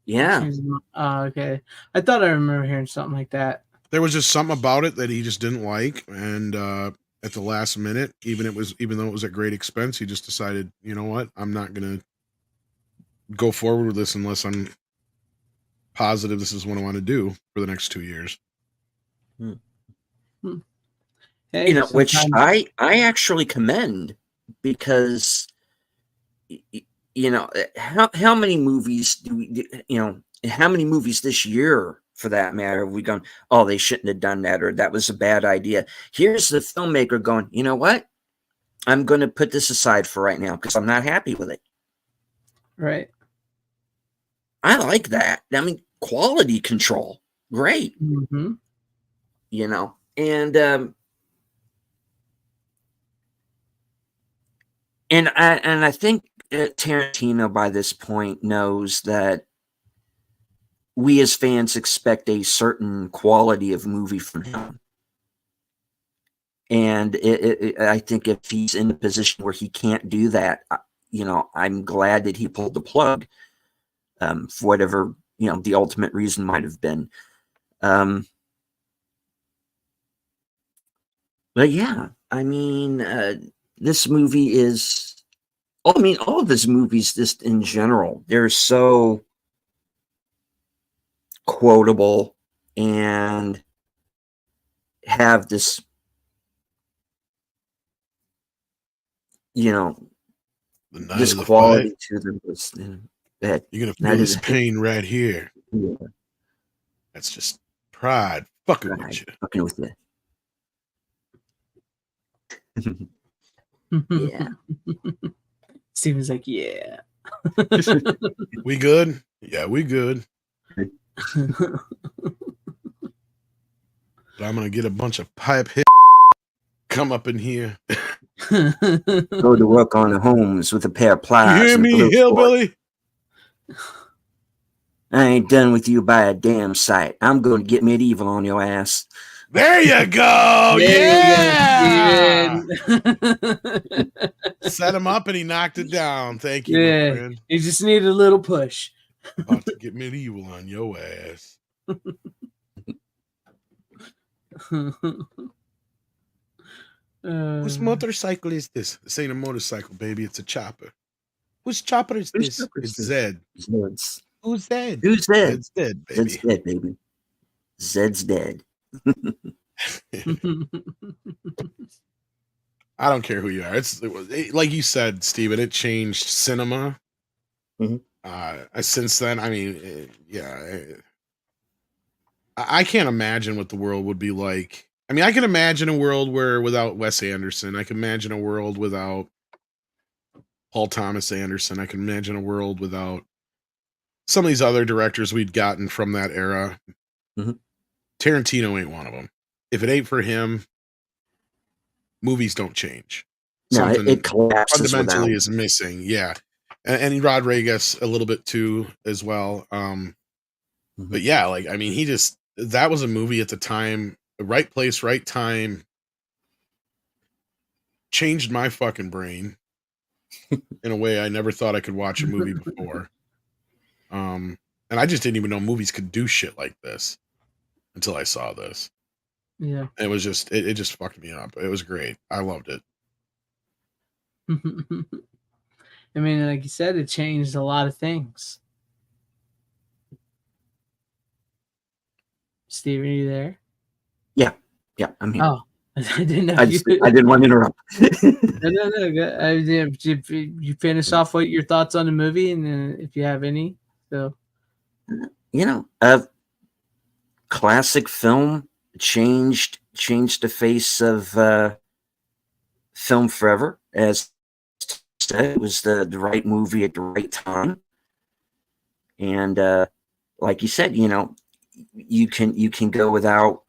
G: Yeah.
C: Oh, okay. I thought I remember hearing something like that.
F: There was just something about it that he just didn't like, and at the last minute, even though it was at great expense, he just decided, you know what, I'm not gonna go forward with this unless I'm positive this is what I want to do for the next 2 years.
C: Hey,
G: which I actually commend, because how many movies how many movies this year, for that matter, have we gone, oh, they shouldn't have done that, or that was a bad idea? Here's the filmmaker going, you know what? I'm going to put this aside for right now because I'm not happy with it.
C: Right.
G: I like that. I mean, quality control. Great.
C: Mm-hmm.
G: And I think Tarantino by this point knows that we as fans expect a certain quality of movie from him. And I think if he's in a position where he can't do that, I'm glad that he pulled the plug, for whatever, the ultimate reason might have been. But yeah, I mean, this movie is, all of his movies just in general, they're so quotable and have this, you know,
F: The night
G: this
F: of the
G: quality
F: fight,
G: to them was, that
F: you're gonna
G: that
F: feel this
G: is
F: pain right here.
G: yeah,
F: That's just pride fucking
G: right,
F: with you.
G: fucking with you. Yeah.
C: Steven's like, yeah.
F: We good? Yeah, we good. But I'm gonna get a bunch of pipe hit come up in here.
G: Go to work on the homes with a pair of
F: You
G: pliers
F: hear
G: and
F: me,
G: blue cord.
F: hillbilly?
G: I ain't done with you by a damn sight. I'm going to get medieval on your ass.
F: There you go.
C: There you
F: Yeah.
C: go, Steven.
F: Set him up and he knocked it down. Thank you, my
C: Yeah,
F: friend.
C: you just need a little push.
F: About to get medieval on your ass. Whose motorcycle is this? This ain't a motorcycle, baby. It's a chopper. Whose chopper is
G: Whose
F: this?
G: chopper is
F: It's
G: this?
F: Zed.
G: Zed's.
F: Who's Zed?
G: Who's Zed?
F: Zed's dead,
G: Zed's
F: baby.
G: dead, baby. Zed's dead.
F: I don't care who you are. Like you said, Steven, it changed cinema.
G: Mhm.
F: Since then, I mean, I can't imagine what the world would be like. I mean, I can imagine a world where without Wes Anderson, I can imagine a world without Paul Thomas Anderson. I can imagine a world without some of these other directors we'd gotten from that era.
G: Mhm.
F: Tarantino ain't one of them. If it ain't for him, movies don't change.
G: No,
F: Something
G: it collapses
F: fundamentally
G: without.
F: is missing. Yeah. And Rodriguez a little bit too as well. But yeah, like, I mean, that was a movie at the time, right place, right time, changed my fucking brain in a way I never thought I could watch a movie before. And I just didn't even know movies could do shit like this until I saw this.
C: Yeah.
F: It was just, it just fucked me up. It was great. I loved it.
C: I mean, like you said, it changed a lot of things. Steve, are you there?
G: Yeah, I'm here.
C: Oh, I didn't know.
G: I didn't want to interrupt.
C: No. You finish off what your thoughts on the movie, and then if you have any. So,
G: classic film changed the face of film forever. As said, it was the right movie at the right time, and like you said, you can go without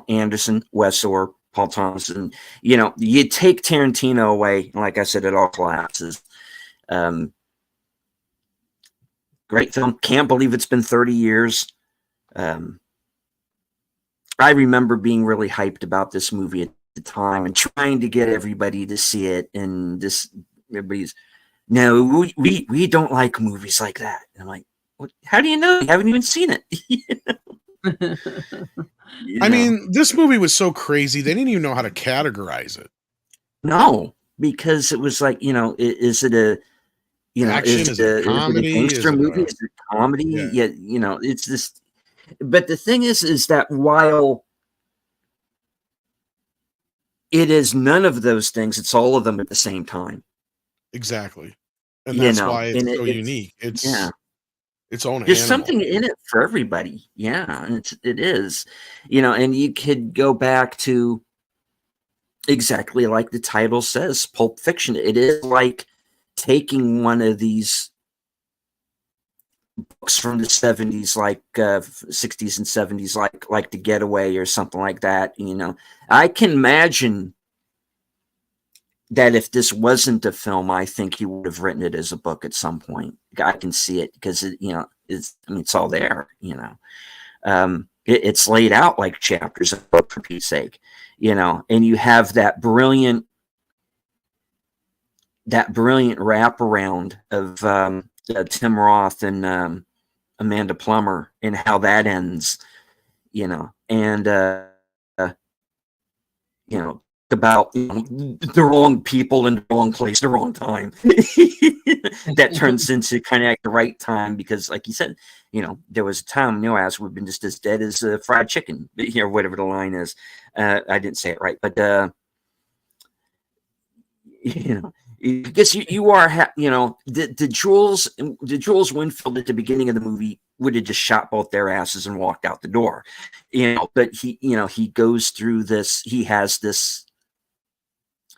G: Anderson, Wes, or Paul Thomas, and you take Tarantino away, and like I said, it all collapses. Great film. Can't believe it's been 30 years. I remember being really hyped about this movie at the time and trying to get everybody to see it, and everybody's, no, we don't like movies like that. And I'm like, what? How do you know? You haven't even seen it.
F: I mean, this movie was so crazy, they didn't even know how to categorize it.
G: No, because it was like, is it a
F: action? Is it a comedy?
G: Is it a gangster movie? Is it a comedy? Yeah, it's this. But the thing is that while it is none of those things, it's all of them at the same time.
F: Exactly, and that's why it's so unique. It's its own.
G: There's
F: animal.
G: something in it for everybody. Yeah, and it is, and you could go back to exactly like the title says, Pulp Fiction. It is like taking one of these books from the 70s, like 60s and 70s, like The Getaway or something like that. I can imagine that if this wasn't a film, I think he would have written it as a book at some point. I can see it because it's all there. It's laid out like chapters of a book, for Pete's sake. And you have that brilliant wraparound of Tim Roth and Amanda Plummer and how that ends, and about the wrong people in the wrong place, the wrong time. That turns into kind of at the right time because, like you said, there was a time as we've been just as dead as fried chicken, whatever the line is. I didn't say it right, but because you are the Jules Winfield at the beginning of the movie would have just shot both their asses and walked out the door, but he goes through this, he has this,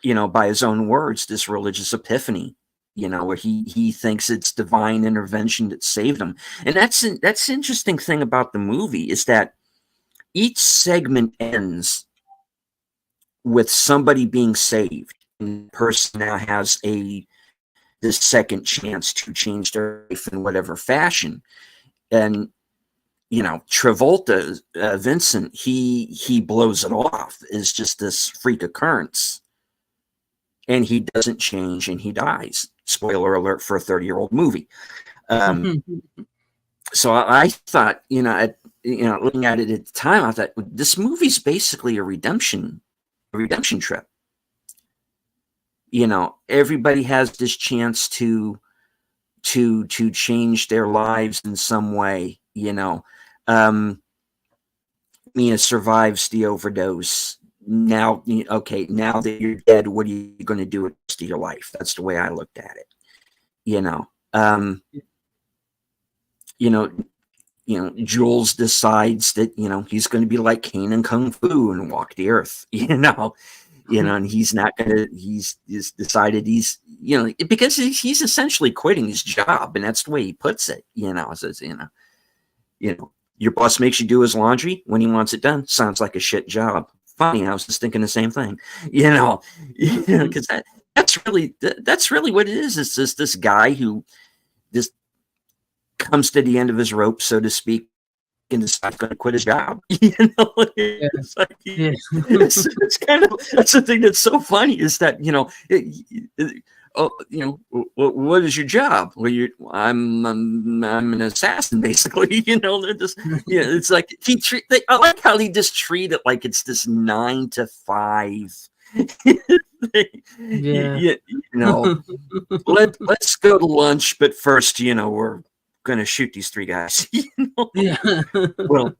G: by his own words, this religious epiphany, where he thinks it's divine intervention that saved him. And that's the interesting thing about the movie is that each segment ends with somebody being saved. And the person now has this second chance to change their life in whatever fashion. And Travolta, Vincent, he blows it off as just this freak occurrence, and he doesn't change, and he dies. Spoiler alert for a 30-year-old movie. So I thought, looking at it at the time, I thought this movie's basically a redemption trip. Everybody has this chance to change their lives in some way. Mia survives the overdose. Now, okay, now that you're dead, what are you going to do with the rest of your life? That's the way I looked at it. Jules decides that he's going to be like Caine in Kung Fu and walk the earth. And he's not gonna. He's decided he's because he's essentially quitting his job, and that's the way he puts it. Says your boss makes you do his laundry when he wants it done. Sounds like a shit job. Funny, I was just thinking the same thing. Because that's really what it is. It's just this guy who just comes to the end of his rope, so to speak, and decides going to quit his job. It's like, it's kind of, that's the thing that's so funny is that what is your job? Well, I'm an assassin, basically. It's like I like how he just treat it like it's this 9 to 5. Let's go to lunch, but first, we're gonna shoot these 3 guys. Well,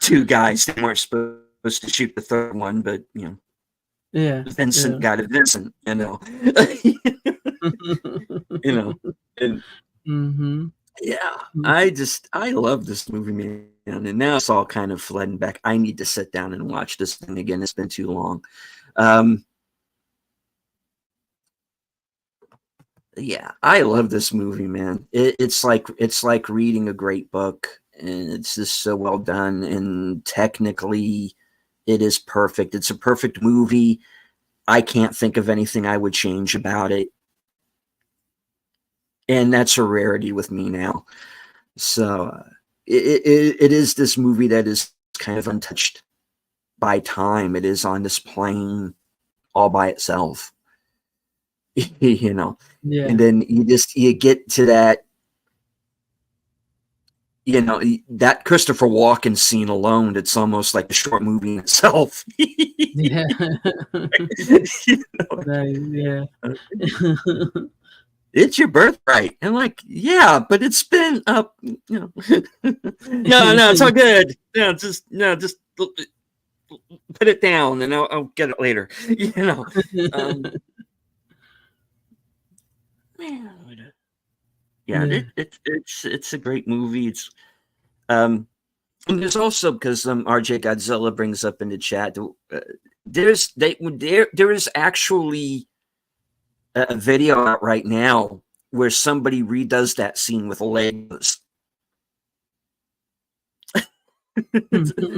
G: 2 guys, they weren't supposed to shoot the 3rd one, but Vincent got it. Vincent, and I love this movie, man, and now it's all kind of flooding back. I need to sit down and watch this thing again. It's been too long. I love this movie, man. It's like reading a great book, and it's just so well done, and technically it is perfect. It's a perfect movie. I can't think of anything I would change about it, and that's a rarity with me now. So it is this movie that is kind of untouched by time. It is on this plane all by itself. And then you get to that, that Christopher Walken scene alone, it's almost like a short movie in itself. It's your birthright. And like, but it's been up, no, it's all good. Just put it down and I'll get it later. It's a great movie. It's and there's also, because RJ Godzilla brings up in the chat, there is actually a video out right now where somebody redoes that scene with Legos.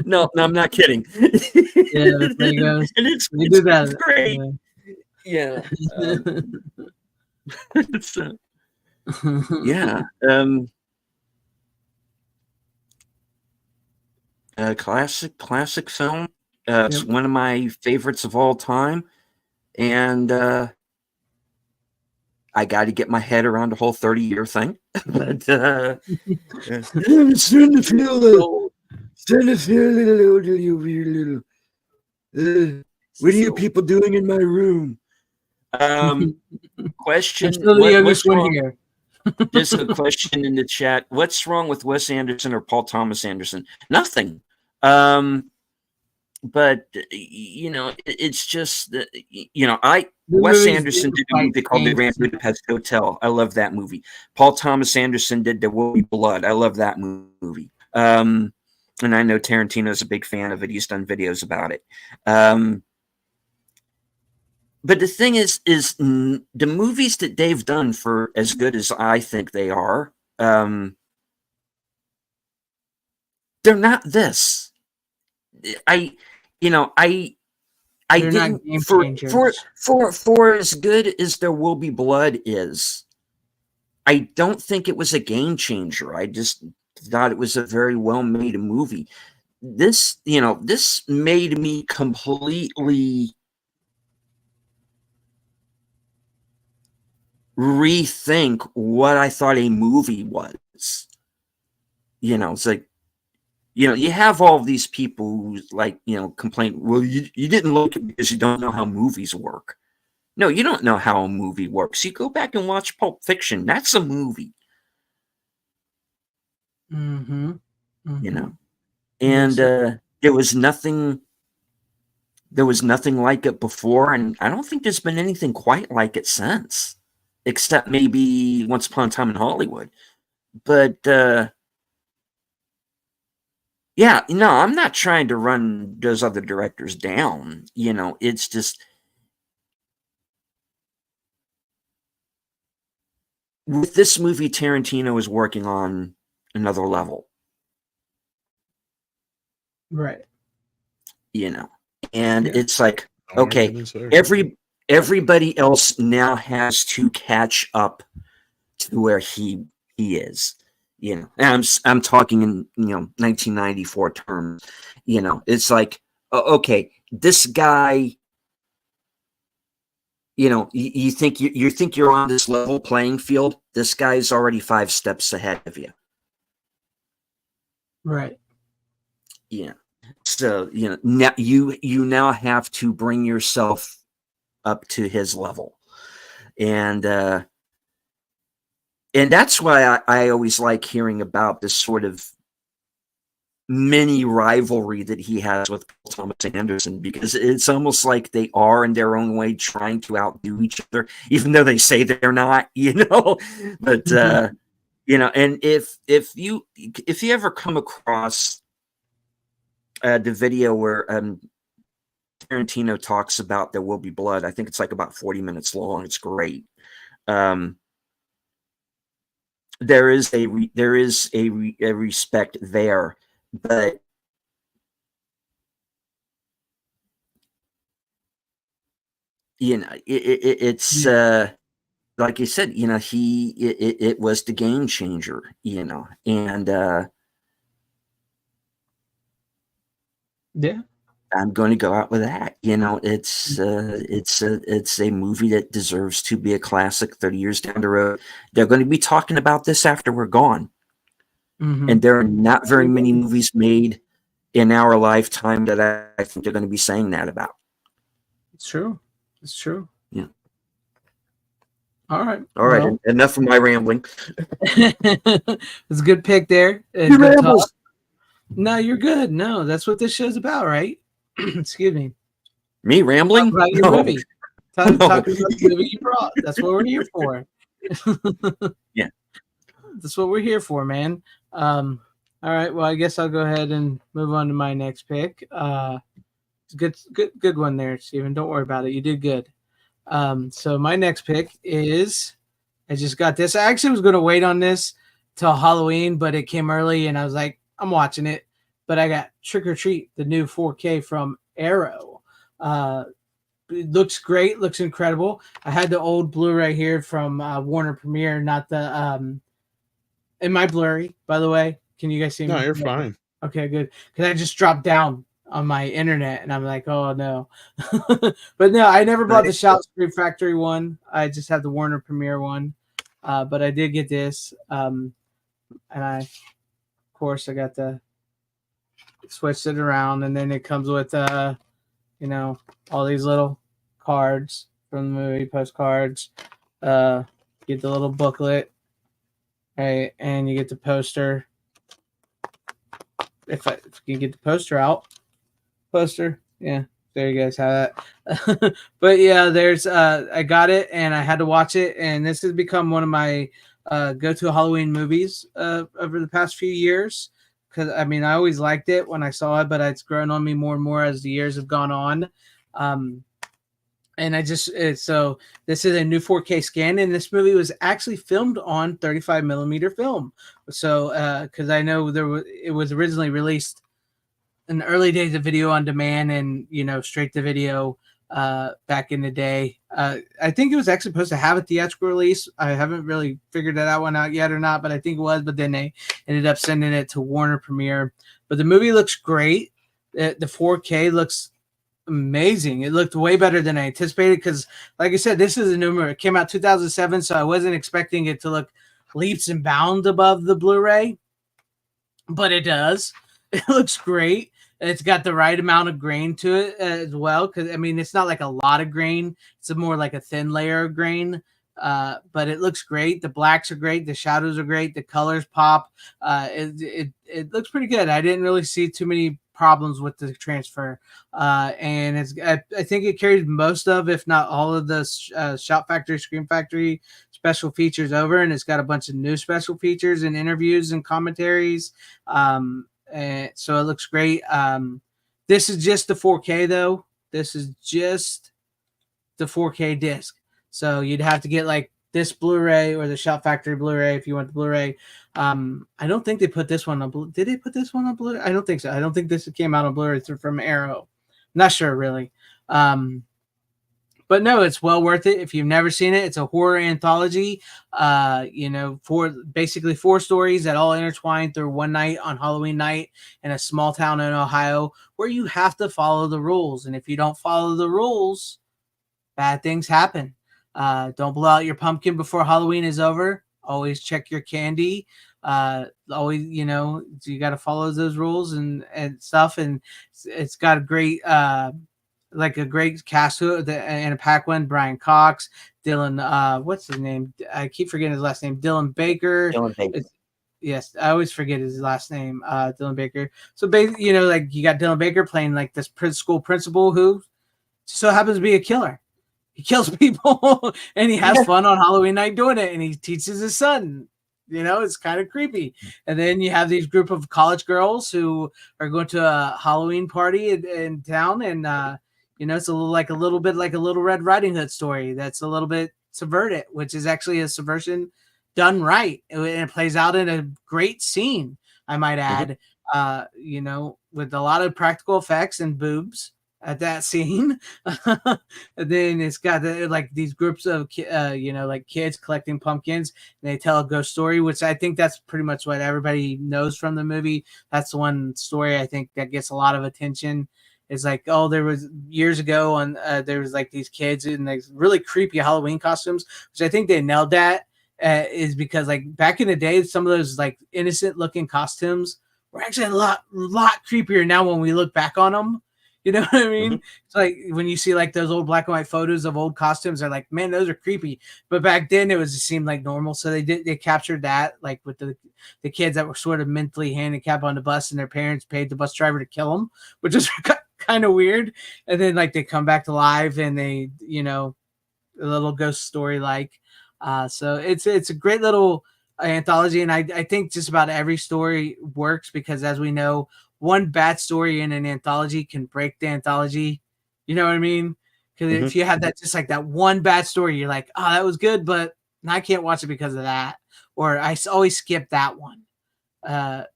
G: No, I'm not kidding.
C: Legos.
G: And it's great. It's classic film. It's one of my favorites of all time, and I got to get my head around the whole 30-year thing. But it's starting to feel a little. What are you people doing in my room? Question.
C: I'm still the youngest
G: what's
C: one
G: wrong?
C: here.
G: There's a question in the chat. What's wrong with Wes Anderson or Paul Thomas Anderson? Nothing. But it's just that Wes Anderson did a movie called The Grand Budapest Hotel. I love that movie. Paul Thomas Anderson did There Will Be Blood. I love that movie. And I know Tarantino's a big fan of it. He's done videos about it. But the thing is the movies that they've done, for as good as I think they are, they're not this. I
C: They're not
G: didn't
C: game
G: for
C: changers.
G: for as good as There Will Be Blood is. I don't think it was a game changer. I just thought it was a very well made movie. This made me completely rethink what I thought a movie was. It's like, you have all of these people who complain, well, you didn't look it because you don't know how movies work. No, you don't know how a movie works. You go back and watch Pulp Fiction. That's a movie.
C: Mm-hmm. Mm-hmm.
G: And there was nothing like it before, and I don't think there's been anything quite like it since, except maybe Once Upon a Time in Hollywood. But I'm not trying to run those other directors down. It's just with this movie, Tarantino is working on another level.
C: Right.
G: And it's like, okay, everybody else now has to catch up to where he is. And I'm talking in 1994 terms. It's like, okay, this guy. You think you're on this level playing field. This guy's already 5 steps ahead of you.
C: Right.
G: Yeah. So now you now have to bring yourself up to his level, and that's why I always like hearing about this sort of mini rivalry that he has with Thomas Anderson, because it's almost like they are in their own way trying to outdo each other, even though they say they're not, but and if you ever come across the video where Tarantino talks about There Will Be Blood, I think it's like about 40 minutes long. It's great. There is a respect there, but it's like you said, it was the game changer, and
C: yeah,
G: I'm going to go out with that. It's a movie that deserves to be a classic 30 years down the road. They're going to be talking about this after we're gone.
C: Mm-hmm.
G: And there are not very many movies made in our lifetime that I think they're going to be saying that about.
C: It's true. It's true.
G: Yeah.
C: All right.
G: Well, enough of my rambling.
C: It's a good pick there.
G: You rambles.
C: No, you're good. No, that's what this show's about, right? Excuse me.
G: Me rambling?
C: Talk about your movie. Talk about the movie you brought. That's what we're here for.
G: Yeah.
C: That's what we're here for, man. All right. Well, I guess I'll go ahead and move on to my next pick. It's good one there, Steven. Don't worry about it. You did good. So my next pick is, I just got this. I actually was going to wait on this till Halloween, but it came early and I was like, I'm watching it. But I got Trick or Treat, the new 4K from Arrow. It looks great, looks incredible. I had the old Blu-ray here from Warner Premiere, not the am I blurry, by the way? Can you guys see me?
F: No, you're fine.
C: Okay, good. Because I just dropped down on my internet and I'm like, oh no. But no, I never bought the Shout Street Factory one. I just have the Warner Premiere one. But I did get this. And I, of course, I got the switched it around, and then it comes with all these little cards from the movie, postcards. Get the little booklet, right, and you get the poster. If you get the poster, yeah, there you guys have that. But yeah, there's I got it and I had to watch it, and this has become one of my go-to Halloween movies over the past few years. Because I always liked it when I saw it, but it's grown on me more and more as the years have gone on. And so this is a new 4K scan, and this movie was actually filmed on 35 millimeter film. So because I know it was originally released in the early days of video on demand and straight to video back in the day. I think it was actually supposed to have a theatrical release. I haven't really figured that one out yet or not, but I think it was. But then they ended up sending it to Warner Premiere. But the movie looks great. The 4K looks amazing. It looked way better than I anticipated because, like I said, this is a new movie. It came out 2007, so I wasn't expecting it to look leaps and bounds above the Blu-ray, but it does. It looks great. It's got the right amount of grain to it as well, because it's not like a lot of grain. It's more like a thin layer of grain, but it looks great. The blacks are great. The shadows are great. The colors pop. It looks pretty good. I didn't really see too many problems with the transfer, and I think it carries most of, if not all of, the Shout Factory, Scream Factory special features over, and it's got a bunch of new special features and interviews and commentaries. And so it looks great. This is just the 4K though. This is just the 4K disc. So you'd have to get like this Blu-ray or the Shout Factory Blu-ray if you want the Blu-ray. I don't think they put this one on. Did they put this one on Blu-ray? I don't think so. I don't think this came out on Blu-ray from Arrow. Not sure really. But no, it's well worth it if you've never seen it. It's a horror anthology, basically 4 stories that all intertwine through one night on Halloween night in a small town in Ohio where you have to follow the rules. And if you don't follow the rules, bad things happen. Don't blow out your pumpkin before Halloween is over. Always check your candy. Always, you got to follow those rules and stuff. And it's got a great... like a great cast to it, Anna Paquin, Brian Cox, Dylan, what's his name? I keep forgetting his last name. Dylan Baker. Yes, I always forget his last name. Dylan Baker. So basically, like you got Dylan Baker playing like this school principal who so happens to be a killer. He kills people and he has fun on Halloween night doing it, and he teaches his son. It's kind of creepy. And then you have these group of college girls who are going to a Halloween party in town, and it's a little bit like a Little Red Riding Hood story that's a little bit subverted, which is actually a subversion done right. And it plays out in a great scene, I might add, with a lot of practical effects and boobs at that scene. And then it's got these groups of, kids collecting pumpkins, and they tell a ghost story, which I think that's pretty much what everybody knows from the movie. That's the one story I think that gets a lot of attention. It's like, oh, there was years ago on there was like these kids in like really creepy Halloween costumes, which I think they nailed that is because like back in the day, some of those like innocent looking costumes were actually a lot creepier now when we look back on them. You know what I mean? Mm-hmm. It's like when you see like those old black and white photos of old costumes, they're like, man, those are creepy. But back then it seemed like normal. So they captured that like with the kids that were sort of mentally handicapped on the bus, and their parents paid the bus driver to kill them, which is kind of weird. And then like they come back to life, and they, a little ghost story so it's a great little anthology. And I think just about every story works because, as we know, one bad story in an anthology can break the anthology. You know what I mean? Because if you have that, just like that one bad story, you're like, oh, that was good, but I can't watch it because of that. Or I always skip that one.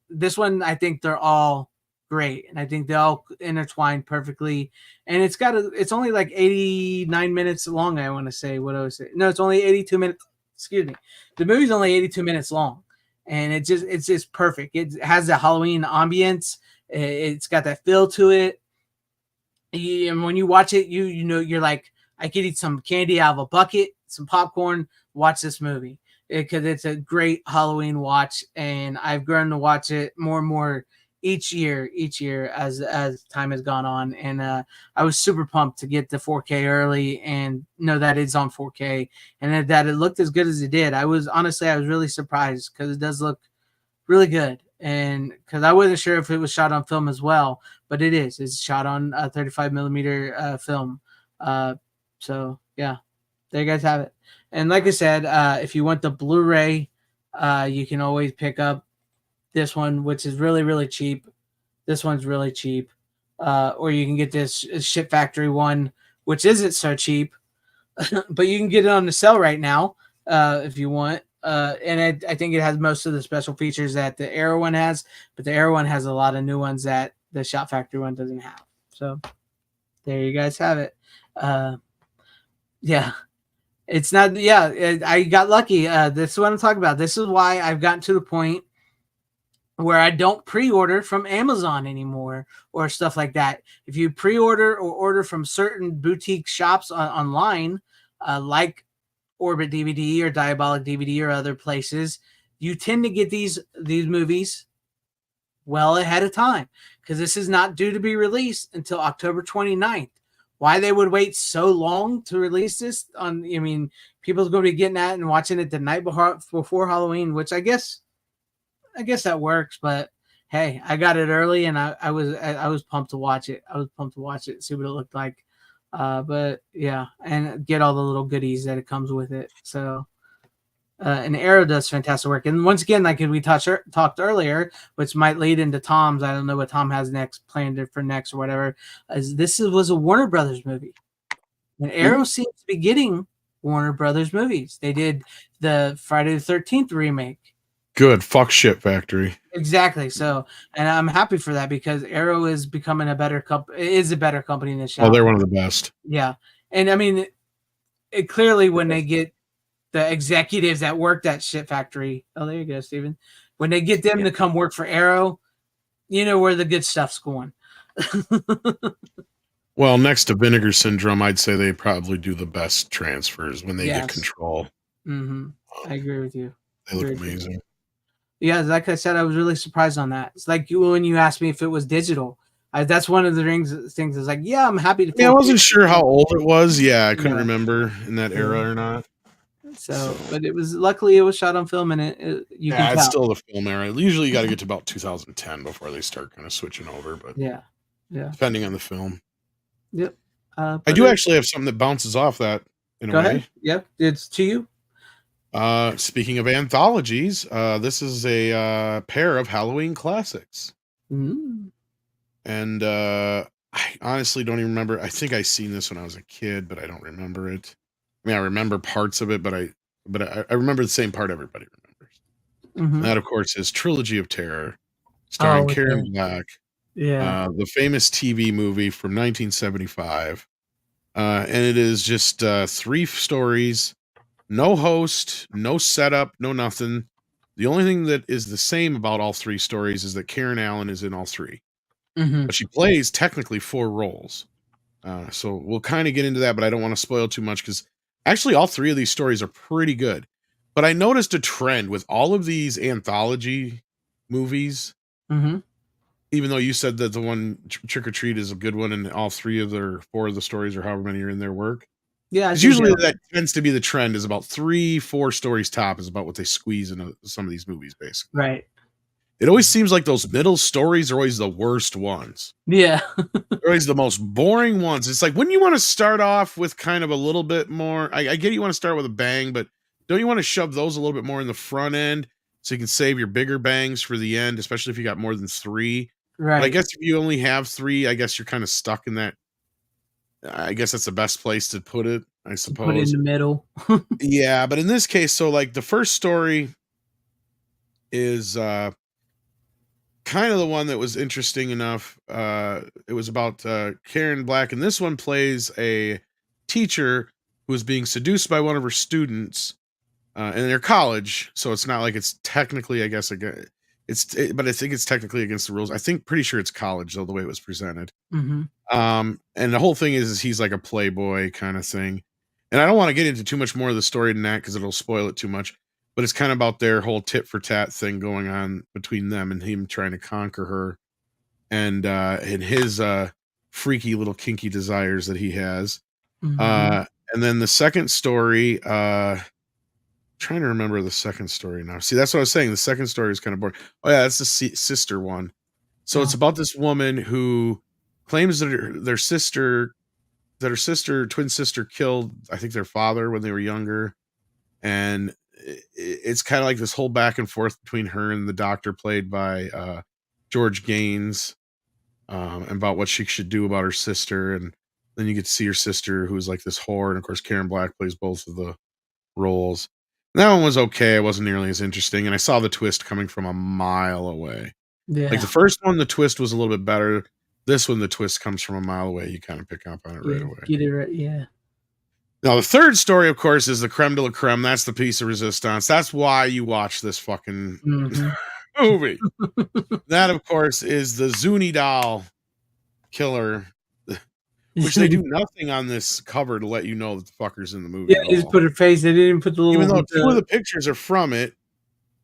C: This one, I think they're all great, and I think they all intertwine perfectly. And it's only like 89 minutes long. I want to say no, it's only 82 minutes. Excuse me. The movie's only 82 minutes long, and it's just perfect. It has the Halloween ambience. It's got that feel to it. And when you watch it, you're like, I could eat some candy out of a bucket, some popcorn, watch this movie, because it's a great Halloween watch, and I've grown to watch it more and more each year as time has gone on, and I was super pumped to get the 4K early and know that it's on 4K and that it looked as good as it did. I was really surprised because it does look really good, and because I wasn't sure if it was shot on film as well, but it is. It's shot on 35 millimeter film. So yeah, there you guys have it. And like I said, if you want the Blu-ray, you can always pick up this one, which is really, really cheap. This one's really cheap. Or you can get this Ship Factory one, which isn't so cheap, but you can get it on the sale right now if you want. And I think it has most of the special features that the Arrow one has, but the Arrow one has a lot of new ones that the Shop Factory one doesn't have. So there you guys have it. Yeah. It's not, yeah, I got lucky. This is what I'm talking about. This is why I've gotten to the point where I don't pre-order from Amazon anymore or stuff like that. If you pre-order or order from certain boutique shops online, like Orbit DVD or Diabolic DVD or other places, you tend to get these movies well ahead of time because this is not due to be released until October 29th. Why they would wait so long to release this people's going to be getting that and watching it the night before Halloween, which I guess that works, but hey, I got it early and I was pumped to watch it. See what it looked like. But yeah, and get all the little goodies that it comes with it. So and Arrow does fantastic work. And once again, like we talked earlier, which might lead into Tom's, I don't know what Tom has planned for next or whatever, was a Warner Brothers movie. And Arrow seems to be getting Warner Brothers movies. They did the Friday the 13th remake.
F: Good. Fuck Ship Factory.
C: Exactly. So, and I'm happy for that because Arrow is becoming a better company than Shop.
F: Oh, they're one of the best.
C: Yeah. And I mean, it clearly when they get the executives that worked at Ship Factory. Oh, there you go, Steven. When they get them to come work for Arrow, you know where the good stuff's going.
F: Well, next to Vinegar Syndrome, I'd say they probably do the best transfers when they get control.
C: Mm-hmm. I agree with you.
F: They look amazing.
C: Yeah, like I said, I was really surprised on that. It's like when you asked me if it was digital. That's one of the things. Is like, yeah, I'm happy to.
F: Yeah, I wasn't sure how old it was. Yeah, I couldn't remember in that era or not.
C: So, but luckily it was shot on film, and you can tell.
F: It's still the film era. Usually, you got to get to about 2010 before they start kind of switching over. But
C: yeah,
F: depending on the film.
C: Yep.
F: I do actually have something that bounces off that in a way. Go ahead.
C: Yep, it's to you.
F: Speaking of anthologies, this is a pair of Halloween classics. And I honestly don't even remember. I think I seen this when I was a kid, but I don't remember it. I mean, I remember parts of it, but I remember the same part everybody remembers. And that, of course, is Trilogy of Terror, starring Karen Black.
C: Yeah.
F: The famous TV movie from 1975. And it is just 3 stories. No host, no setup, no nothing. The only thing that is the same about all 3 stories is that Karen Allen is in all 3. But she plays technically 4 roles. So we'll kind of get into that, but I don't want to spoil too much because actually all 3 of these stories are pretty good. But I noticed a trend with all of these anthology movies. Even though you said that the one Trick or Treat is a good one and all 4 of the stories or however many are in their work.
C: Yeah,
F: usually that tends to be the trend is about 3-4 stories top is about what they squeeze into some of these movies, basically.
C: Right.
F: It always seems like those middle stories are always the worst ones.
C: Yeah.
F: They're always the most boring ones. It's like, wouldn't you want to start off with kind of a little bit more? I get you want to start with a bang, but don't you want to shove those a little bit more in the front end so you can save your bigger bangs for the end, especially if you got more than 3?
C: Right.
F: But I guess if you only have 3, I guess you're kind of stuck in that. I guess that's the best place to put it, I suppose.
C: Put it in the middle.
F: Yeah, but in this case, so like the first story is kind of the one that was interesting enough. It was about Karen Black, and this one plays a teacher who is being seduced by one of her students in their college. So it's not like it's technically, I guess, but I think it's technically against the rules. Pretty sure it's college, though, the way it was presented. And the whole thing is he's like a playboy kind of thing. And I don't want to get into too much more of the story than that because it'll spoil it too much. But it's kind of about their whole tit for tat thing going on between them and him trying to conquer her. and his freaky little kinky desires that he has.
C: Mhm.
F: And then the second story, trying to remember the second story now. See, that's what I was saying. The second story is kind of boring. Oh yeah, that's the sister one. So it's
C: Oh.
F: about this woman who claims that her twin sister killed, I think, their father when they were younger. And it's kind of like this whole back and forth between her and the doctor played by George Gaines, about what she should do about her sister. And then you get to see her sister, who's like this whore. And of course, Karen Black plays both of the roles. And that one was okay. It wasn't nearly as interesting. And I saw the twist coming from a mile away.
C: Yeah.
F: Like the first one, the twist was a little bit better. This one, the twist comes from a mile away. You kind of pick up on it right away.
C: Get it right. Yeah.
F: Now, the third story, of course, is the creme de la creme. That's the piece of resistance. That's why you watch this fucking movie. That, of course, is the Zuni doll killer, which they do nothing on this cover to let you know that the fucker's in the movie.
C: Yeah, they just put her face. They didn't put the little.
F: Even though two of the pictures are from it,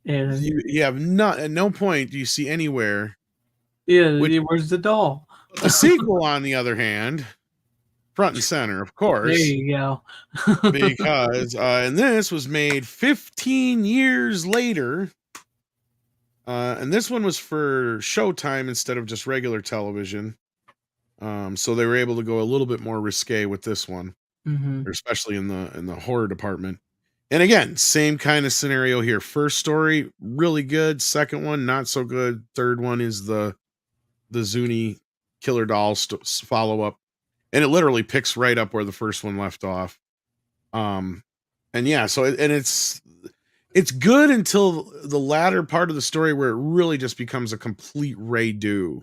C: yeah,
F: you have not at no point do you see anywhere.
C: Yeah, where's the doll?
F: The sequel, on the other hand, front and center, of course.
C: There you go.
F: Because and this was made 15 years later. And this one was for Showtime instead of just regular television. So they were able to go a little bit more risque with this one, especially in the horror department. And again, same kind of scenario here. First story, really good. Second one, not so good. Third one is the Zuni killer doll follow up, and it literally picks right up where the first one left off. And yeah, so it's good until the latter part of the story where it really just becomes a complete redo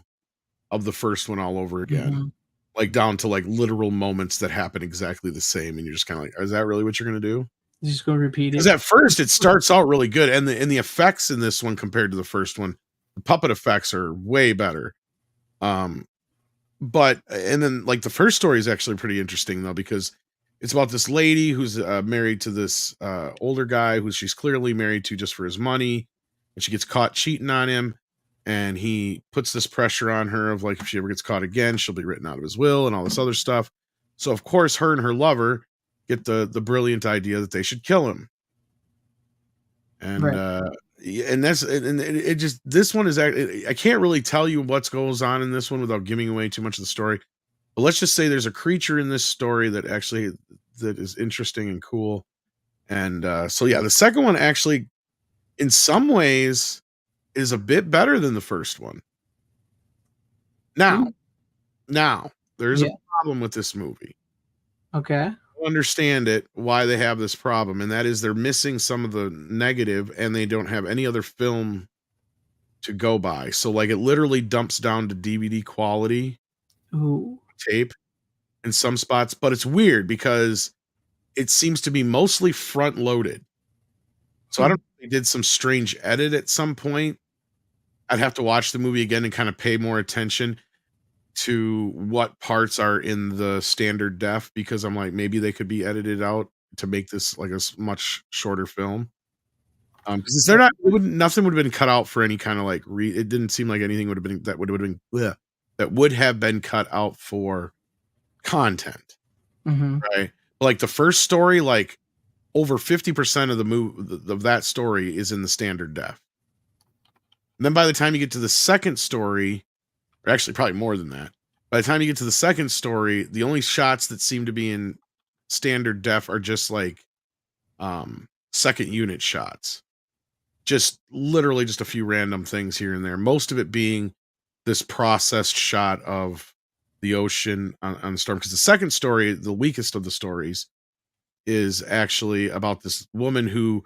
F: of the first one all over again. Like down to like literal moments that happen exactly the same, and you're just kind of like, is that really what you're gonna do?
C: Just go repeat it.
F: Because at first it starts out really good, and the effects in this one compared to the first one, the puppet effects are way better. But and then like the first story is actually pretty interesting though, because it's about this lady who's married to this older guy who she's clearly married to just for his money, and she gets caught cheating on him, and he puts this pressure on her of like, if she ever gets caught again, she'll be written out of his will and all this other stuff. So of course her and her lover get the brilliant idea that they should kill him. And and that's it just, this one is, I can't really tell you what goes on in this one without giving away too much of the story. But let's just say there's a creature in this story that is interesting and cool. And so yeah, the second one actually in some ways is a bit better than the first one. Now there's a problem with this movie.
C: Okay.
F: I understand it, why they have this problem, and that is they're missing some of the negative, and they don't have any other film to go by. So like it literally dumps down to DVD quality tape in some spots, but it's weird because it seems to be mostly front loaded. So I don't know if they did some strange edit at some point. I'd have to watch the movie again and kind of pay more attention to what parts are in the standard def, because I'm like, maybe they could be edited out to make this like a much shorter film. Because they're not, nothing would have been cut out for any kind of like it didn't seem like anything would have been that would have been cut out for content, right? But like the first story, like over 50% of the movie of that story is in the standard def. And then by the time you get to the second story, or actually probably more than that, by the time you get to the second story, the only shots that seem to be in standard def are just like second unit shots. Just literally just a few random things here and there. Most of it being this processed shot of the ocean on the storm. Because the second story, the weakest of the stories, is actually about this woman who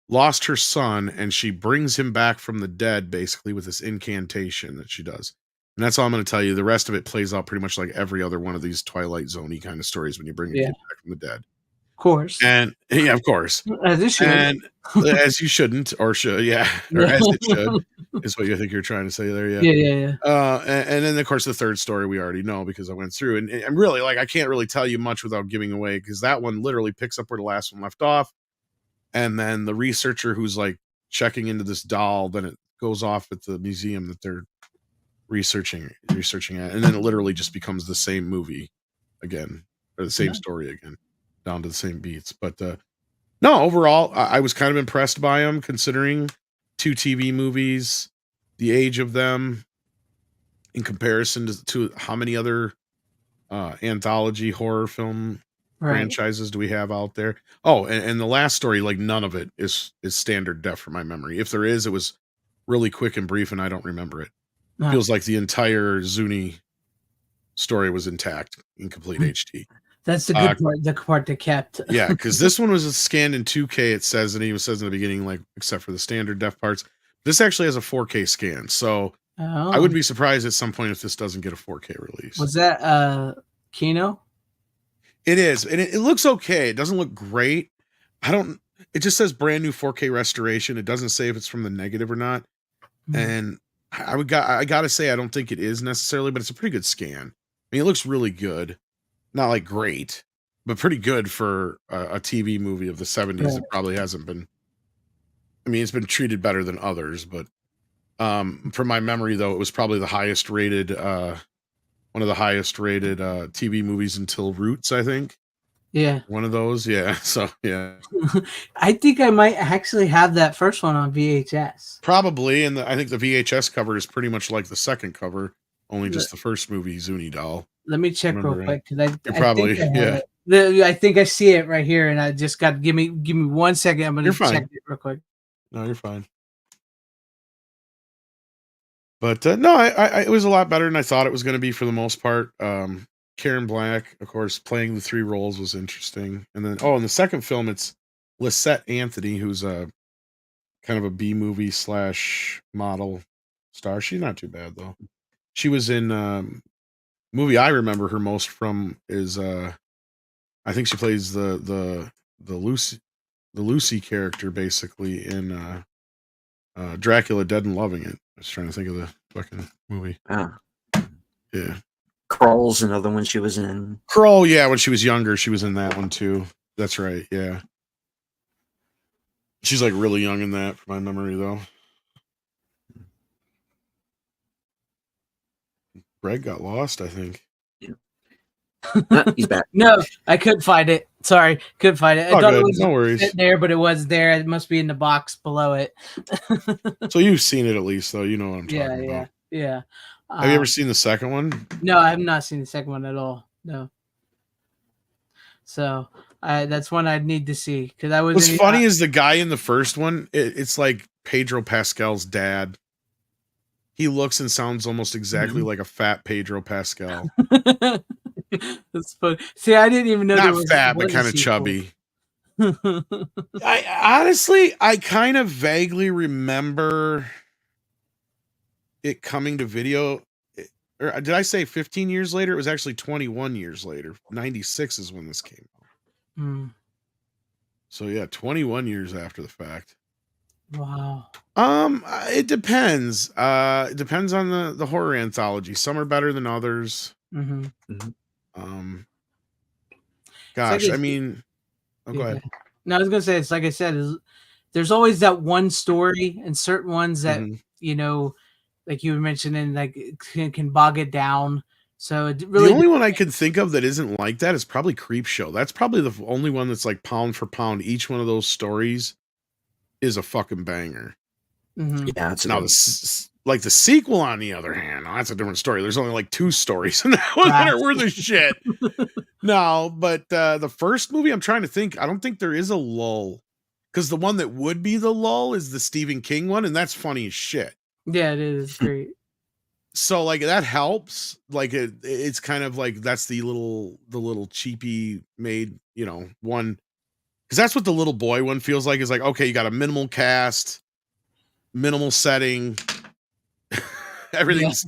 F: lost her son, and she brings him back from the dead basically with this incantation that she does. And that's all I'm going to tell you. The rest of it plays out pretty much like every other one of these Twilight Zone-y kind of stories when you bring a kid back from the dead.
C: Of course.
F: And yeah, of course.
C: As it should.
F: And as you shouldn't, or should, or as it should, is what you think you're trying to say there.
C: Yeah.
F: And then of course the third story we already know because I went through, and I'm really like, I can't really tell you much without giving away, because that one literally picks up where the last one left off. And then the researcher who's like checking into this doll, then it goes off at the museum that they're researching it, and then it literally just becomes the same movie again, or the same story again, down to the same beats. But no, overall, I was kind of impressed by them, considering 2 TV movies, the age of them, in comparison to how many other anthology horror film franchises do we have out there. Oh, and the last story, like none of it is standard def from my memory. If there is, it was really quick and brief, and I don't remember it. Feels like the entire Zuni story was intact in complete HD.
C: That's the good part. The part they kept.
F: Yeah, because this one was scanned in 2K. It says, and he says in the beginning, like except for the standard def parts, this actually has a 4K scan. So I wouldn't be surprised at some point if this doesn't get a 4K release.
C: Was that Kino?
F: It is, and it looks okay. It doesn't look great. It just says brand new 4K restoration. It doesn't say if it's from the negative or not. And I gotta say, I don't think it is necessarily, but it's a pretty good scan. I mean, it looks really good. Not like great, but pretty good for a TV movie of the 70s. Right. It probably hasn't been. I mean, it's been treated better than others, but from my memory, though, it was probably the highest rated, one of the highest rated TV movies until Roots, I think.
C: Yeah.
F: One of those. Yeah. So, yeah.
C: I think I might actually have that first one on VHS.
F: Probably. And I think the VHS cover is pretty much like the second cover, only just the first movie, Zuni Doll.
C: Let me check real quick. Because
F: I
C: I think I see it right here, and I just got to give me 1 second. I'm going to check it real quick.
F: No, you're fine. But no, it was a lot better than I thought it was going to be for the most part. Karen Black, of course, playing the 3 roles was interesting. And then, in the second film, it's Lisette Anthony, who's a kind of a B movie / model star. She's not too bad though. She was in movie I remember her most from is I think she plays the Lucy character basically in Dracula Dead and Loving It. I was trying to think of the fucking movie. Yeah.
G: Kroll's another one she was in.
F: Kroll, yeah, when she was younger, she was in that one too. That's right, yeah. She's like really young in that, from my memory, though. Greg got lost, I think.
G: Yeah. He's back.
C: No, I couldn't find it. Sorry, couldn't find it. I thought
F: good.
C: it was
F: No worries.
C: there, but it was there. It must be in the box below it.
F: So you've seen it at least, though. You know what I'm talking about.
C: Yeah.
F: Have you ever seen the second one?
C: No, I have not seen the second one at all. No. So that's one I'd need to see because I was.
F: What's funny is the guy in the first one. It's like Pedro Pascal's dad. He looks and sounds almost exactly like a fat Pedro Pascal.
C: That's funny. See, I didn't even know.
F: Not fat, but kind of chubby. I kind of vaguely remember it coming to video. Or did I say 15 years later? It was actually 21 years later. 96 is when this came out. So yeah, 21 years after the fact.
C: Wow.
F: It depends. It depends on the horror anthology. Some are better than others. Gosh, I mean, go ahead.
C: No, I was gonna say it's like I said. There's always that one story and certain ones that like you were mentioning, like can bog it down. So it really,
F: the only one I can think of that isn't like that is probably Creepshow. That's probably the only one that's like pound for pound. Each one of those stories is a fucking banger.
G: Yeah, it's
F: now like the sequel, on the other hand, that's a different story. There's only like 2 stories in that one that are worth of shit. No, but the first movie, I'm trying to think. I don't think there is a lull, because the one that would be the lull is the Stephen King one, and that's funny as shit.
C: Yeah, it is great.
F: So like that helps. Like it's kind of like that's the little cheapy made one, because that's what the little boy one feels like. Is like, okay, you got a minimal cast, minimal setting, everything's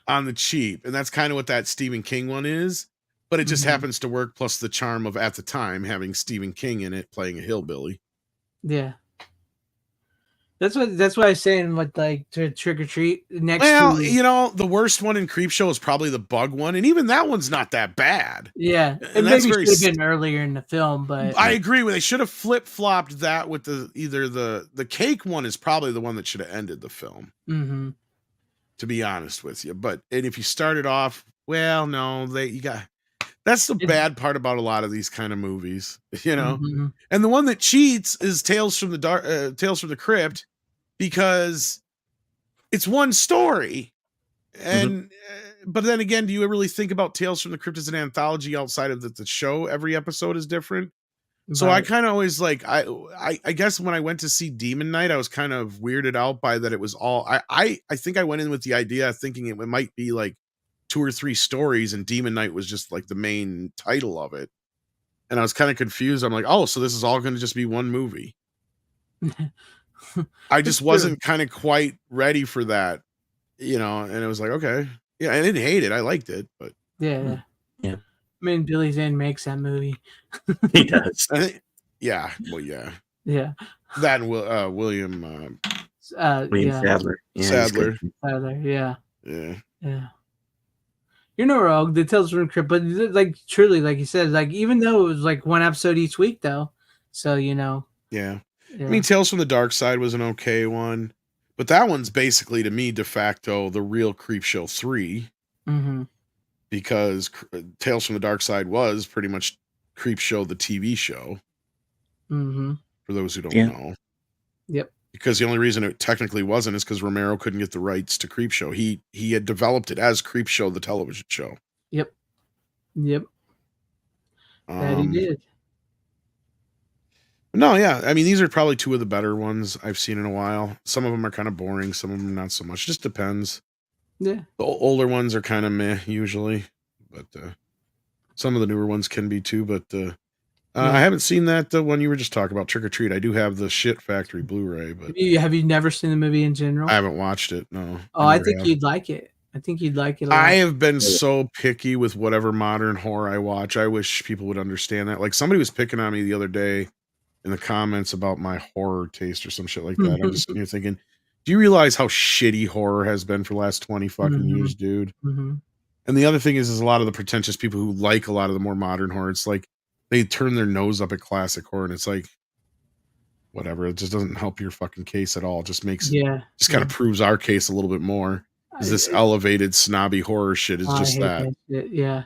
F: on the cheap, and that's kind of what that Stephen King one is. But it just happens to work, plus the charm of at the time having Stephen King in it playing a hillbilly.
C: Yeah. That's what I was saying with like to Trick or Treat next.
F: Well, the worst one in Creepshow is probably the bug one, and even that one's not that bad.
C: Yeah, and maybe should have been earlier in the film, but
F: I agree with. They should have flip-flopped that with either the cake one is probably the one that should have ended the film. to be honest with you. And if you started off, well, no, that's the bad part about a lot of these kind of movies, you know.
C: Mm-hmm.
F: And the one that cheats is Tales from the Crypt, because it's one story. And but then again, do you really think about Tales from the Crypt as an anthology outside of the show? Every episode is different. So I kind of always like, I guess when I went to see Demon Knight, I was kind of weirded out by that. It was all, I think I went in with the idea thinking it might be like 2 or 3 stories, and Demon Knight was just like the main title of it. And I was kind of confused. I'm like, oh, so this is all going to just be one movie. I just wasn't kind of quite ready for that, you know, and it was like, okay. Yeah, I didn't hate it. I liked it, but
C: Yeah. I mean, Billy Zane makes that movie.
G: He does.
F: yeah. Well, yeah.
C: Yeah.
F: That and William
G: William
C: yeah.
G: Sadler. Yeah,
F: Sadler.
C: Sadler. Yeah.
F: Yeah.
C: Yeah. You're no wrong. The Tales from the Crypt, but like truly, like you said, like even though it was like one episode each week, though, so you know.
F: Yeah.
C: Yeah.
F: I mean, Tales from the Dark Side was an okay one, but that one's basically to me de facto the real Creepshow 3.
C: Mm-hmm.
F: Because Tales from the Dark Side was pretty much Creepshow, the TV show.
C: Mm-hmm.
F: For those who don't know.
C: Yep.
F: Because the only reason it technically wasn't is because Romero couldn't get the rights to Creepshow. He had developed it as Creepshow, the television show.
C: Yep. That he did.
F: No, yeah. I mean, these are probably 2 of the better ones I've seen in a while. Some of them are kind of boring. Some of them not so much. Just depends.
C: Yeah.
F: The older ones are kind of meh usually, but some of the newer ones can be too. But I haven't seen that one you were just talking about, Trick or Treat. I do have the Shit Factory Blu-ray, but
C: have you never seen the movie in general?
F: I haven't watched it. No.
C: Oh, I think you'd like it. I think you'd like it a lot.
F: I have been so picky with whatever modern horror I watch. I wish people would understand that. Like somebody was picking on me the other day in the comments about my horror taste or some shit like that. I'm just sitting here thinking, do you realize how shitty horror has been for the last 20 fucking years, dude?
C: Mm-hmm.
F: And the other thing is a lot of the pretentious people who like a lot of the more modern horror, it's like they turn their nose up at classic horror, and it's like, whatever. It just doesn't help your fucking case at all. It just makes just kind of proves our case a little bit more. Is this elevated snobby horror shit is just that.
C: Shit. Yeah.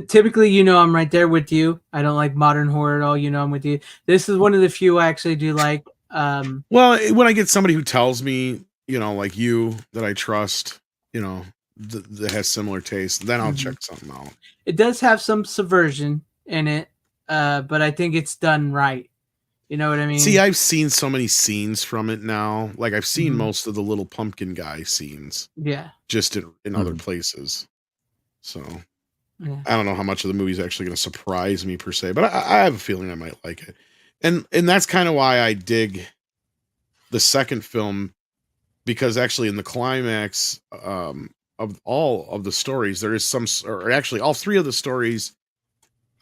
C: Typically, you know, I'm right there with you. I don't like modern horror at all. You know, I'm with you. This is one of the few I actually do like.
F: Well, when I get somebody who tells me, you know, like you, that I trust, you know, that has similar taste, then I'll check something out.
C: It does have some subversion in it, but I think it's done right. You know what I mean?
F: See, I've seen so many scenes from it now. Like I've seen most of the little pumpkin guy scenes.
C: Yeah.
F: Just in other places. So
C: yeah.
F: I don't know how much of the movie is actually going to surprise me per se, but I have a feeling I might like it. And that's kind of why I dig the second film, because actually in the climax of all of the stories, there is or actually all 3 of the stories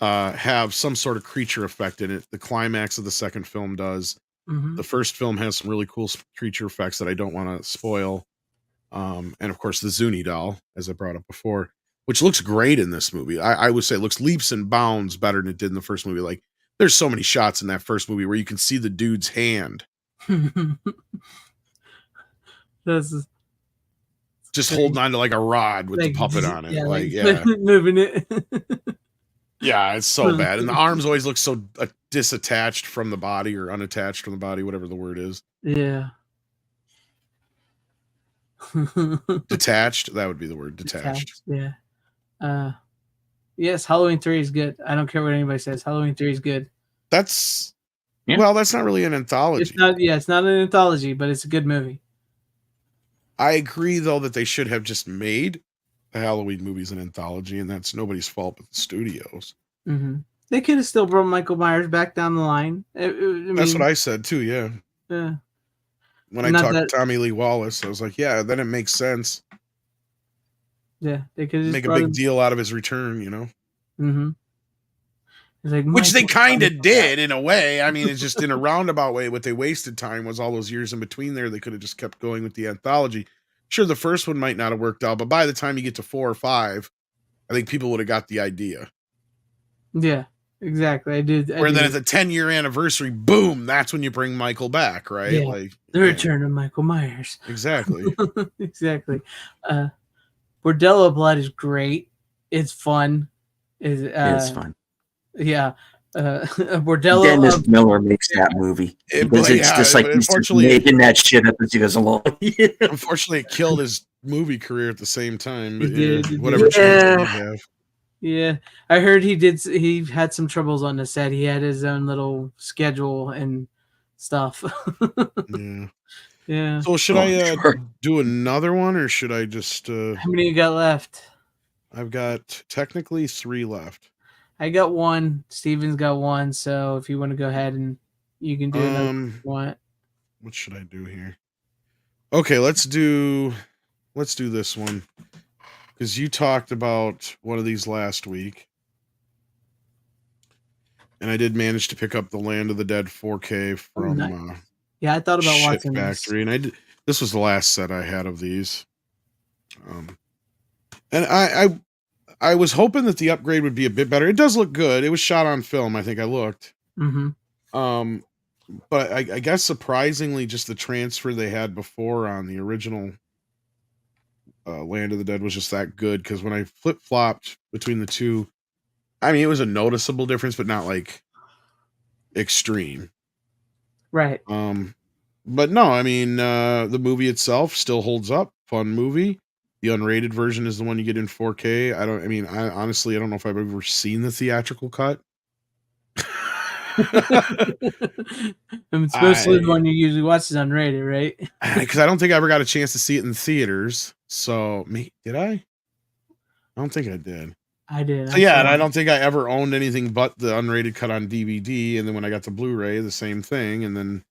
F: have some sort of creature effect in it. The climax of the second film does. The first film has some really cool creature effects that I don't want to spoil. And of course the Zuni doll, as I brought up before, which looks great in this movie. I would say it looks leaps and bounds better than it did in the first movie. Like there's so many shots in that first movie where you can see the dude's hand.
C: That's
F: just holding on to like a rod with the puppet on it.
C: Moving it.
F: Yeah, it's so bad. And the arms always look so disattached from the body, or unattached from the body, whatever the word is.
C: Yeah.
F: Detached, that would be the word. Detached.
C: Yeah. Yes, Halloween 3 is good. I don't care what anybody says. Halloween 3 is good.
F: That's well, that's not really an anthology.
C: It's not an anthology, but it's a good movie.
F: I agree though that they should have just made the Halloween movies an anthology, and that's nobody's fault but the studios.
C: They could have still brought Michael Myers back down the line.
F: That's what I said too. Yeah. When I talked to Tommy Lee Wallace, I was like, yeah, then it makes sense.
C: Yeah, they could
F: make a big deal out of his return, you know.
C: Like,
F: which they kind of did in a way. I mean, it's just in a roundabout way. What they wasted time was all those years in between there. They could have just kept going with the anthology. Sure, the first one might not have worked out, but by the time you get to 4 or 5, I think people would have got the idea.
C: Yeah. exactly. I do.
F: Where then at the 10-year anniversary, boom, that's when you bring Michael back, right?
C: Yeah.
F: Like
C: The Return of Michael Myers.
F: Exactly.
C: Exactly. Bordello Blood is great. It's fun.
G: It's fun.
C: Yeah. Bordello
G: Dennis
C: of
G: Miller makes that movie because it's just like he's just making that shit up as he goes along.
F: Unfortunately, it killed his movie career at the same time. But
C: did.
F: whatever chance did he have.
C: Yeah, I heard he had some troubles on the set. He had his own little schedule and stuff.
F: Yeah.
C: Yeah.
F: So should I do another one, or should I just?
C: How many you got left?
F: I've got technically 3 left.
C: I got 1. Steven's got 1. So if you want to go ahead and you can do another one.
F: What should I do here? Okay, let's do this one, because you talked about one of these last week, and I did manage to pick up the Land of the Dead 4K from
C: yeah, I thought about
F: Shit
C: watching
F: Factory, and this was the last set I had of these. And I was hoping that the upgrade would be a bit better. It does look good. It was shot on film, I think I looked.
C: Mm-hmm.
F: But I guess surprisingly, just the transfer they had before on the original Land of the Dead was just that good, because when I flip-flopped between the two, I mean, it was a noticeable difference, but not like extreme.
C: Right.
F: But no, I mean, the movie itself still holds up. Fun movie. The unrated version is the one you get in 4K. I honestly don't know if I've ever seen the theatrical cut.
C: Especially the one you usually watch is unrated, right?
F: Because I don't think I ever got a chance to see it in theaters. So, did I? I don't think I did.
C: I did.
F: So yeah, and I don't think I ever owned anything but the unrated cut on DVD. And then when I got the Blu-ray, the same thing. And then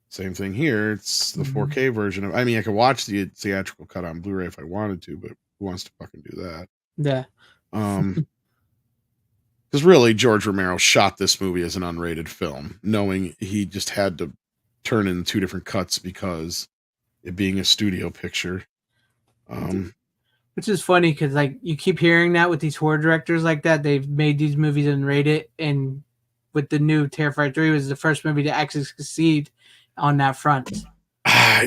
F: same thing here. It's the 4K version of. I mean, I could watch the theatrical cut on Blu-ray if I wanted to, but who wants to fucking do that?
C: Yeah.
F: Because really, George Romero shot this movie as an unrated film, knowing he just had to turn in 2 different cuts because it being a studio picture.
C: Which is funny because like you keep hearing that with these horror directors like that. They've made these movies unrated, and with the new Terrifier 3 was the first movie to actually succeed on that front.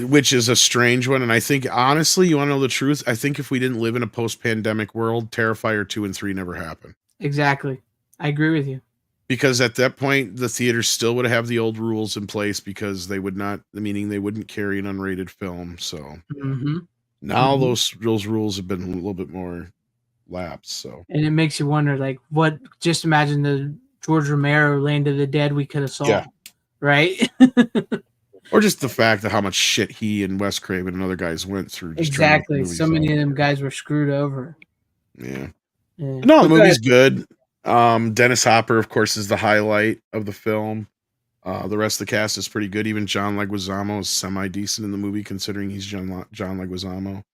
F: Which is a strange one. And I think, honestly, you want to know the truth? I think if we didn't live in a post-pandemic world, Terrifier 2 and 3 never happened.
C: Exactly. I agree with you.
F: Because at that point, the theaters still would have the old rules in place, because they would not, meaning they wouldn't carry an unrated film. So now those rules have been a little bit more lapsed. So,
C: and it makes you wonder, like, what? Just imagine the George Romero Land of the Dead we could have saw, right?
F: Or just the fact of how much shit he and Wes Craven and other guys went through. Just
C: exactly. So many of them guys were screwed over.
F: Yeah. No, the movie's good. Dennis Hopper, of course, is the highlight of the film. The rest of the cast is pretty good. Even John Leguizamo is semi-decent in the movie, considering he's John Leguizamo.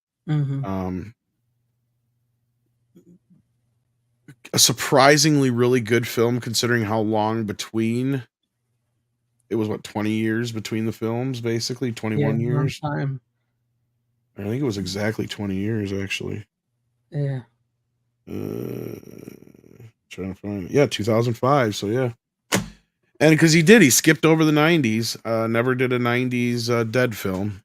F: A surprisingly really good film, considering how long between. It was 20 years between the films, basically 21 years.
C: Time.
F: I think it was exactly 20 years, actually.
C: Yeah.
F: Trying to find it. Yeah, 2005. So yeah, and because he skipped over the 90s. Never did a 90s Dead film.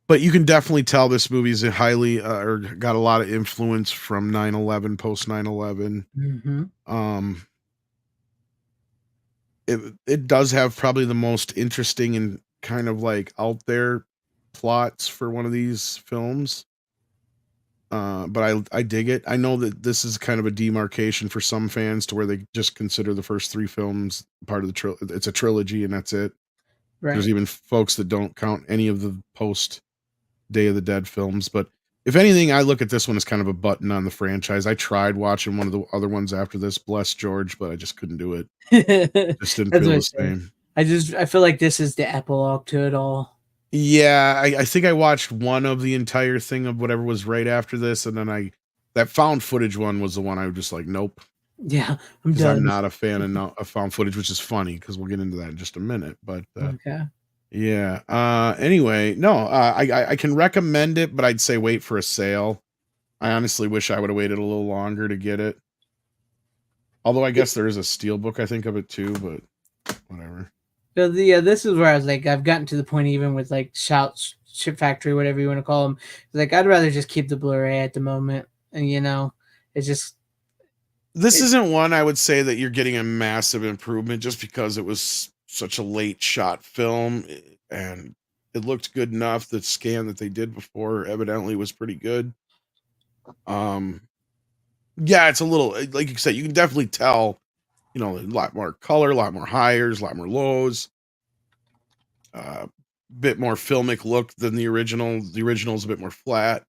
F: But you can definitely tell this movie is highly or got a lot of influence from 9/11, post 9/11. It does have probably the most interesting and kind of like out there plots for one of these films. But I dig it. I know that this is kind of a demarcation for some fans to where they just consider the first 3 films part of the it's a trilogy and that's it. Right. There's even folks that don't count any of the post Day of the Dead films. But if anything, I look at this one as kind of a button on the franchise. I tried watching one of the other ones after this, bless George, but I just couldn't do it. Just didn't feel the same.
C: I feel like this is the epilogue to it all.
F: Yeah, I think I watched one of the entire thing of whatever was right after this, and then that found footage one was the one I was just like, nope.
C: Yeah, I'm done.
F: I'm not a fan of found footage, which is funny because we'll get into that in just a minute. But
C: okay.
F: Yeah. Anyway, no, I can recommend it, but I'd say wait for a sale. I honestly wish I would have waited a little longer to get it. Although I guess there is a steelbook, I think, of it too, but whatever.
C: So this is where I was like, I've gotten to the point even with like Shout Chip Factory, whatever you want to call them. Like, I'd rather just keep the Blu-ray at the moment, and it's just.
F: This isn't one I would say that you're getting a massive improvement just because it was such a late shot film, and it looked good enough. The scan that they did before evidently was pretty good. Yeah, it's a little, like you said, you can definitely tell, a lot more color, a lot more highs, a lot more lows, bit more filmic look than the original. The original is a bit more flat,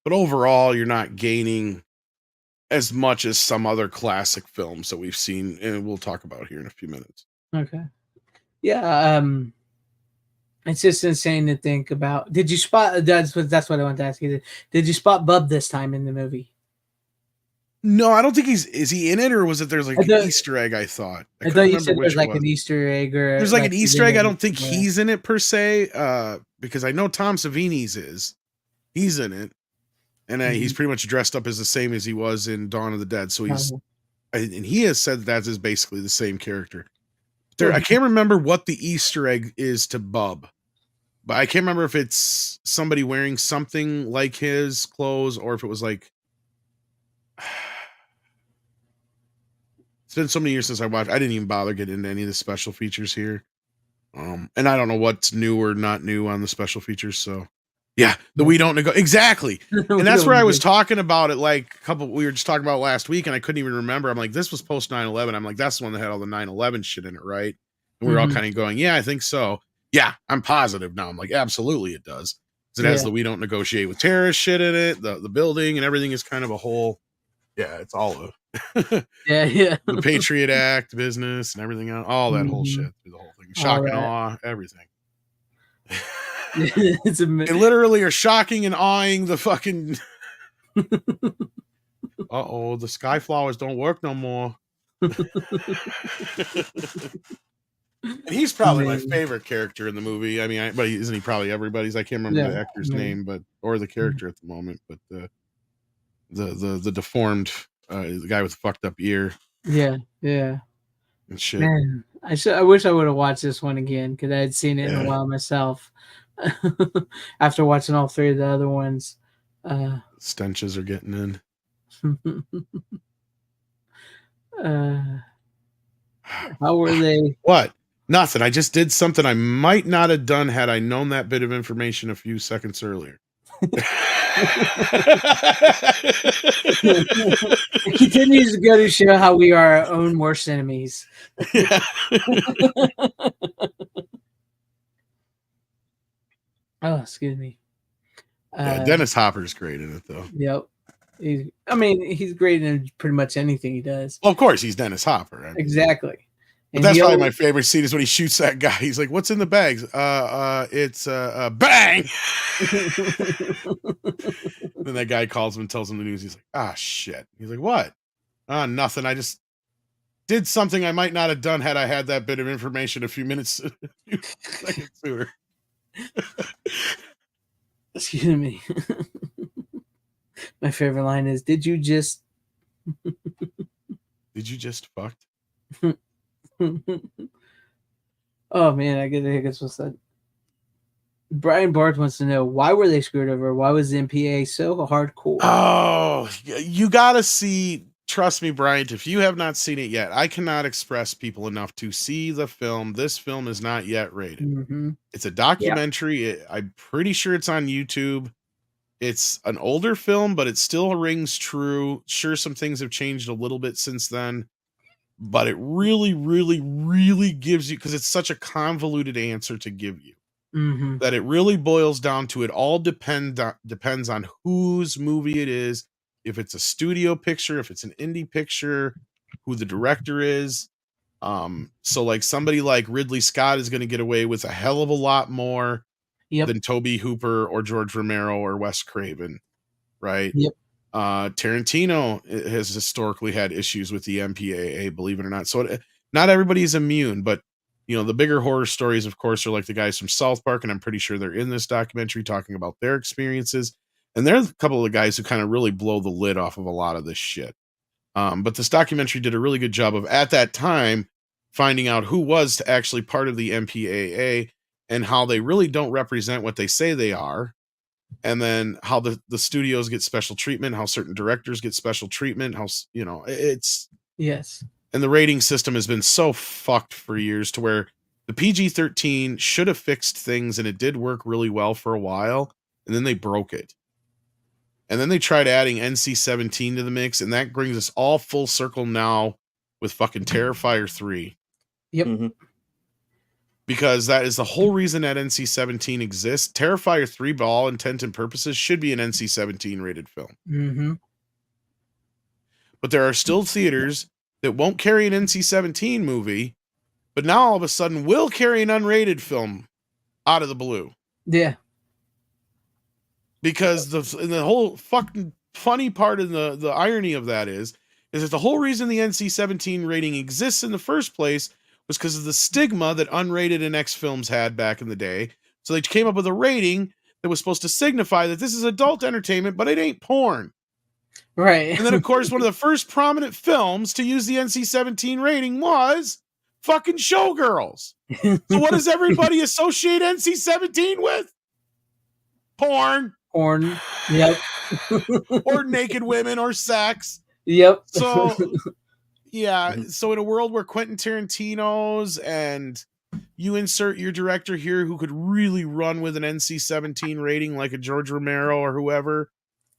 F: but overall, you're not gaining as much as some other classic films that we've seen, and we'll talk about here in a few minutes.
C: Okay. Yeah. It's just insane to think about. Did you spot? That's what I wanted to ask you. Did you spot Bub this time in the movie?
F: No, I don't think is he in it, or was it there's like an Easter egg? I thought
C: you said there's like an Easter egg, or
F: there's like an Easter egg. I don't think he's in it per se, because I know Tom Savini's he's in it, and he's pretty much dressed up as the same as he was in Dawn of the Dead. So and he has said that is basically the same character. I can't remember what the Easter egg is to Bub, but I can't remember if it's somebody wearing something like his clothes, or if it was like. It's been so many years since I watched. I didn't even bother getting into any of the special features here. And I don't know what's new or not new on the special features. So yeah, we don't negotiate. Exactly. And that's where I was talking about it. Like we were just talking about last week, and I couldn't even remember. I'm like, this was post 9/11. I'm like, that's the one that had all the 9/11 shit in it. Right. And we were all kind of going, yeah, I think so. Yeah. I'm positive now. I'm like, absolutely it does. It has the we don't negotiate with terrorist shit in it. The building and everything is kind of a whole. Yeah, it's all the the Patriot Act business and everything else, all that whole shit, the whole thing, shock and awe, everything. They literally are shocking and awing the fucking. The sky flowers don't work no more. And he's probably my favorite character in the movie. I mean, but isn't he probably everybody's? I can't remember the actor's name, or the character at the moment, but the deformed the guy with the fucked up ear.
C: Yeah.
F: And shit.
C: Man, I wish I would have watched this one again, because I had seen it in a while myself. After watching all three of the other ones.
F: Stenches are getting in.
C: How were they?
F: What? Nothing. I just did something I might not have done had I known that bit of information a few seconds earlier.
C: It continues to go to show how we are our own worst enemies.
F: Yeah.
C: Oh, excuse me.
F: Dennis Hopper's great in it, though.
C: Yep. He's great in pretty much anything he does.
F: Well, of course, he's Dennis Hopper. I mean,
C: exactly.
F: But that's probably my favorite scene is when he shoots that guy. He's like, "What's in the bags?" It's bang. Then that guy calls him and tells him the news. He's like, "Ah, shit." He's like, "What?" Nothing. I just did something I might not have done had I had that bit of information a few seconds sooner.
C: Excuse me. My favorite line is, "Did you just
F: fucked?"
C: Oh man, I guess what's that? Brian Barth wants to know, why were they screwed over? Why was the MPA so hardcore?
F: Oh, you gotta see. Trust me, Bryant, if you have not seen it yet, I cannot express people enough to see the film. This film is not yet rated. It's a documentary. I'm pretty sure it's on YouTube. It's an older film, but it still rings true. Sure, some things have changed a little bit since then, but it really, really, really gives you, because it's such a convoluted answer to give you, that it really boils down to it all depends on whose movie it is, if it's a studio picture, if it's an indie picture, who the director is. So like somebody like Ridley Scott is going to get away with a hell of a lot more than Tobe Hooper or George Romero or Wes Craven, right? Tarantino has historically had issues with the MPAA, believe it or not. So not everybody's immune, but the bigger horror stories, of course, are like the guys from South Park, and I'm pretty sure they're in this documentary talking about their experiences. And there's a couple of guys who kind of really blow the lid off of a lot of this shit. But this documentary did a really good job of, at that time, finding out who was actually part of the MPAA and how they really don't represent what they say they are. And then how the studios get special treatment, how certain directors get special treatment, how, it's...
C: Yes.
F: And the rating system has been so fucked for years to where the PG-13 should have fixed things, and it did work really well for a while, and then they broke it. And then they tried adding NC-17 to the mix, and that brings us all full circle now with fucking Terrifier 3.
C: Yep.
G: Mm-hmm.
F: Because that is the whole reason that NC-17 exists. Terrifier 3, by all intent and purposes, should be an NC-17 rated film.
C: Mm-hmm.
F: But there are still theaters that won't carry an NC-17 movie, but now all of a sudden will carry an unrated film out of the blue.
C: Yeah.
F: Because the whole fucking funny part of the irony of that is that the whole reason the NC-17 rating exists in the first place was because of the stigma that unrated and X films had back in the day. So they came up with a rating that was supposed to signify that this is adult entertainment, but it ain't porn.
C: Right.
F: And then, of course, one of the first prominent films to use the NC-17 rating was fucking Showgirls. So what does everybody associate NC-17 with? Porn.
C: Porn. Yep.
F: Or naked women or sex.
C: Yep.
F: So, yeah. So in a world where Quentin Tarantino's and you insert your director here who could really run with an NC-17 rating like a George Romero or whoever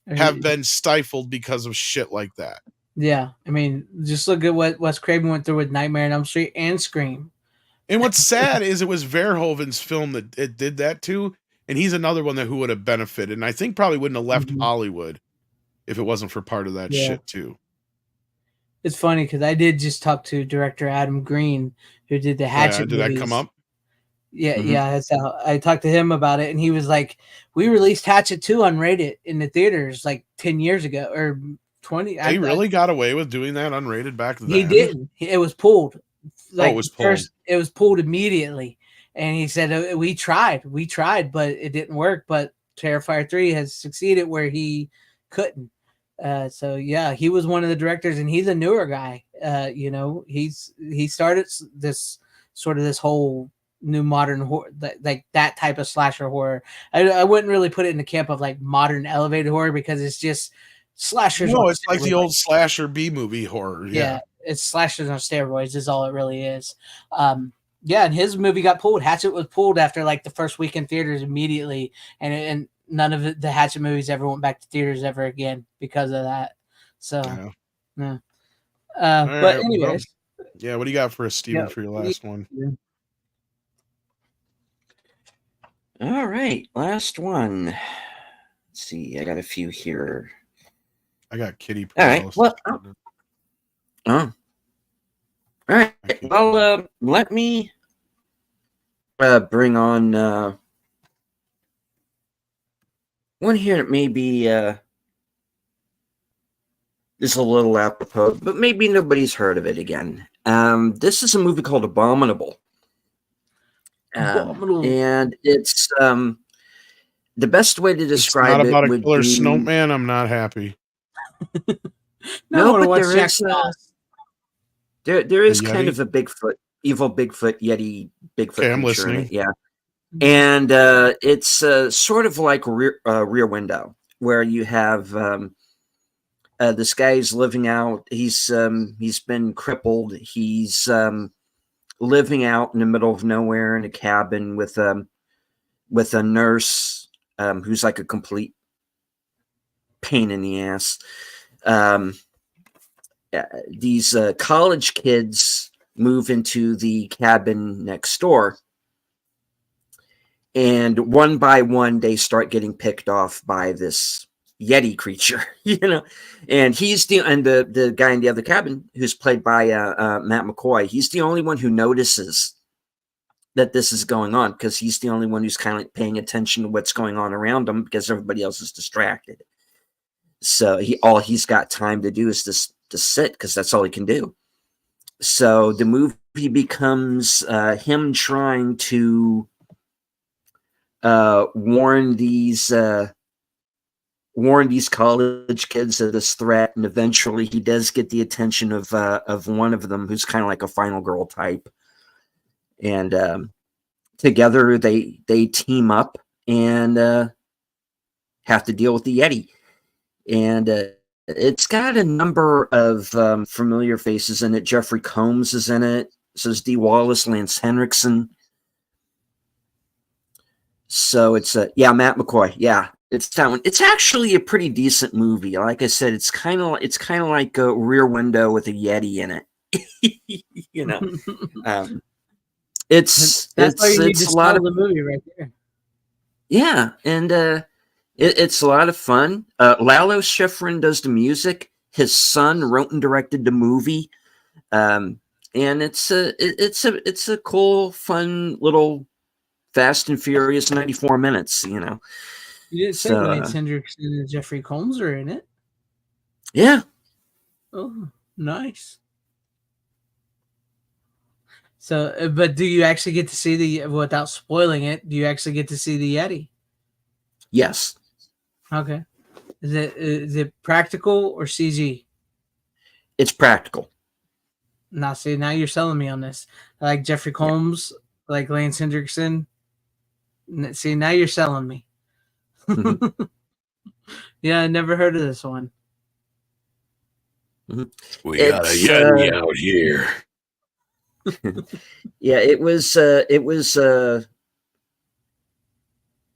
F: have been stifled because of shit like that.
C: Yeah. I mean, just look at what Wes Craven went through with Nightmare on Elm Street and Scream.
F: And what's sad is it was Verhoeven's film that it did that too. And he's another one who would have benefited. And I think probably wouldn't have left Hollywood if it wasn't for part of that shit too.
C: It's funny because I did just talk to director Adam Green, who did the Hatchet
F: did
C: movies.
F: that come up?
C: Yeah, yeah. That's how I talked to him about it. And he was like, we released Hatchet 2 unrated in the theaters like 10 years ago or 20.
F: They really got away with doing that unrated back then?
C: He didn't. It was pulled. Like,
F: it was pulled.
C: It was pulled immediately. And he said, we tried, but it didn't work. But Terrifier 3 has succeeded where he couldn't. So yeah, he was one of the directors, and he's a newer guy. He started this whole new modern horror, like that type of slasher horror. I wouldn't really put it in the camp of like modern elevated horror because it's just slashers.
F: No, it's like the old slasher B movie horror. Yeah,
C: it's slashers on steroids is all it really is. Yeah, and his movie got pulled. Hatchet was pulled after like the first week in theaters immediately, and none of the Hatchet movies ever went back to theaters ever again because of that. So, yeah. But anyways,
F: well, what do you got for us, Steven, for your last one?
G: All right, last one. Let's see, I got a few here.
F: I got Kitty.
G: All right, well, all right. Well, let me bring on one here that maybe is a little apropos, but maybe nobody's heard of it again. This is a movie called Abominable. And it's the best way to describe it.
F: It's not about a
G: would
F: killer
G: be,
F: snowman. I'm not happy.
G: No, but there is there is kind of a evil Bigfoot Yeti Bigfoot creature in it, yeah. And it's sort of like Rear Window, where you have this guy's living out. He's been crippled. He's living out in the middle of nowhere in a cabin with a nurse who's like a complete pain in the ass. These college kids move into the cabin next door, and one by one they start getting picked off by this Yeti creature, and the guy in the other cabin, who's played by Matt McCoy, he's the only one who notices that this is going on, because he's the only one who's kind of like paying attention to what's going on around him, because everybody else is distracted. So he's got time to do is to sit, because that's all he can do. So the movie becomes him trying to warn these warn these college kids of this threat, and eventually he does get the attention of one of them, who's kind of like a final girl type, and together they team up and have to deal with the Yeti, and it's got a number of familiar faces in it. Jeffrey Combs is in it. So is Dee Wallace, Lance Henriksen. So it's Matt McCoy. Yeah, it's that one. It's actually a pretty decent movie. Like I said, it's kind of like a Rear Window with a Yeti in it. You know, it's
C: That's why you need to
G: a lot of
C: the movie right there.
G: Yeah, and it's a lot of fun. Lalo Schifrin does the music. His son wrote and directed the movie, and it's a cool, fun little Fast and Furious 94 minutes. You know,
C: You didn't say Lance Henriksen and Jeffrey Combs are in it.
G: Yeah.
C: Oh, nice. So, but do you actually get to see without spoiling it? Do you actually get to see the Yeti?
G: Yes.
C: Okay. Is it practical or CG?
G: It's practical.
C: Now, see, now you're selling me on this. I like Jeffrey Combs, like Lance Henriksen. See, now you're selling me.
G: Mm-hmm.
C: Yeah, I never heard of this one.
G: Mm-hmm.
E: We got a Yeti out here.
G: Yeah, it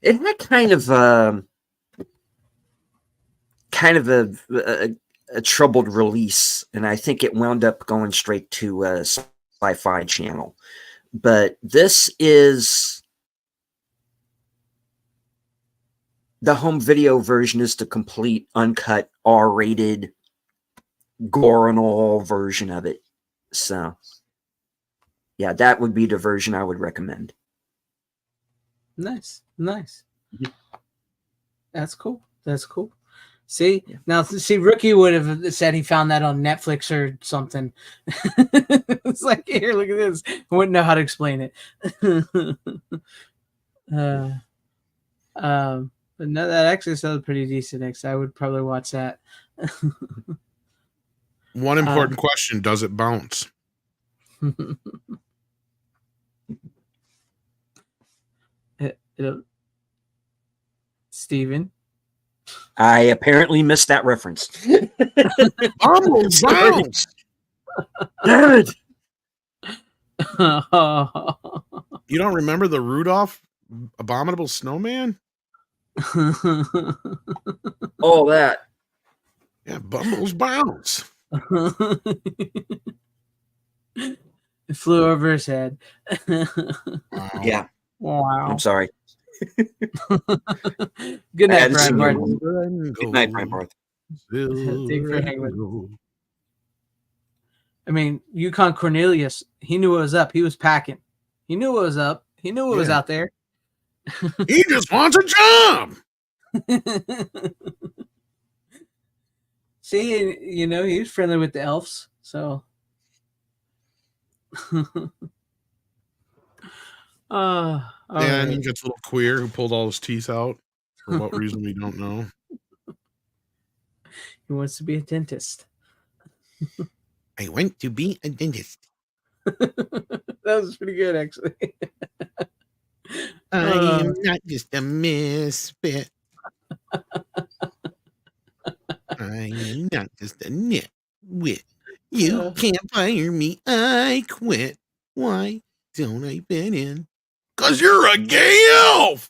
G: had kind of a troubled release, and I think it wound up going straight to Sci-Fi Channel. But this is the home video version, is the complete uncut R-rated gore and all version of it. So yeah, that would be the version I would recommend.
C: Nice. That's cool. See, now Rookie would have said he found that on Netflix or something. It's like, here, look at this. I wouldn't know how to explain it. But no, that actually sounds pretty decent. I would probably watch that.
F: One important question: does it bounce?
C: Steven?
G: I apparently missed that reference.
F: Almost bounce.
G: Damn it.
F: You don't remember the Rudolph Abominable Snowman?
G: All that.
F: Yeah, Bumbles bounce.
C: It flew over his head.
G: Yeah.
C: Wow.
G: I'm sorry.
C: Good night, Brian Barton.
G: Good night, Brian Barton.
C: Thanks for hanging with me. I mean, Yukon Cornelius, he knew what was up. He was packing. He knew what was up. He knew what was out there.
F: He just wants a job.
C: See, you know, he was friendly with the elves, so.
F: And
C: right.
F: he gets a little queer who pulled all his teeth out for what reason we don't know.
C: He wants to be a dentist.
F: I want to be a dentist.
C: That was pretty good, actually.
F: I am not just a misfit. I am not just a nitwit. You can't fire me. I quit. Why don't I fit in? 'Cause you're a gay elf.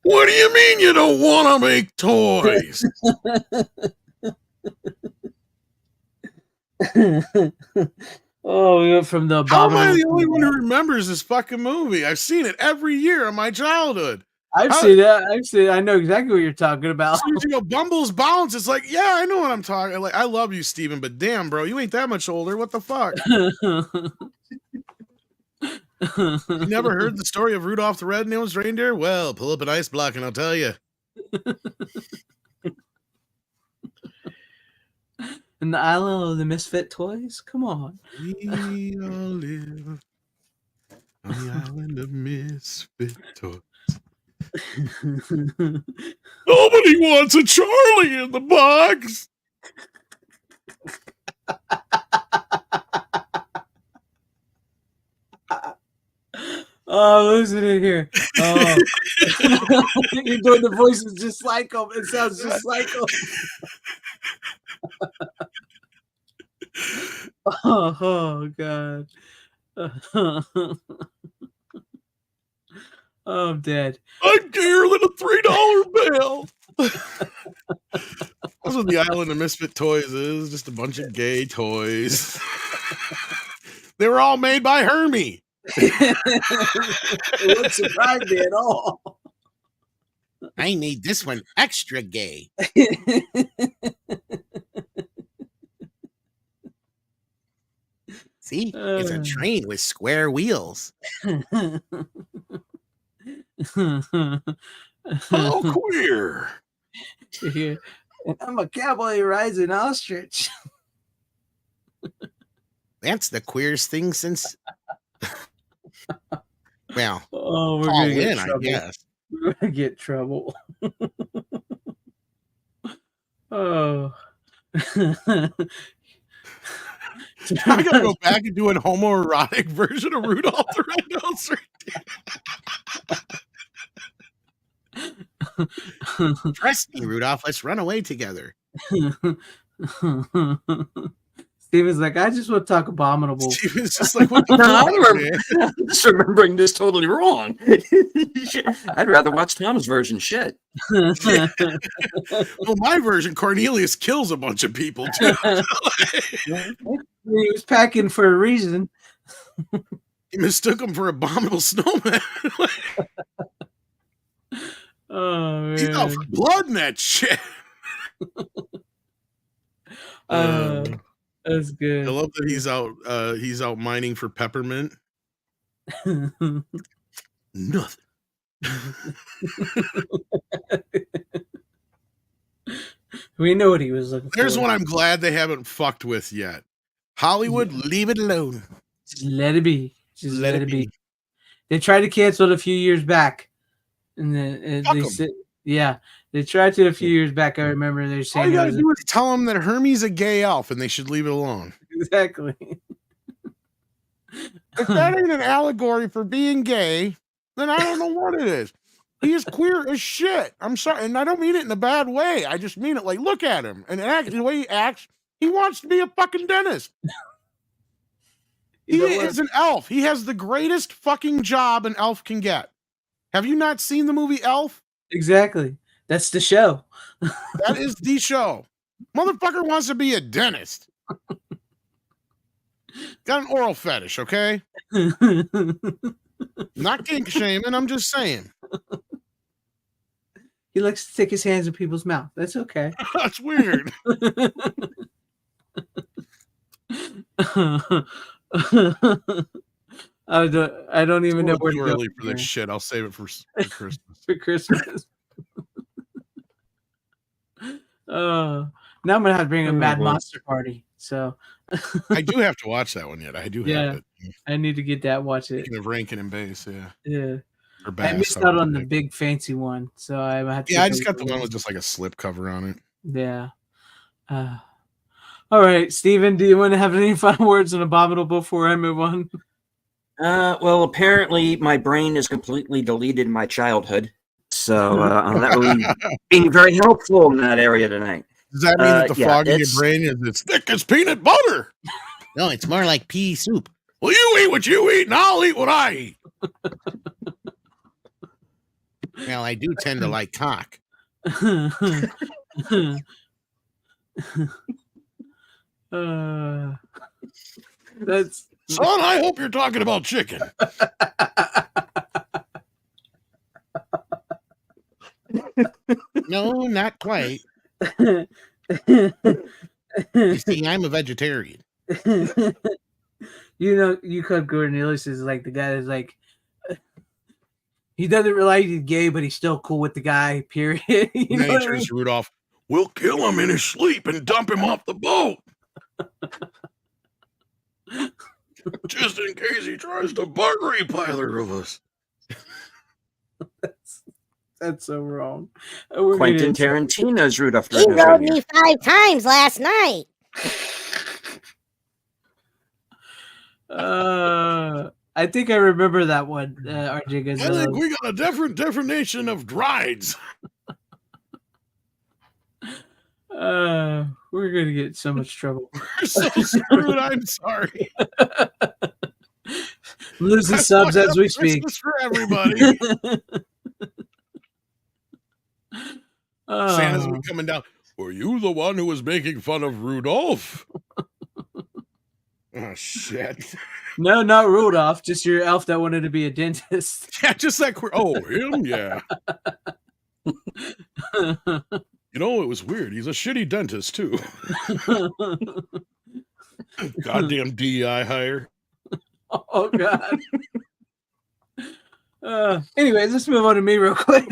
F: What do you mean you don't want to make toys?
C: Oh, we went from the
F: How am I
C: Abominable.
F: the only one who remembers this fucking movie? I've seen it every year of my childhood.
C: I've seen it. I know exactly what you're talking about.
F: As soon as you go Bumble's Bounce, it's like, yeah, I know what I'm talking. Like, I love you, Steven, but damn, bro, you ain't that much older. What the fuck? You never heard the story of Rudolph the Red-Nosed Reindeer? Well, pull up an ice block and I'll tell you.
C: In the island of the misfit toys? Come on.
F: We all live on the island of misfit toys. Nobody wants a Charlie in the box.
C: Oh, listen in here. Oh, you're doing the voices just like him. It sounds just like him. Oh God. Oh, I'm dead.
F: I'm dearer than a $3 bill. That's what the Island of Misfit Toys is. Just a bunch of gay toys. They were all made by Hermie.
C: It wouldn't surprise me at all.
E: I made this one extra gay. See, it's a train with square wheels.
F: Oh, queer.
C: Yeah. And I'm a cowboy who rides an ostrich.
E: That's the queerest thing since. Well,
C: Oh, we're
E: Paul
C: gonna get
E: Lynn, I
C: trouble.
E: guess.
C: We're gonna get trouble. Oh.
F: I gotta go back and do an homoerotic version of Rudolph the Red-Nosed Reindeer.
E: Trust me, Rudolph. Let's run away together.
C: Steven's like, I just want to talk Abominable.
F: Steven's just like, what the
G: No,
F: fuck,
G: I'm just remembering this totally wrong. I'd rather watch Tom's version. Shit.
F: Well, my version, Cornelius kills a bunch of people too.
C: He was packing for a reason.
F: He mistook him for Abominable Snowman.
C: Oh,
F: He's out
C: man.
F: for blood in that shit.
C: That's good.
F: I love that he's out mining for peppermint. Nothing.
C: We know what he was looking
F: There's
C: for.
F: one I'm glad they haven't fucked with yet. Hollywood, leave it alone.
C: Just let it be. Just
F: Let
C: let
F: it
C: it be.
F: be.
C: They tried to cancel it a few years back. And then
F: Fuck
C: they
F: 'em.
C: said, yeah, they tried to a few years back. I remember they're
F: All
C: saying
F: you
C: it
F: gotta
C: was
F: do is tell them that Hermes a gay elf and they should leave it alone.
C: exactly.
F: If that ain't an allegory for being gay, then I don't know what it is. He is queer as shit. I'm sorry, and I don't mean it in a bad way. I just mean it like, look at him and the way he acts. He wants to be a fucking dentist. He is an elf. He has the greatest fucking job an elf can get. Have you not seen the movie Elf?
C: Exactly. That's the show.
F: That is the show. Motherfucker wants to be a dentist. Got an oral fetish, okay? Not kink shaming, I'm just saying.
C: He likes to stick his hands in people's mouth. That's okay.
F: That's weird.
C: I don't even know where to
F: Too
C: go
F: early for
C: from
F: this shit. I'll save it for Christmas.
C: for Christmas. Now I'm gonna have to bring a Mad Monster Party. So
F: I do have to watch that one yet. I do
C: Yeah.
F: have it.
C: I need to get that. Watch it.
F: Speaking of Rankin and Bass, yeah.
C: Yeah.
F: Or
C: I
F: Bass.
C: missed out on the big fancy one, so I have to.
F: Yeah, I
C: take
F: just
C: a
F: got the
C: look.
F: one with just like a slip cover on it.
C: Yeah. All right, Steven, do you want to have any final words on Abominable before I move on?
G: Well, apparently my brain is completely deleted in my childhood. So I'm not really being very helpful in that area tonight.
F: Does that mean that the
G: yeah,
F: fog in your
G: it's-
F: brain is it's thick as peanut butter?
E: No, it's more like pea soup.
F: Well, you eat what you eat, and I'll eat what I eat.
E: Well, I do tend to like cock.
C: That's
F: Son, I hope you're talking about chicken.
E: No, not quite. You see, I'm a vegetarian.
C: you know, you cut Cornelius is like the guy that's like he doesn't realize he's gay, but he's still cool with the guy. Period. You
F: And
C: know
F: then he
C: what I
F: turns
C: mean?
F: to Rudolph. We'll kill him in his sleep and dump him off the boat. Just in case he tries to bug repiler of us.
C: That's so wrong. We're
G: Quentin
C: gonna-
G: Tarantino's Rudolph
I: He
G: the
I: wrote
G: Red-Nosed
I: me 5 times last night.
C: I think I remember that one. RJ goes.
F: I think we got a different definition of drides.
C: We're gonna get so much trouble.
F: We're so screwed. I'm sorry.
C: Losing
F: I
C: subs
F: fucked
C: as
F: up
C: we speak.
F: Christmas for everybody. Santa's
C: Oh.
F: coming down. Were you the one who was making fun of Rudolph? Oh shit!
C: No, not Rudolph. Just your elf that wanted to be a dentist.
F: Yeah, just that. Oh, him? Yeah. You know, it was weird. He's a shitty dentist too. Goddamn DEI hire.
C: Oh God. Anyways, let's move on to me real quick.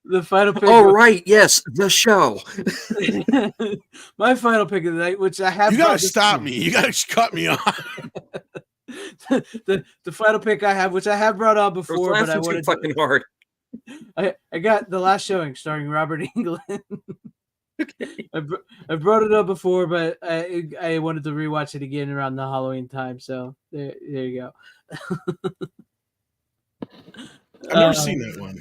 C: The final pick.
G: Oh, right. Yes, the show.
C: My final pick of the night, which I have.
F: You gotta stop me. You gotta cut me off.
C: the final pick I have, which I have brought on before, but I wanted
G: fucking hard.
C: I got The Last Showing starring Robert Englund. I brought it up before, but I wanted to rewatch it again around the Halloween time. So there you go.
F: I've never seen that one.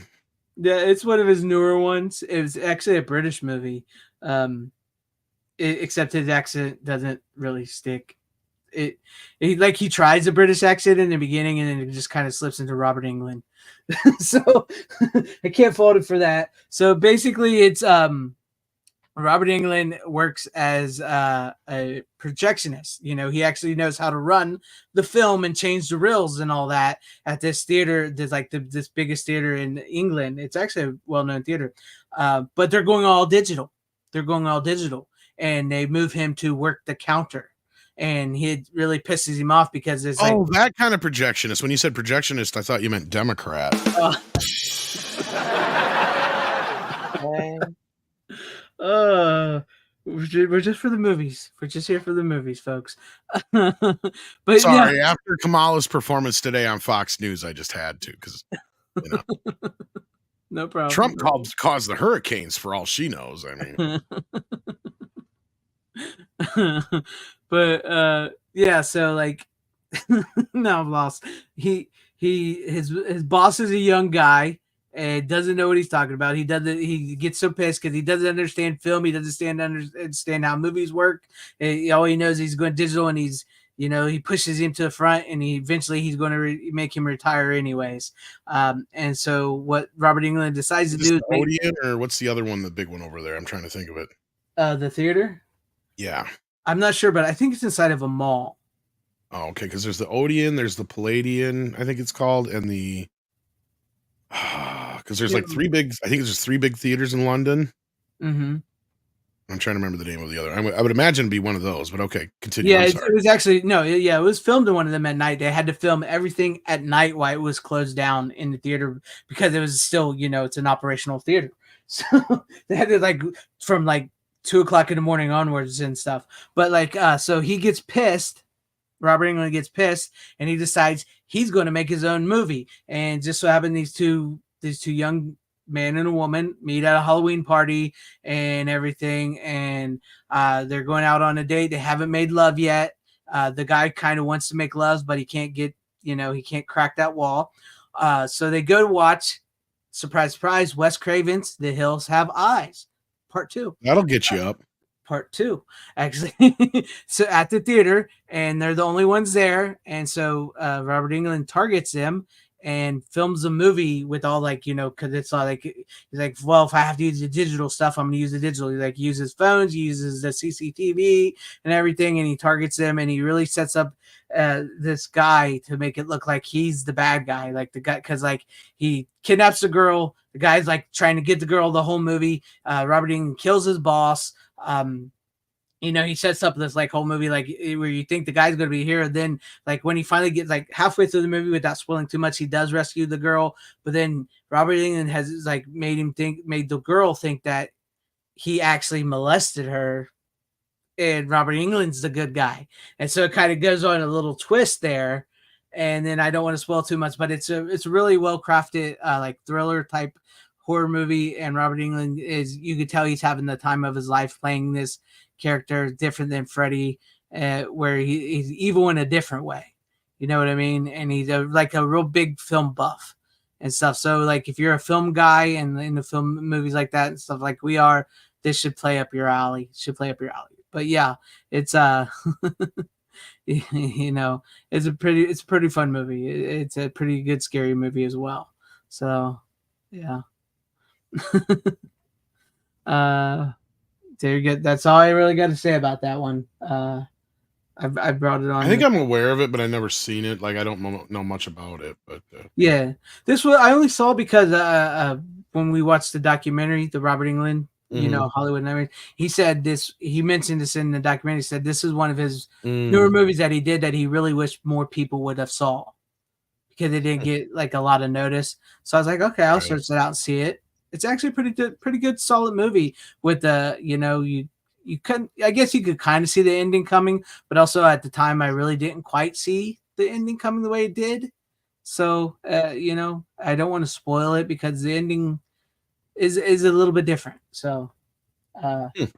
C: Yeah, it's one of his newer ones. It was actually a British movie, except his accent doesn't really stick. He tries a British accent in the beginning, and then it just kind of slips into Robert Englund. So I can't fault it for that. So basically, it's Robert Englund works as a projectionist. You know, he actually knows how to run the film and change the reels and all that at this theater. There's like this biggest theater in England. It's actually a well-known theater, but they're going all digital. And they move him to work the counter. And it really pisses him off because it's
F: that kind of projectionist. When you said projectionist, I thought you meant Democrat.
C: We're just for the movies. We're just here for the movies, folks. But
F: sorry,
C: yeah.
F: after Kamala's performance today on Fox News, I just had to because
C: No problem.
F: Trump caused the hurricanes for all she knows. I mean,
C: but yeah, so like now I'm lost. His boss is a young guy and doesn't know what he's talking about. He gets so pissed because he doesn't understand film. He doesn't understand how movies work. All he knows is he's going digital, and he pushes him to the front, and eventually he's going to make him retire anyways. And so what Robert Englund decides to do is
F: Odeon, or what's the other one, the big one over there? I'm trying to think of it.
C: The theater.
F: Yeah.
C: I'm not sure, but I think it's inside of a mall.
F: Oh, okay. Because there's the Odeon, there's the Palladian, I think it's called, and the because there's like three big. I think there's 3 big theaters in London.
C: Mm-hmm.
F: I'm trying to remember the name of the other. I would imagine it'd be one of those, but okay, continue.
C: Yeah, it was actually it was filmed in one of them at night. They had to film everything at night while it was closed down in the theater because it was still it's an operational theater. So they had to from 2:00 in the morning onwards and stuff. But so he gets pissed. Robert Englund gets pissed, and he decides he's going to make his own movie. And just so happened these two young man and a woman meet at a Halloween party and everything, and they're going out on a date. They haven't made love yet. The guy kind of wants to make love, but he can't get he can't crack that wall. So they go to watch, surprise, surprise, Wes Craven's The Hills Have Eyes, Part 2.
F: That'll get you up.
C: Part 2, actually. So at the theater, and they're the only ones there. And so Robert Englund targets them and films a movie with all because it's all he's like, well, if I have to use the digital stuff, I'm gonna use the digital. He uses phones, he uses the CCTV and everything, and he targets them, and he really sets up this guy to make it look like he's the bad guy, the guy, because he kidnaps the girl. The guy's trying to get the girl the whole movie. Robert Englund kills his boss. He sets up this whole movie where you think the guy's going to be here. Then when he finally gets halfway through the movie without spoiling too much, he does rescue the girl. But then Robert Englund has made the girl think that he actually molested her, and Robert Englund's the good guy. And so it kind of goes on a little twist there and then I don't want to spoil too much, but it's a really well crafted like thriller type horror movie. And Robert Englund you could tell he's having the time of his life playing this character, different than Freddy, where he's evil in a different way. You know what I mean? And he's like a real big film buff and stuff. So like if you're a film guy and into film movies like that and stuff like we are, this should play up your alley. But yeah, it's you know, it's a pretty fun movie. It's a pretty good scary movie as well. So yeah. There you go. That's all I really got to say about that one. I brought it on.
F: I think I'm aware of it, but I never seen it. Like I don't know much about it. But
C: yeah, this one I only saw because when we watched the documentary, the Robert Englund, you know, Hollywood and everything, he said this. He mentioned this in the documentary. He said this is one of his newer movies that he did that he really wished more people would have saw because it didn't get like a lot of notice. So I was like, okay, I'll search it out and see it. It's actually pretty good, solid movie with the you couldn't. I guess you could kind of see the ending coming, but also at the time, I really didn't quite see the ending coming the way it did. So, you know, I don't want to spoil it because the ending is a little bit different. So, it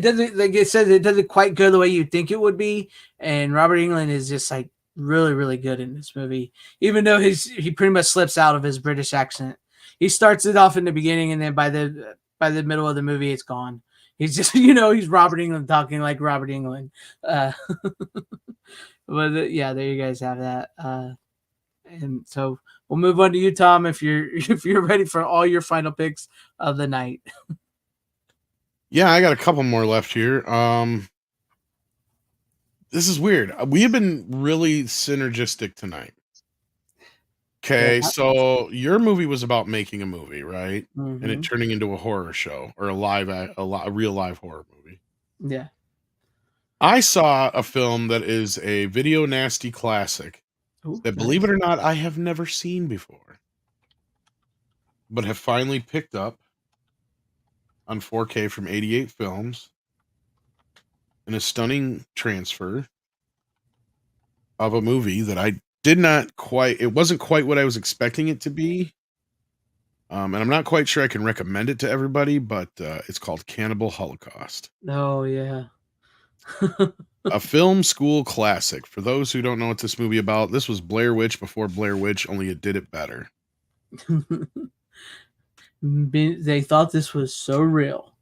C: doesn't, like it says, it doesn't quite go the way you think it would be. And Robert Englund is just like really, really good in this movie, even though he pretty much slips out of his British accent. He starts it off in the beginning, and then by the middle of the movie, it's gone. He's just, you know, he's Robert Englund talking like Robert Englund. But yeah, there you guys have that. And so we'll move on to you, Tom, if you're ready for all your final picks of the night.
F: yeah, I got a couple more left here. This is weird. We have been really synergistic tonight. Okay,
C: Yeah.
F: so your movie was about making a movie, right? And it turning into a horror show or a real live horror movie.
C: Yeah.
F: I saw a film that is a video nasty classic that, believe it or not, I have never seen before, but have finally picked up on 4K from 88 Films in a stunning transfer of a movie that I did not quite, it wasn't quite what I was expecting it to be. And I'm not quite sure I can recommend it to everybody, but it's called Cannibal Holocaust.
C: Oh, yeah.
F: A film school classic. For those who don't know what this movie about, this was Blair Witch before Blair Witch, only it did it better.
C: They thought this was so real.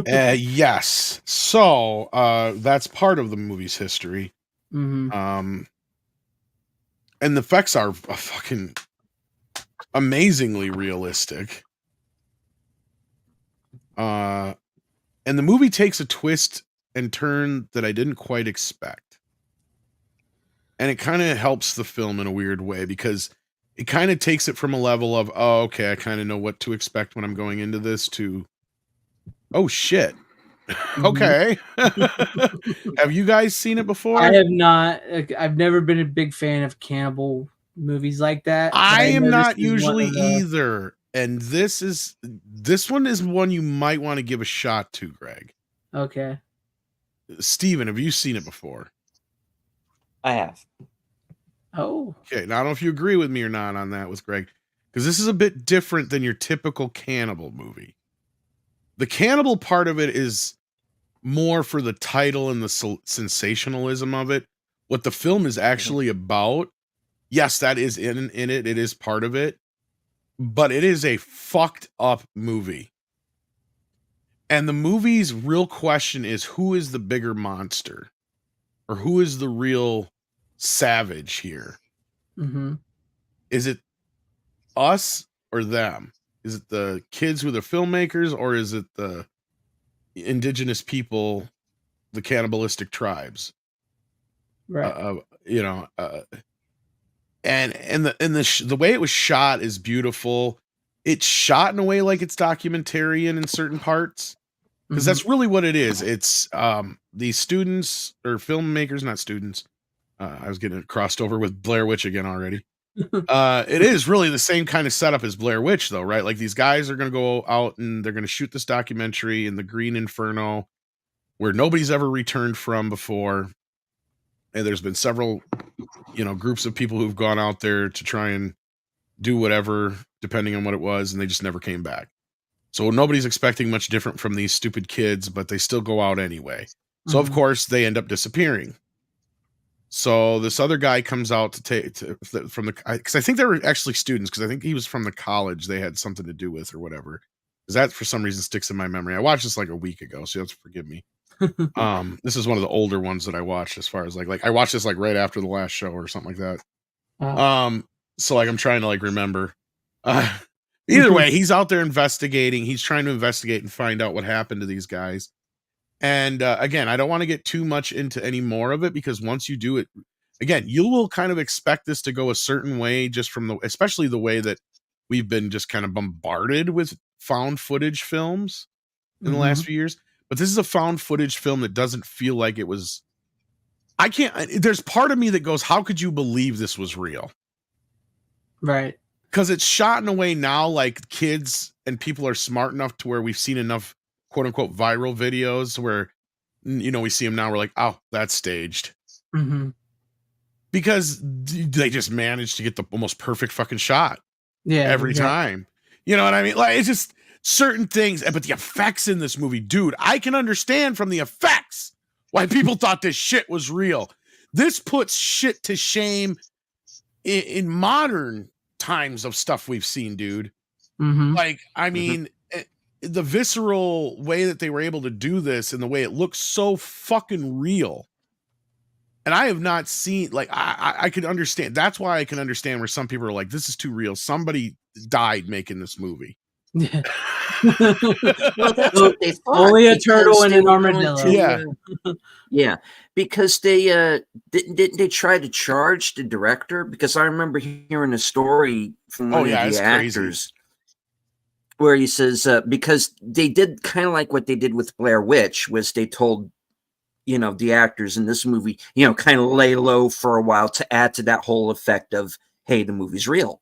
F: Yes. So that's part of the movie's history. And the effects are fucking amazingly realistic. And the movie takes a twist and turn that I didn't quite expect. And it kind of helps the film in a weird way because it kind of takes it from a level of, oh, okay, I kind of know what to expect when I'm going into this to, oh, shit. Okay. Have you guys seen it before?
C: I have not. I've never been a big fan of cannibal movies like that.
F: I am not usually either. And this one is one you might want to give a shot to, Greg.
C: Okay.
F: Steven, have you seen it before?
G: I have.
C: Oh.
F: Okay. Now, I don't know if you agree with me or not on that with Greg, because this is a bit different than your typical cannibal movie. The cannibal part of it is more for the title and the sensationalism of it. What the film is actually about, yes, that is in it. It is part of it. But it is a fucked up movie. And the movie's real question is, who is the bigger monster? Or who is the real savage here? Is it us or them? Is it the kids who are the filmmakers, or is it the indigenous people, the cannibalistic tribes?
C: Right.
F: And the way it was shot is beautiful. It's shot in a way like it's documentarian in certain parts, because that's really what it is. It's these students or filmmakers, not students. I was getting crossed over with Blair Witch again already. It is really the same kind of setup as Blair Witch, though, right? Like these guys are going to go out and they're going to shoot this documentary in the Green Inferno, where nobody's ever returned from before. And there's been several groups of people who've gone out there to try and do whatever, depending on what it was, and they just never came back. So nobody's expecting much different from these stupid kids, but they still go out anyway. So of course they end up disappearing. So this other guy comes out from the, because I think they were actually students, because I think he was from the college they had something to do with or whatever. Because that for some reason sticks in my memory. I watched this like a week ago, so you have to forgive me. This is one of the older ones that I watched, as far as like I watched this like right after the last show or something like that.
C: Wow.
F: So like I'm trying to like remember. Either way, he's out there investigating. He's trying to investigate and find out what happened to these guys. And again, I don't want to get too much into any more of it, because once you do it, again, you will kind of expect this to go a certain way, just from especially the way that we've been just kind of bombarded with found footage films in the last few years. But this is a found footage film that doesn't feel like it was. There's part of me that goes, how could you believe this was real?
C: Right.
F: Because it's shot in a way now, like kids and people are smart enough to where we've seen enough quote unquote viral videos where, we see them now. We're like, oh, that's staged. Because they just managed to get the almost perfect fucking shot.
C: Yeah.
F: Every time. You know what I mean? Like, it's just certain things, but the effects in this movie, dude, I can understand from the effects why people thought this shit was real. This puts shit to shame in modern times of stuff we've seen, dude. Like, I mean, the visceral way that they were able to do this and the way it looks so fucking real. And I have not seen, like, I could understand. That's why I can understand where some people are like, this is too real. Somebody died making this movie.
C: Yeah.
G: Well, that's what they thought.
C: Only a turtle and an armadillo.
G: Yeah, because they didn't they try to charge the director? Because I remember hearing a story from one of the actors. Crazy. Where he says, because they did kind of like what they did with Blair Witch, was they told, the actors in this movie, kind of lay low for a while to add to that whole effect of, hey, the movie's real.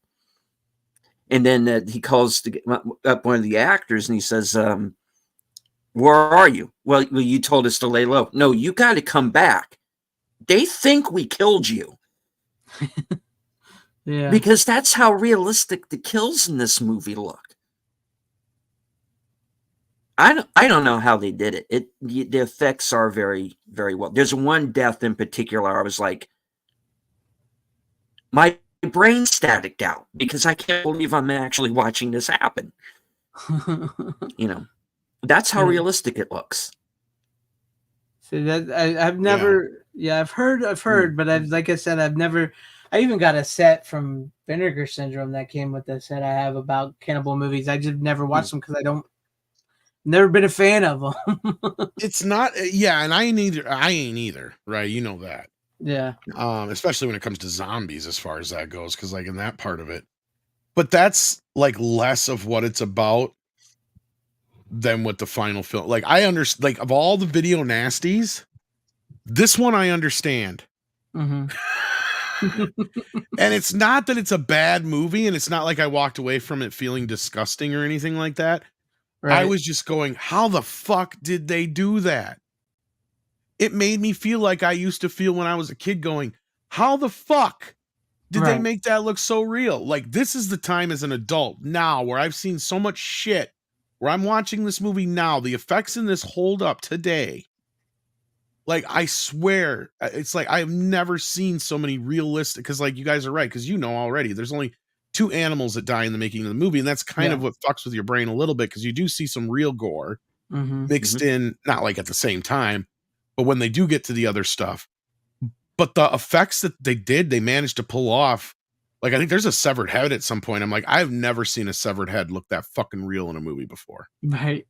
G: And then he calls up one of the actors and he says, where are you? Well, you told us to lay low. No, you got to come back. They think we killed you.
C: Yeah.
G: Because that's how realistic the kills in this movie look. I don't know how they did it. The effects are very, very well. There's one death in particular. I was like, my brain staticked out because I can't believe I'm actually watching this happen. That's how realistic it looks.
C: So that I've never, I've heard, but like I said, I've never. I even got a set from Vinegar Syndrome that came with the set I have about cannibal movies. I just never watched them because never been a fan of them.
F: It's not, and I ain't either, right? You know that.
C: Yeah.
F: Especially when it comes to zombies, as far as that goes, because like in that part of it. But that's like less of what it's about than what the final film. Like I understand, like of all the video nasties, this one I understand. And it's not that it's a bad movie, and it's not like I walked away from it feeling disgusting or anything like that. Right. I was just going, how the fuck did they do that? It made me feel like I used to feel when I was a kid going, how the fuck did they make that look so real? Like, this is the time as an adult now where I've seen so much shit, where I'm watching this movie now, the effects in this hold up today. Like, I swear, it's like I've never seen so many realistic, because like you guys are right, because already, there's only 2 animals that die in the making of the movie, and that's kind of what fucks with your brain a little bit, because you do see some real gore mixed in, not like at the same time, but when they do get to the other stuff. But the effects that they managed to pull off, like I think there's a severed head at some point. I'm like, I've never seen a severed head look that fucking real in a movie before.
C: Right.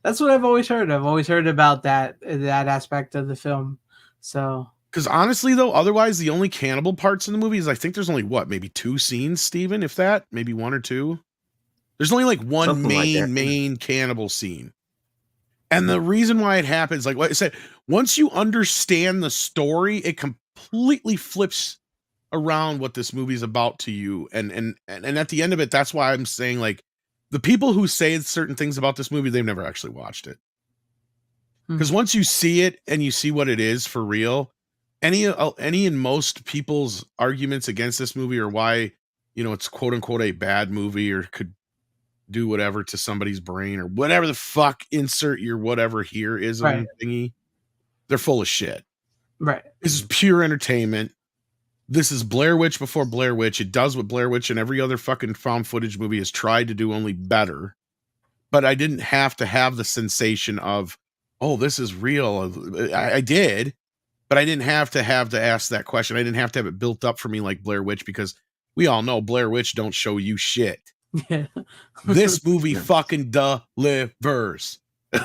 C: That's what I've always heard. I've always heard about that aspect of the film. So,
F: because honestly, though, otherwise the only cannibal parts in the movie is I think there's only maybe 2 scenes, Steven, if that, maybe 1 or 2. There's only like one Something main cannibal scene. And the reason why it happens, like what I said, once you understand the story, it completely flips around what this movie's about to you. And at the end of it, that's why I'm saying, like, the people who say certain things about this movie, they've never actually watched it. Because once you see it and you see what it is for real, any and most people's arguments against this movie or why, it's quote unquote a bad movie or could do whatever to somebody's brain or whatever the fuck insert your whatever here is
C: Right.
F: thingy, they're full of shit.
C: Right.
F: This is pure entertainment. This is Blair Witch before Blair Witch. It does what Blair Witch and every other fucking found footage movie has tried to do, only better. But I didn't have to have the sensation of, oh, this is real. I did, but I didn't have to ask that question. I didn't have to have it built up for me like Blair Witch, because we all know Blair Witch don't show you shit.
C: Yeah.
F: This movie fucking delivers. and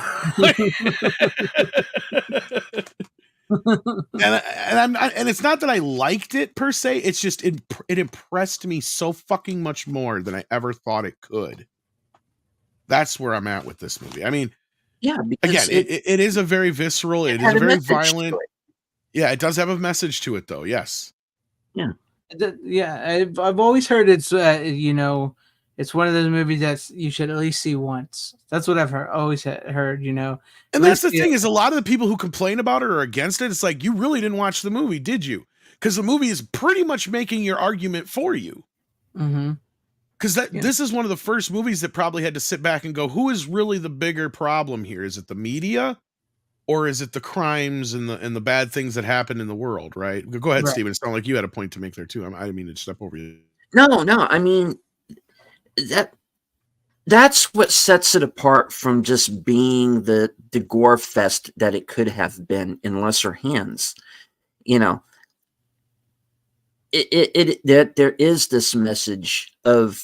F: it's not that I liked it per se. It's just it impressed me so fucking much more than I ever thought it could. That's where I'm at with this movie. I mean,
G: yeah, because
F: again, it is a very visceral. It is a very violent. Yeah, it does have a message to it, though. Yes.
G: Yeah.
C: Yeah, I've always heard it's it's one of those movies that you should at least see once. That's what I've always heard.
F: And that's the thing is, a lot of the people who complain about it or against it, it's like, you really didn't watch the movie, did you? Because the movie is pretty much making your argument for you.
C: Mm-hmm.
F: Because this is one of the first movies that probably had to sit back and go, who is really the bigger problem here? Is it the media, or is it the crimes and the bad things that happen in the world? Right? Go ahead, Steven. It sounded like you had a point to make there too. I didn't mean to step over you.
G: No. I mean, that's what sets it apart from just being the gore fest that it could have been in lesser hands. There is this message of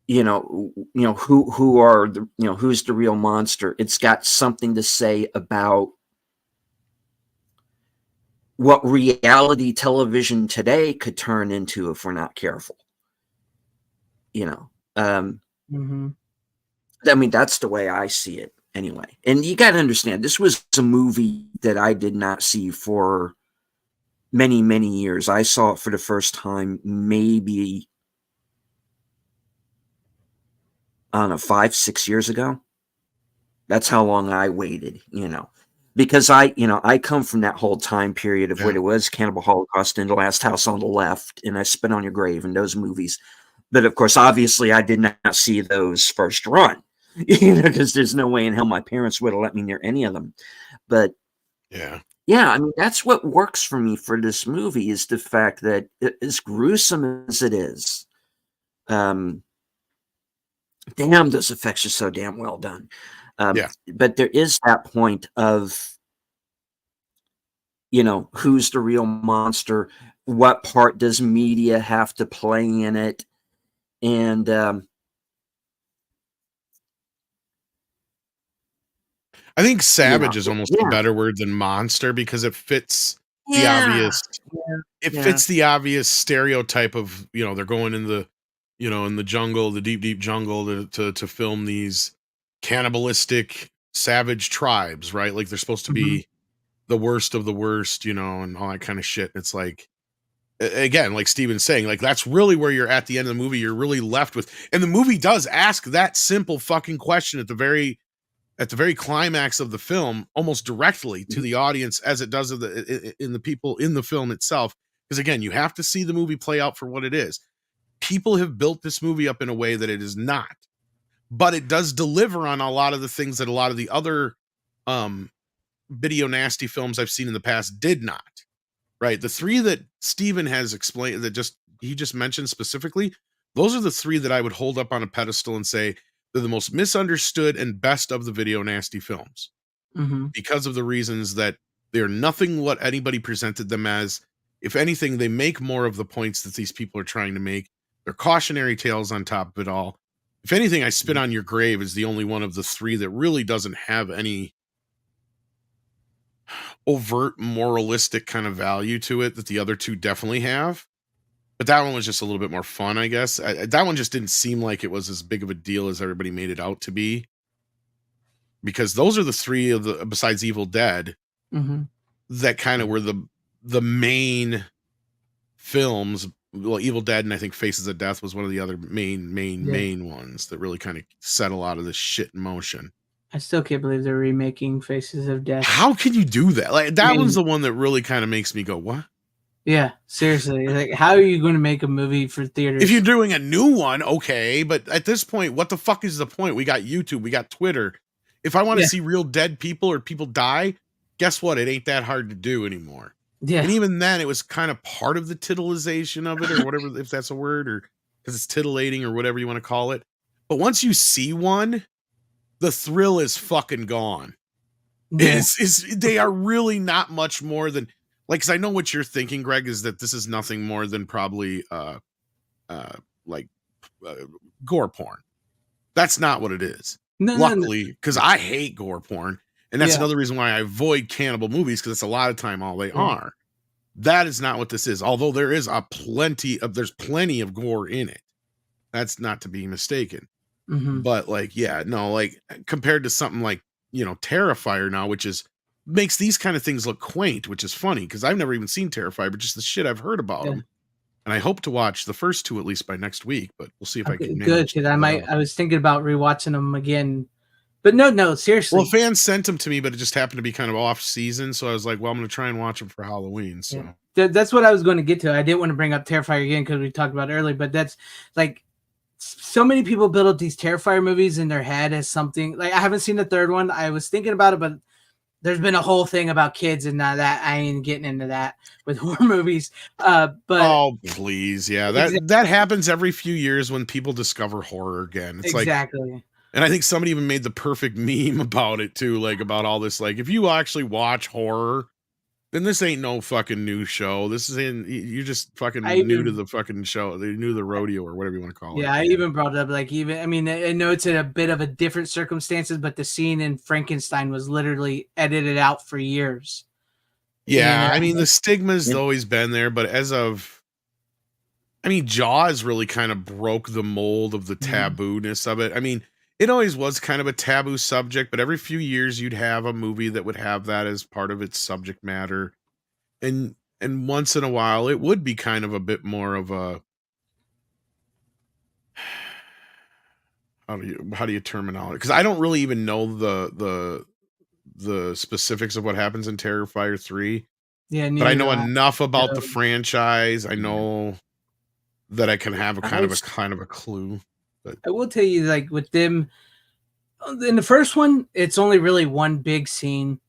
G: who are the who's the real monster. It's got something to say about what reality television today could turn into if we're not careful.
C: Mm-hmm.
G: I mean, that's the way I see it anyway. And you got to understand, this was a movie that I did not see for many, many years. I saw it for the first time maybe, I don't know, 5-6 years ago. That's how long I waited, because I come from that whole time period of where it was Cannibal Holocaust and The Last House on the Left and I Spit on Your Grave and those movies. But of course, obviously, I did not see those first run, because there's no way in hell my parents would have let me near any of them. But yeah, I mean, that's what works for me for this movie is the fact that as gruesome as it is, damn, those effects are so damn well done. But there is that point of, who's the real monster? What part does media have to play in it? And
F: I think savage is almost a better word than monster, because it fits the obvious. It fits the obvious stereotype of, they're going in the, in the jungle, the deep, deep jungle to film these cannibalistic savage tribes, right? Like they're supposed to be the worst of the worst, and all that kind of shit. It's like, again, like Steven's saying, like that's really where you're at the end of the movie. You're really left with, and the movie does ask that simple fucking question at the very climax of the film, almost directly to the audience, as it does in the people in the film itself. Because again, you have to see the movie play out for what it is. People have built this movie up in a way that it is not, but it does deliver on a lot of the things that a lot of the other video nasty films I've seen in the past did not. Right. The three that Steven has explained, he just mentioned specifically, those are the three that I would hold up on a pedestal and say they're the most misunderstood and best of the video nasty films, because of the reasons that they're nothing what anybody presented them as. If anything, they make more of the points that these people are trying to make. They're cautionary tales on top of it all. If anything, I Spit on Your Grave is the only one of the three that really doesn't have any overt moralistic kind of value to it that the other two definitely have. But that one was just a little bit more fun, I guess. That one just didn't seem like it was as big of a deal as everybody made it out to be, because those are the three of the, besides Evil Dead, that kind of were the main films. Well, Evil Dead and I think Faces of Death was one of the other main ones that really kind of set a lot of this shit in motion.
C: I still can't believe they're remaking Faces of Death.
F: How can you do that? Like that
C: mean-
F: one's the one that really kind of makes me go, what?
C: Yeah, seriously. Like, how are you going to make a movie for theaters?
F: If you're doing a new one, okay, but at this point, what the fuck is the point? We got YouTube, we got Twitter. If I want to see real dead people or people die, guess what? It ain't that hard to do anymore.
C: Yeah.
F: And even then, it was kind of part of the titillization of it, or whatever, if that's a word, or because it's titillating or whatever you want to call it. But once you see one, the thrill is fucking gone.
C: Yeah.
F: They are really not much more than, like, because I know what you're thinking, Greg, is that this is nothing more than probably gore porn. That's not what it is. Luckily, because I hate gore porn, and that's another reason why I avoid cannibal movies, because it's a lot of time all they are. That is not what this is. Although there is plenty of gore in it. That's not to be mistaken. But like, compared to something like, Terrifier now, which makes these kind of things look quaint, which is funny because I've never even seen Terrifier, but just the shit I've heard about them. And I hope to watch the first two at least by next week, but we'll see if I can.
C: Good, because I was thinking about rewatching them again. But no, seriously.
F: Well, fans sent them to me, but it just happened to be kind of off season, so I was like, well, I'm going to try and watch them for Halloween. So
C: that's what I was going to get to. I didn't want to bring up Terrifier again because we talked about it earlier, but that's like, so many people build up these Terrifier movies in their head as something. Like, I haven't seen the third one. I was thinking about it, but there's been a whole thing about kids, and now that I ain't getting into that with horror movies. But
F: oh, please, that happens every few years when people discover horror again. It's
C: exactly.
F: And I think somebody even made the perfect meme about it too, like about all this. Like, if you actually watch horror, then this ain't no fucking new show. This is you're just fucking new to the fucking show. They're new to the rodeo or whatever you want to call it.
C: Yeah, I even brought it up. Like, I know it's in a bit of a different circumstances, but the scene in Frankenstein was literally edited out for years.
F: Yeah, I mean, the stigma's always been there, but Jaws really kind of broke the mold of the taboo-ness of it. I mean, it always was kind of a taboo subject, but every few years you'd have a movie that would have that as part of its subject matter. And once in a while it would be kind of a bit more of a, how do you terminology? Because I don't really even know the specifics of what happens in Terrifier 3.
C: Yeah,
F: but I know enough about the franchise. I know that I can have a kind of a clue. But
C: I will tell you, like, with them in the first one, it's only really one big scene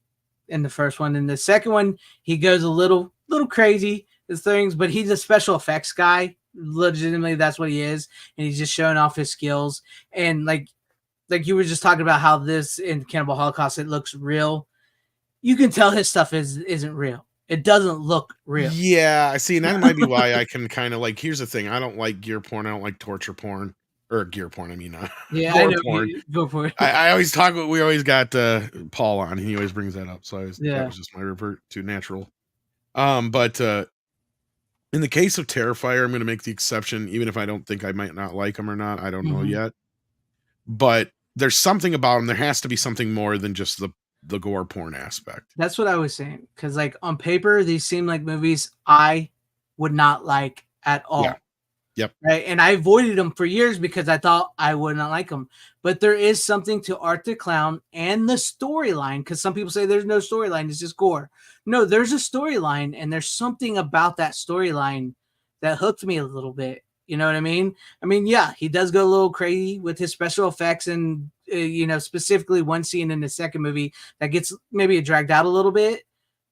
C: in the first one. In the second one, he goes a little crazy with things, but he's a special effects guy. Legitimately, that's what he is, and he's just showing off his skills. And like you were just talking about how this in Cannibal Holocaust, it looks real. You can tell his stuff isn't real. It doesn't look real.
F: Yeah, I see, and that might be why I can kind of like. Here's the thing: I don't like gear porn. I don't like torture porn. Or gear porn, I mean,
C: gore porn. Go for it.
F: I always talk. We always got Paul on, and he always brings that up. So that was just my revert to natural. But in the case of Terrifier, I'm going to make the exception, even if I don't think I might not like him or not. I don't know yet. But there's something about him. There has to be something more than just the gore porn aspect.
C: That's what I was saying. Because like on paper, these seem like movies I would not like at all.
F: Yeah. Yep.
C: Right. And I avoided them for years because I thought I would not like them. But there is something to Art the Clown and the storyline, because some people say there's no storyline, it's just gore. No, there's a storyline, and there's something about that storyline that hooked me a little bit. You know what I mean? I mean, yeah, he does go a little crazy with his special effects, and specifically one scene in the second movie that gets maybe dragged out a little bit.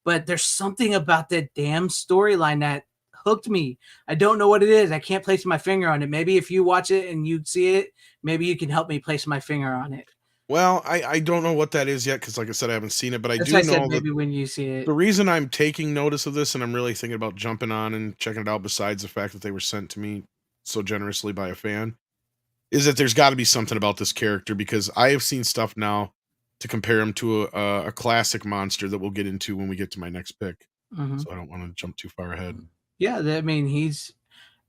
C: But there's something about that damn storyline that hooked me. I don't know what it is. I can't place my finger on it. Maybe if you watch it and you see it, maybe you can help me place my finger on it.
F: Well, I don't know what that is yet, because like I said, I haven't seen it, but
C: That's
F: I
C: do
F: know
C: that maybe when you see it.
F: The reason I'm taking notice of this and I'm really thinking about jumping on and checking it out, besides the fact that they were sent to me so generously by a fan, is that there's got to be something about this character, because I have seen stuff now to compare him to a classic monster that we'll get into when we get to my next pick. So I don't want to jump too far ahead.
C: Yeah, I mean,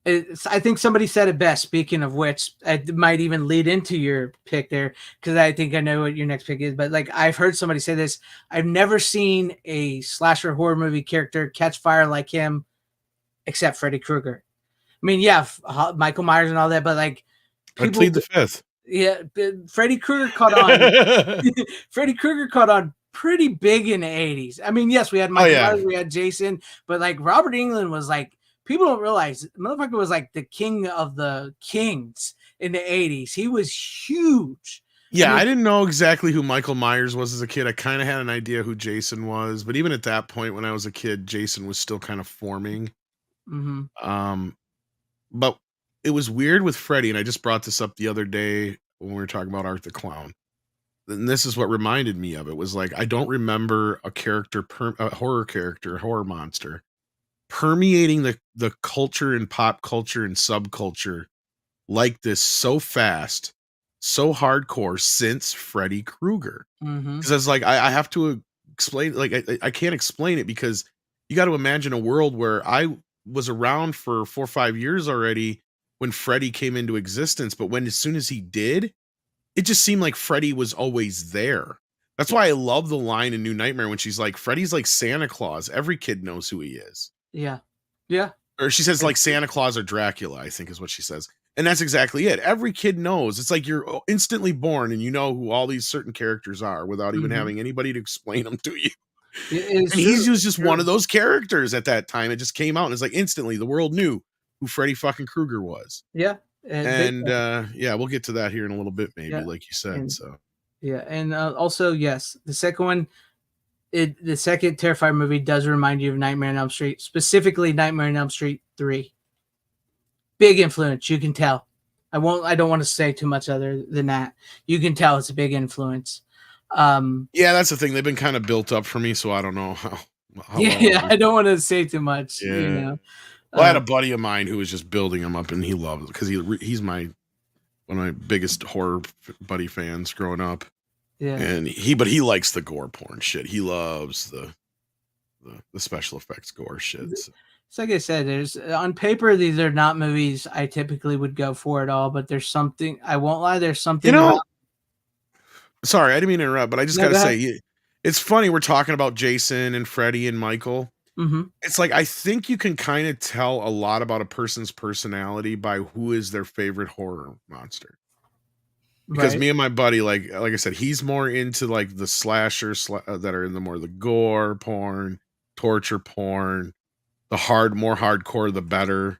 C: I think somebody said it best. Speaking of which, it might even lead into your pick there, because I think I know what your next pick is. But like, I've heard somebody say this: I've never seen a slasher horror movie character catch fire like him, except Freddy Krueger. I mean, yeah, Michael Myers and all that, but like,
F: I plead the fifth.
C: Yeah, Freddy Krueger caught on. Freddy Krueger caught on pretty big in the 80s. I mean, yes, we had Michael Myers, we had Jason, but like Robert Englund was like, people don't realize motherfucker was like the king of the kings in the 80s. He was huge.
F: Yeah, I didn't know exactly who Michael Myers was as a kid. I kind of had an idea who Jason was, but even at that point when I was a kid, Jason was still kind of forming. But it was weird with Freddy, and I just brought this up the other day when we were talking about Art the Clown. And this is what reminded me of it, was like, I don't remember a character, a horror monster, permeating the culture and pop culture and subculture like this so fast, so hardcore since Freddy Krueger. Because I was like, I have to explain, like, I can't explain it, because you got to imagine a world where I was around for 4 or 5 years already when Freddy came into existence, but as soon as he did, it just seemed like Freddy was always there. That's why I love the line in New Nightmare when she's like, Freddy's like Santa Claus. Every kid knows who he is.
C: Yeah. Yeah.
F: Or she says like Santa Claus or Dracula, I think is what she says. And that's exactly it. Every kid knows. It's like you're instantly born and you know who all these certain characters are without even having anybody to explain them to you. And he was just one of those characters at that time. It just came out and it's like instantly the world knew who Freddy fucking Krueger was.
C: Yeah.
F: And yeah, we'll get to that here in a little bit, maybe, like you said.
C: And also, yes, the second one, the second Terrifier movie does remind you of Nightmare on Elm Street, specifically Nightmare on Elm Street 3. Big influence, you can tell. I don't want to say too much other than that. You can tell it's a big influence.
F: Yeah, that's the thing. They've been kind of built up for me, so I don't know how
C: I don't want to say too much.
F: Yeah.
C: You know.
F: Well, I had a buddy of mine who was just building them up, and he loved it because he's one of my biggest horror buddy fans growing up.
C: Yeah,
F: and he likes the gore porn shit. He loves the special effects gore shit. So.
C: It's like I said, there's on paper these are not movies I typically would go for at all, but there's something, I won't lie, there's something.
F: Sorry, I didn't mean to interrupt, but I just gotta say, it's funny we're talking about Jason and Freddy and Michael. It's like I think you can kind of tell a lot about a person's personality by who is their favorite horror monster. Because me and my buddy, like I said, he's more into like the slashers that are in the gore porn, torture porn, the more hardcore, the better.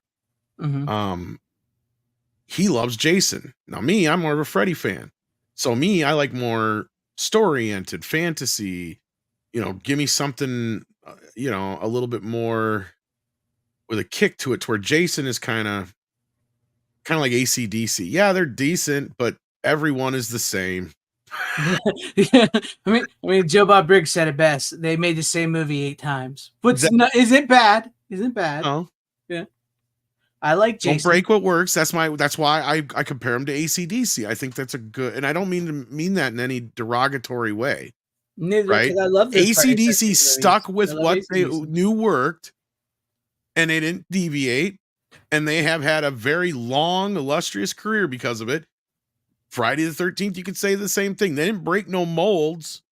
F: He loves Jason. Now me, I'm more of a Freddy fan. So me, I like more story-oriented fantasy. You know, give me something, a little bit more with a kick to it, to where Jason is kind of like AC/DC. Yeah, they're decent, but everyone is the same.
C: Yeah. I mean, Joe Bob Briggs said it best. They made the same movie 8 times. Isn't bad. Isn't bad.
F: Oh,
C: yeah. I like Jason.
F: Don't break what works. That's why I compare him to AC/DC. I think that's a good, and I don't mean that in any derogatory way.
C: Neither,
F: right?
C: I love
F: AC/DC stuck with what they knew worked, and they didn't deviate, and they have had a very long, illustrious career because of it. Friday the 13th, you could say the same thing. They didn't break no molds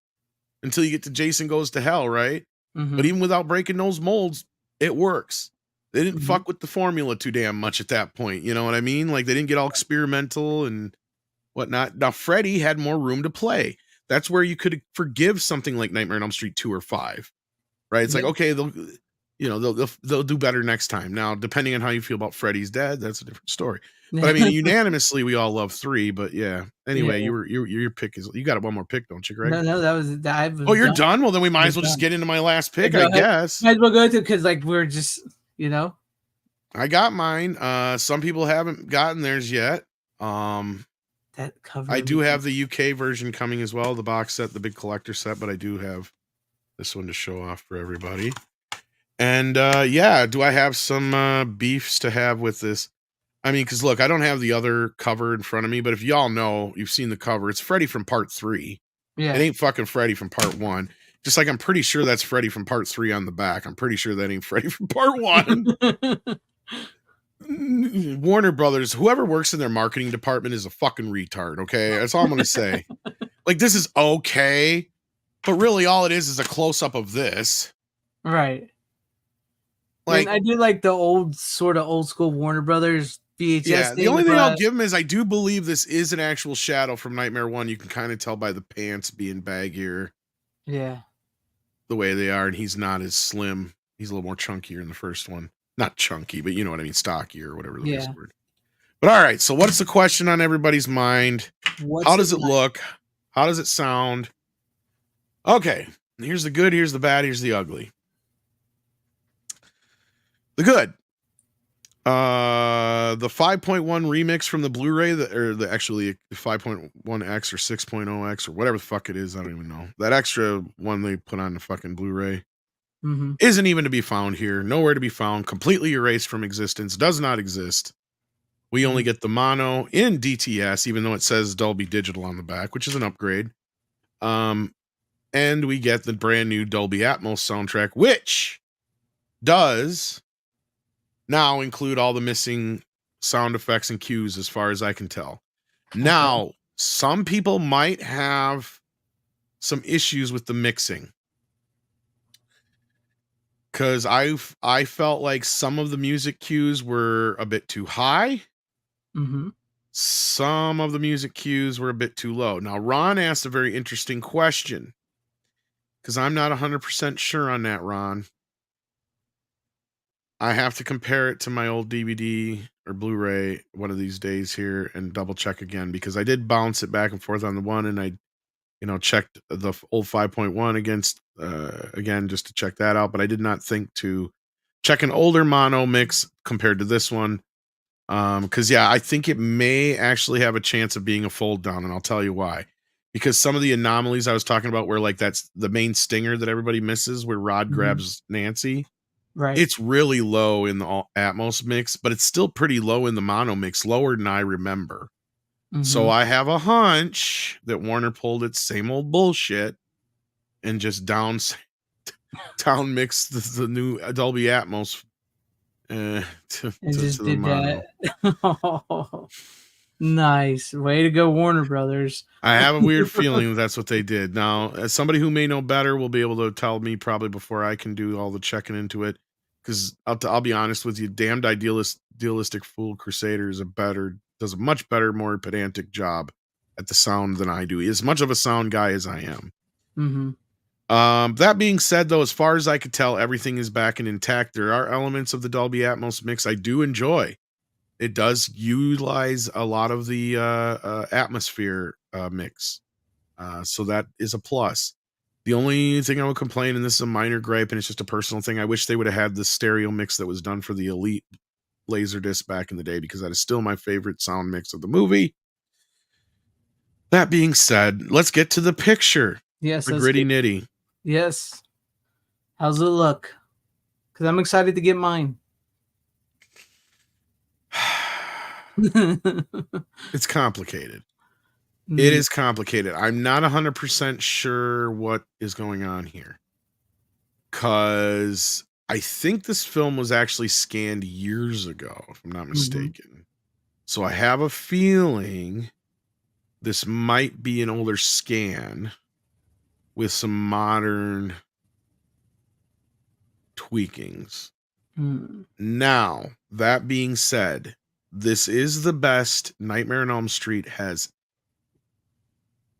F: until you get to Jason Goes to Hell, right? But even without breaking those molds, it works. They didn't fuck with the formula too damn much at that point. You know what I mean? Like they didn't get all experimental and whatnot. Now, Freddy had more room to play. That's where you could forgive something like Nightmare on Elm Street 2 or 5, right? It's like, okay, they'll do better next time. Now, depending on how you feel about Freddy's Dead, that's a different story. But I mean, unanimously, we all love 3. But yeah, anyway, your pick is, you got one more pick, don't you, Greg?
C: No, that was.
F: Oh, you're done. Well, then we might as well just get into my last pick, I guess.
C: Might as well go to, because like we're just,
F: I got mine. Some people haven't gotten theirs yet.
C: That cover.
F: I do have the UK version coming as well, the box set, the big collector set, but I do have this one to show off for everybody. And do I have some beefs to have with this? I mean, because look, I don't have the other cover in front of me, but if y'all know, you've seen the cover, it's Freddy from part 3.
C: Yeah.
F: It ain't fucking Freddy from part 1. Just like I'm pretty sure that's Freddy from part 3 on the back. I'm pretty sure that ain't Freddy from part 1. Warner Brothers, whoever works in their marketing department is a fucking retard, okay? That's all I'm going to say. Like, this is okay, but really all it is a close-up of this.
C: Right.
F: Like,
C: I do like the old school Warner Brothers VHS.
F: Yeah, the
C: thing,
F: only thing I'll
C: but-
F: give him is I do believe this is an actual shadow from Nightmare 1. You can kind of tell by the pants being baggier,
C: Yeah.
F: the way they are, and he's not as slim. He's a little more chunkier in the first one. Not chunky, but you know what I mean, stockier or whatever the
C: Yeah.
F: word. But all right, so what's the question on everybody's mind? How does it look? How does it sound? Okay, here's the good, here's the bad, here's the ugly. The good. The 5.1 remix from the Blu-ray, or the actually 5.1X or 6.0X or whatever the fuck it is, I don't even know. That extra one they put on the fucking Blu-ray isn't even to be found here. Nowhere to be found. Completely erased from existence. Does not exist. We only get the mono in DTS, even though it says Dolby Digital on the back, which is an upgrade. And we get the brand new Dolby Atmos soundtrack, which does now include all the missing sound effects and cues as far as I can tell. Now, some people might have some issues with the mixing, because I felt like some of the music cues were a bit too high. Some of the music cues were a bit too low. Now, Ron asked a very interesting question, because I'm not 100% sure on that, Ron. I have to compare it to my old DVD or Blu-ray one of these days here and double check again, because I did bounce it back and forth on the one, and I, checked the old 5.1 against again just to check that out, but I did not think to check an older mono mix compared to this one. Because I think it may actually have a chance of being a fold down, and I'll tell you why. Because some of the anomalies I was talking about, where like that's the main stinger that everybody misses, where Rod grabs Nancy.
C: Right.
F: It's really low in the Atmos mix, but it's still pretty low in the mono mix, lower than I remember. So I have a hunch that Warner pulled its same old bullshit and just down mixed the new Dolby Atmos to
C: just
F: the
C: did
F: mono.
C: that. Nice. Way to go, Warner Brothers.
F: I have a weird feeling that's what they did. Now, as somebody who may know better will be able to tell me probably before I can do all the checking into it. Because I'll be honest with you, Damned Idealistic Fool Crusader does a much better, more pedantic job at the sound than I do. As much of a sound guy as I am. That being said, though, as far as I could tell, everything is back and intact. There are elements of the Dolby Atmos mix I do enjoy. It does utilize a lot of the atmosphere mix. So that is a plus. The only thing I would complain, and this is a minor gripe, and it's just a personal thing, I wish they would have had the stereo mix that was done for the Elite Laserdisc back in the day, because that is still my favorite sound mix of the movie. That being said, let's get to the picture.
C: Yes.
F: The gritty nitty.
C: Yes. How's it look? Because I'm excited to get mine.
F: It's complicated. It is complicated. I'm not 100% sure what is going on here, because I think this film was actually scanned years ago, if I'm not mistaken. So I have a feeling this might be an older scan with some modern tweakings. Now, that being said, this is the best Nightmare on Elm Street has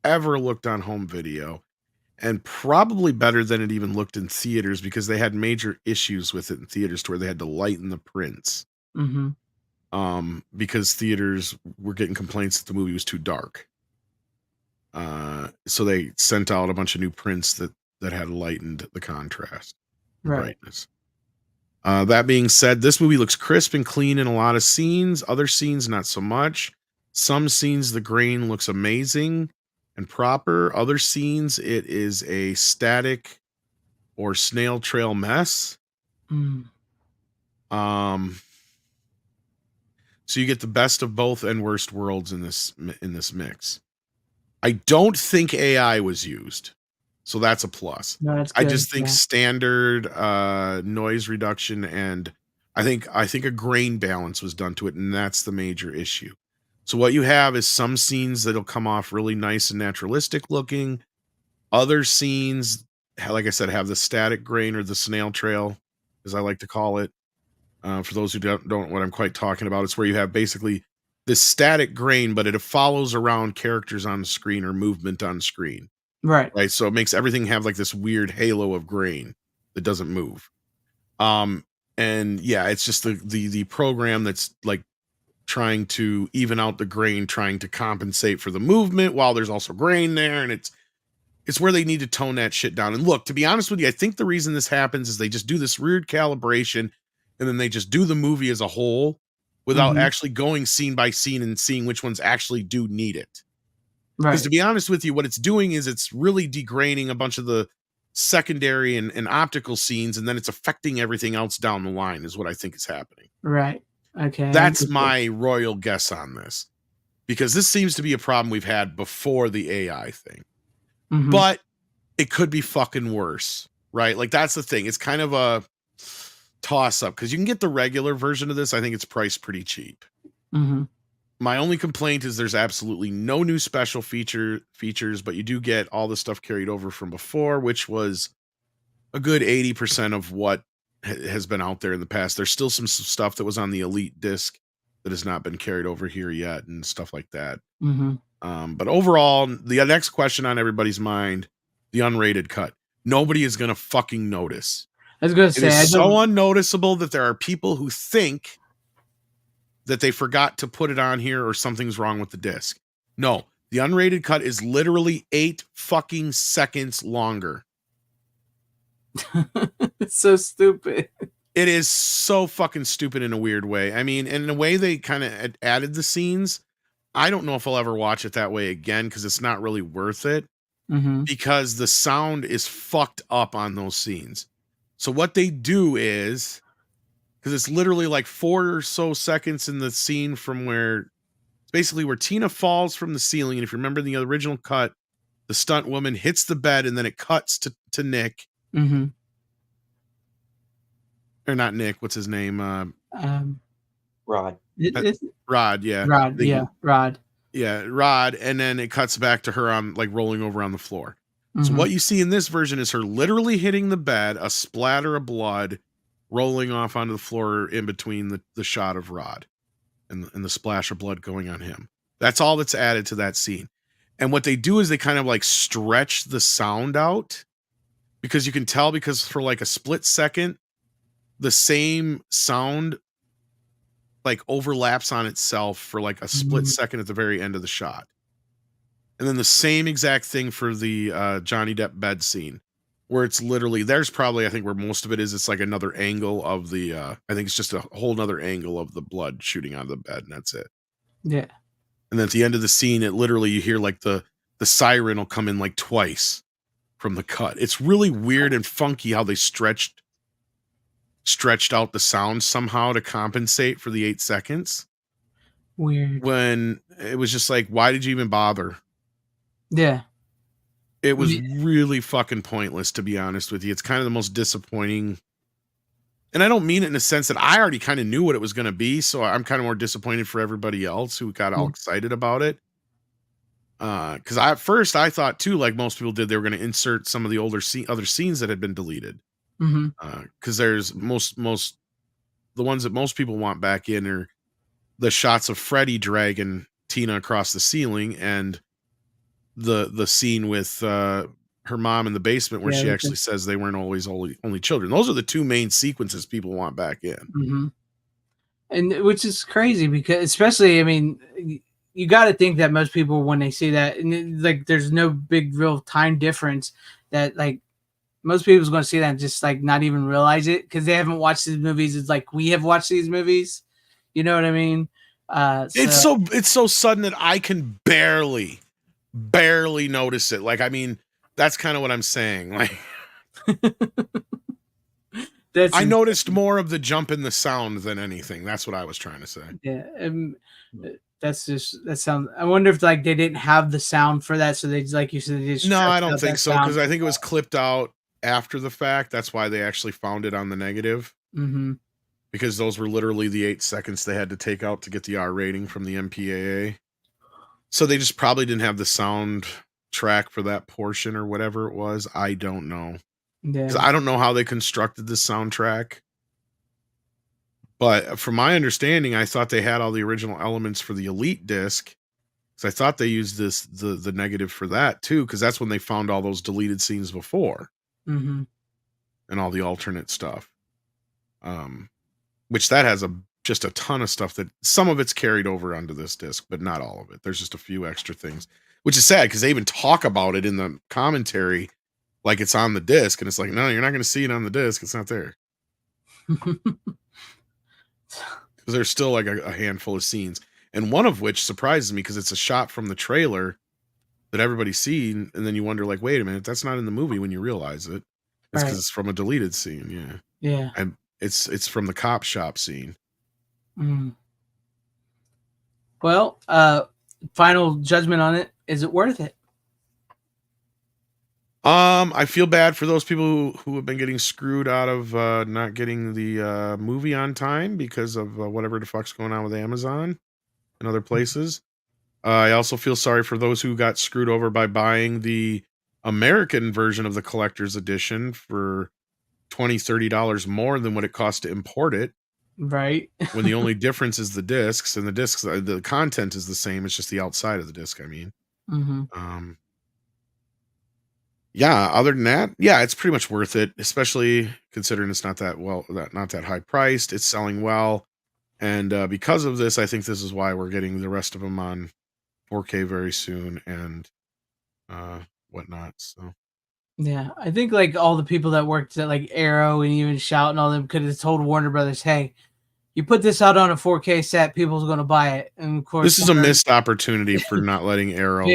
F: ever looked on home video, and probably better than it even looked in theaters, because they had major issues with it in theaters to where they had to lighten the prints. Because theaters were getting complaints that the movie was too dark. So they sent out a bunch of new prints that had lightened the contrast, the brightness. That being said, this movie looks crisp and clean in a lot of scenes. Other scenes, not so much. Some scenes, the grain looks amazing and proper. Other scenes, it is a static or snail trail mess. So you get the best of both and worst worlds in this mix. I don't think AI was used, so that's a plus.
C: No, that's
F: I
C: good,
F: just think standard noise reduction, and I think a grain balance was done to it, and that's the major issue. So what you have is some scenes that'll come off really nice and naturalistic looking. Other scenes, like I said, have the static grain or the snail trail, as I like to call it. For those who don't know what I'm quite talking about, it's where you have basically this static grain, but it follows around characters on the screen or movement on screen.
C: Right.
F: Right. So it makes everything have like this weird halo of grain that doesn't move. And yeah, it's just the program that's like trying to even out the grain, trying to compensate for the movement while there's also grain there. And it's where they need to tone that shit down. And look, to be honest with you, I think the reason this happens is they just do this weird calibration and then they just do the movie as a whole without actually going scene by scene and seeing which ones actually do need it. Because to be honest with you, what it's doing is it's really degrading a bunch of the secondary and optical scenes, and then it's affecting everything else down the line is what I think is happening.
C: Right. Okay.
F: That's my royal guess on this. Because this seems to be a problem we've had before the AI thing. But it could be fucking worse, right? Like that's the thing. It's kind of a toss up because you can get the regular version of this. I think it's priced pretty cheap. My only complaint is there's absolutely no new special features, but you do get all the stuff carried over from before, which was a good 80% of what has been out there in the past. There's still some stuff that was on the Elite disc that has not been carried over here yet and stuff like that. But overall, the next question on everybody's mind, the unrated cut. Nobody is going to fucking notice.
C: I was going to say,
F: it's so unnoticeable that there are people who think that they forgot to put it on here or something's wrong with the disc. No, the unrated cut is literally 8 fucking seconds longer.
C: It's so stupid.
F: It is so fucking stupid in a weird way. I mean, in a way they kind of added the scenes. I don't know if I'll ever watch it that way again because it's not really worth it because the sound is fucked up on those scenes. So what they do is, because it's literally like 4 or so seconds in the scene from where basically where Tina falls from the ceiling. And if you remember the original cut, the stunt woman hits the bed and then it cuts to Nick. Or not Nick, what's his name?
G: Rod.
F: Rod, yeah.
C: Rod.
F: Yeah, Rod, and then it cuts back to her on like rolling over on the floor. So what you see in this version is her literally hitting the bed, a splatter of blood rolling off onto the floor in between the shot of Rod and the splash of blood going on him. That's all that's added to that scene. And what they do is they kind of like stretch the sound out because you can tell because for like a split second, the same sound like overlaps on itself for like a split second at the very end of the shot. And then the same exact thing for the Johnny Depp bed scene where it's literally, there's probably, I think where most of it is, it's like another angle of the, I think it's just a whole nother angle of the blood shooting out of the bed and that's it.
C: Yeah.
F: And then at the end of the scene, it literally, you hear like the siren will come in like twice from the cut. It's really weird and funky how they stretched out the sound somehow to compensate for the 8 seconds.
C: Weird.
F: When it was just like, why did you even bother?
C: Yeah.
F: It was really fucking pointless, to be honest with you. It's kind of the most disappointing. And I don't mean it in a sense that I already kind of knew what it was going to be. So I'm kind of more disappointed for everybody else who got all excited about it. Because at first I thought too, like most people did, they were going to insert some of the other scenes that had been deleted. Because there's most the ones that most people want back in are the shots of Freddy dragging Tina across the ceiling and the scene with her mom in the basement where she actually says they weren't always only children. Those are the 2 main sequences people want back in.
C: And which is crazy because especially, I mean, you got to think that most people, when they see that, and like there's no big real time difference, that like most people's going to see that and just like not even realize it because they haven't watched these movies. It's like we have watched these movies. You know what I mean?
F: It's so sudden that I can barely notice it. Like, I mean, that's kind of what I'm saying. Like, I noticed more of the jump in the sound than anything. That's what I was trying to say.
C: Yeah. That sounds. I wonder if like they didn't have the sound for that, so they like you said. They just
F: no, I don't think so because I think it was clipped out after the fact. That's why they actually found it on the negative. Because those were literally the 8 seconds they had to take out to get the R rating from the MPAA. So they just probably didn't have the sound track for that portion or whatever it was. I don't know. Yeah. I don't know how they constructed the soundtrack. But from my understanding, I thought they had all the original elements for the Elite disc. So I thought they used the negative for that too, because that's when they found all those deleted scenes before
C: Mm-hmm.
F: and all the alternate stuff. Which that has just a ton of stuff that some of it's carried over onto this disc, but not all of it. There's just a few extra things, which is sad because they even talk about it in the commentary like it's on the disc, and it's like, no, you're not going to see it on the disc. It's not there. Because there's still like a handful of scenes, and one of which surprises me because it's a shot from the trailer that everybody's seen, and then you wonder, like, wait a minute, that's not in the movie when you realize it. It's because it's from a deleted scene. Yeah.
C: Yeah.
F: And it's from the cop shop scene.
C: Mm. Well, final judgment on it. Is it worth it?
F: I feel bad for those people who have been getting screwed out of not getting the movie on time because of whatever the fuck's going on with Amazon and other places. I also feel sorry for those who got screwed over by buying the American version of the collector's edition for $20-$30 more than what it cost to import it.
C: Right.
F: When the only difference is the discs, and the discs, the content is the same. It's just the outside of the disc. I mean, yeah. Other than that, yeah, it's pretty much worth it, especially considering it's not that high priced. It's selling well, and because of this, I think this is why we're getting the rest of them on 4K very soon and whatnot. So.
C: Yeah, I think like all the people that worked at like Arrow and even Shout and all them could have told Warner Brothers, "Hey, you put this out on a 4K set, people's going to buy it." And of course,
F: this is a missed opportunity for not letting Arrow,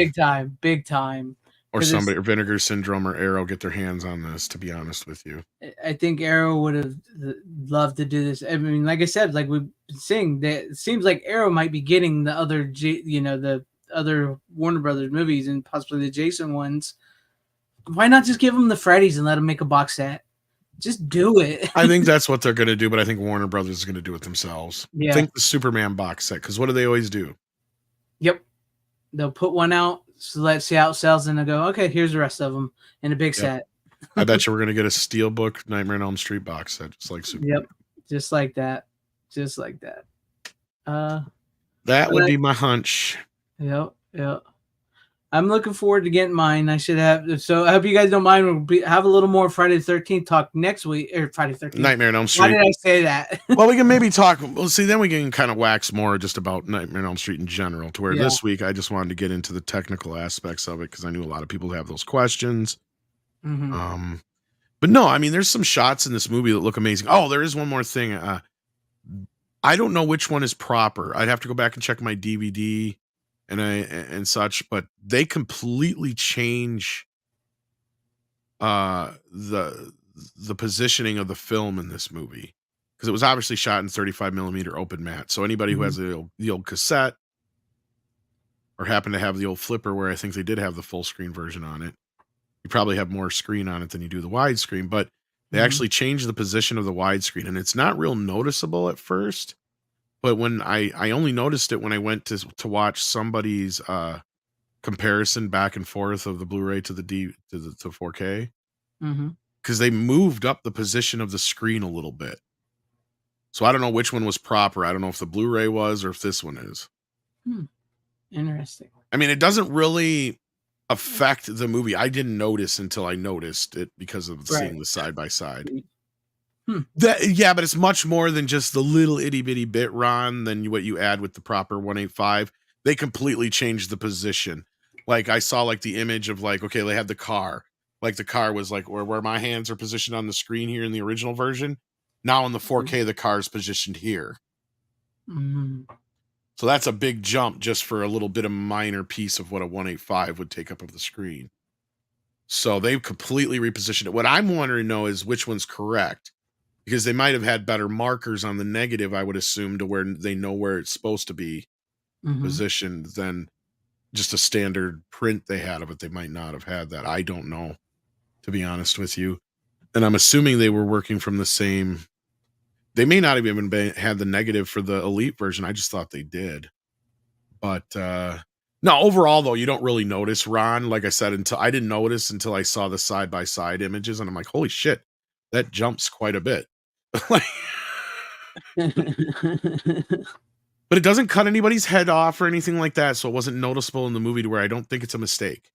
C: big time,
F: or somebody, or Vinegar Syndrome or Arrow get their hands on this. To be honest with you,
C: I think Arrow would have loved to do this. I mean, like I said, like we've been saying, that it seems like Arrow might be getting the other, the other Warner Brothers movies and possibly the Jason ones. Why not just give them the Freddy's and let them make a box set? Just do it.
F: I think that's what they're going to do, but I think Warner Brothers is going to do it themselves.
C: Yeah.
F: Think the Superman box set, because what do they always do?
C: Yep. They'll put one out, so let's see how it sells, and they'll go, okay, here's the rest of them in a big set.
F: I bet you we're going to get a Steelbook Nightmare on Elm Street box set, just like Superman.
C: Yep. Just like that. Just like that.
F: That would be my hunch.
C: Yep. I'm looking forward to getting mine. I should have. So I hope you guys don't mind. We'll have a little more Friday the 13th talk next week, or Friday the 13th.
F: Nightmare on Elm Street.
C: Why did I say that?
F: Well, we can maybe talk. Well, see, then we can kind of wax more just about Nightmare on Elm Street in general. To where this week I just wanted to get into the technical aspects of it because I knew a lot of people have those questions.
C: Mm-hmm.
F: But no, I mean, there's some shots in this movie that look amazing. Oh, there is one more thing. I don't know which one is proper. I'd have to go back and check my DVD and such, but they completely change the positioning of the film in this movie, because it was obviously shot in 35 millimeter open matte. So anybody who has the old cassette or happen to have the old flipper, where I think they did have the full screen version on it, you probably have more screen on it than you do the widescreen, but they actually change the position of the widescreen, and it's not real noticeable at first. But when I only noticed it when I went to watch somebody's comparison back and forth of the Blu-ray to the 4K, because they moved up the position of the screen a little bit. So I don't know which one was proper. I don't know if the Blu-ray was or if this one is.
C: Interesting.
F: I mean, it doesn't really affect the movie. I didn't notice until I noticed it because of seeing the side by side. Yeah, but it's much more than just the little itty bitty bit, Ron, than what you add with the proper 185. They completely changed the position. Like I saw like the image of like, okay, they had the car. Like the car was like where my hands are positioned on the screen here in the original version. Now in the 4K, the car is positioned here. So that's a big jump just for a little bit of minor piece of what a 185 would take up of the screen. So they've completely repositioned it. What I'm wondering though is which one's correct. Because they might have had better markers on the negative, I would assume, to where they know where it's supposed to be positioned than just a standard print they had of it. They might not have had that. I don't know, to be honest with you. And I'm assuming they were working from the same. They may not have even had the negative for the Elite version. I just thought they did. But no, overall, though, you don't really notice, Ron. Like I said, I didn't notice until I saw the side-by-side images. And I'm like, holy shit, that jumps quite a bit. Like, But it doesn't cut anybody's head off or anything like that, so it wasn't noticeable in the movie to where I don't think it's a mistake.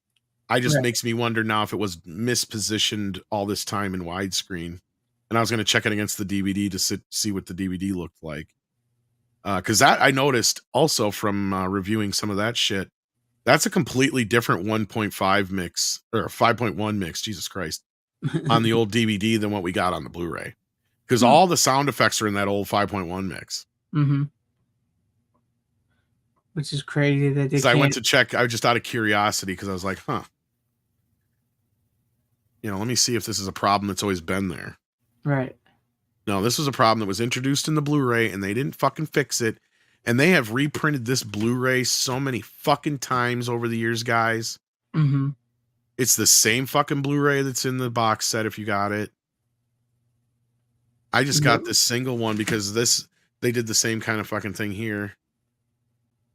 F: I just
C: Right.
F: makes me wonder now if it was mispositioned all this time in widescreen. And I was going to check it against the DVD to see what the DVD looked like. Because that I noticed also from reviewing some of that shit. That's a completely different 1.5 mix or 5.1 mix, Jesus Christ, on the old DVD than what we got on the Blu-ray. Because all the sound effects are in that old 5.1 mix.
C: Mm-hmm. Which is crazy that they
F: I went to check, I was just out of curiosity because I was like, huh. Let me see if this is a problem that's always been there.
C: Right.
F: No, this was a problem that was introduced in the Blu-ray and they didn't fucking fix it. And they have reprinted this Blu-ray so many fucking times over the years, guys.
C: Mm-hmm.
F: It's the same fucking Blu-ray that's in the box set if you got it. I just got this single one because they did the same kind of fucking thing here.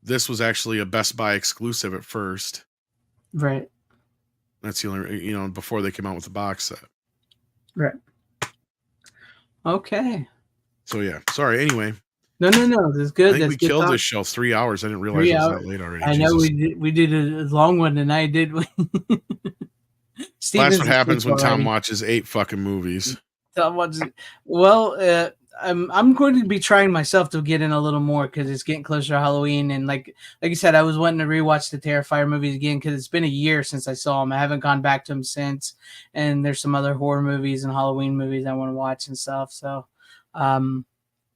F: This was actually a Best Buy exclusive at first.
C: Right.
F: That's the only, before they came out with the box set.
C: Right. Okay.
F: So yeah, sorry. Anyway.
C: No. That's good.
F: I think we killed this show 3 hours. I didn't realize it was that late already.
C: I know we did a long one tonight, did we?
F: That's what happens when Tom watches 8 fucking movies.
C: Tom watches. Well, I'm going to be trying myself to get in a little more because it's getting closer to Halloween, and like you said, I was wanting to rewatch the Terrifier movies again because it's been a year since I saw them. I haven't gone back to them since, and there's some other horror movies and Halloween movies I want to watch and stuff. So, and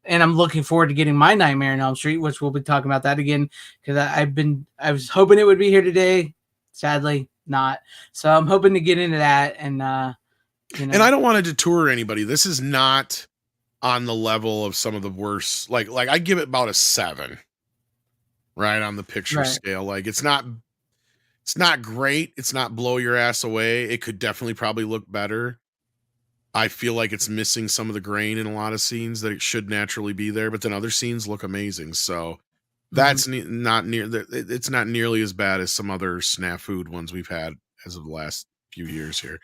C: I'm looking forward to getting my Nightmare on Elm Street, which we'll be talking about that again because I was hoping it would be here today. Sadly, not. So I'm hoping to get into that, and
F: And I don't want to detour anybody. This is not on the level of some of the worst. Like I give it about a 7, right, on the picture scale. Like it's not great. It's not blow your ass away. It could definitely probably look better. I feel like it's missing some of the grain in a lot of scenes that it should naturally be there, but then other scenes look amazing. So that's not nearly as bad as some other snafu ones we've had as of the last few years here.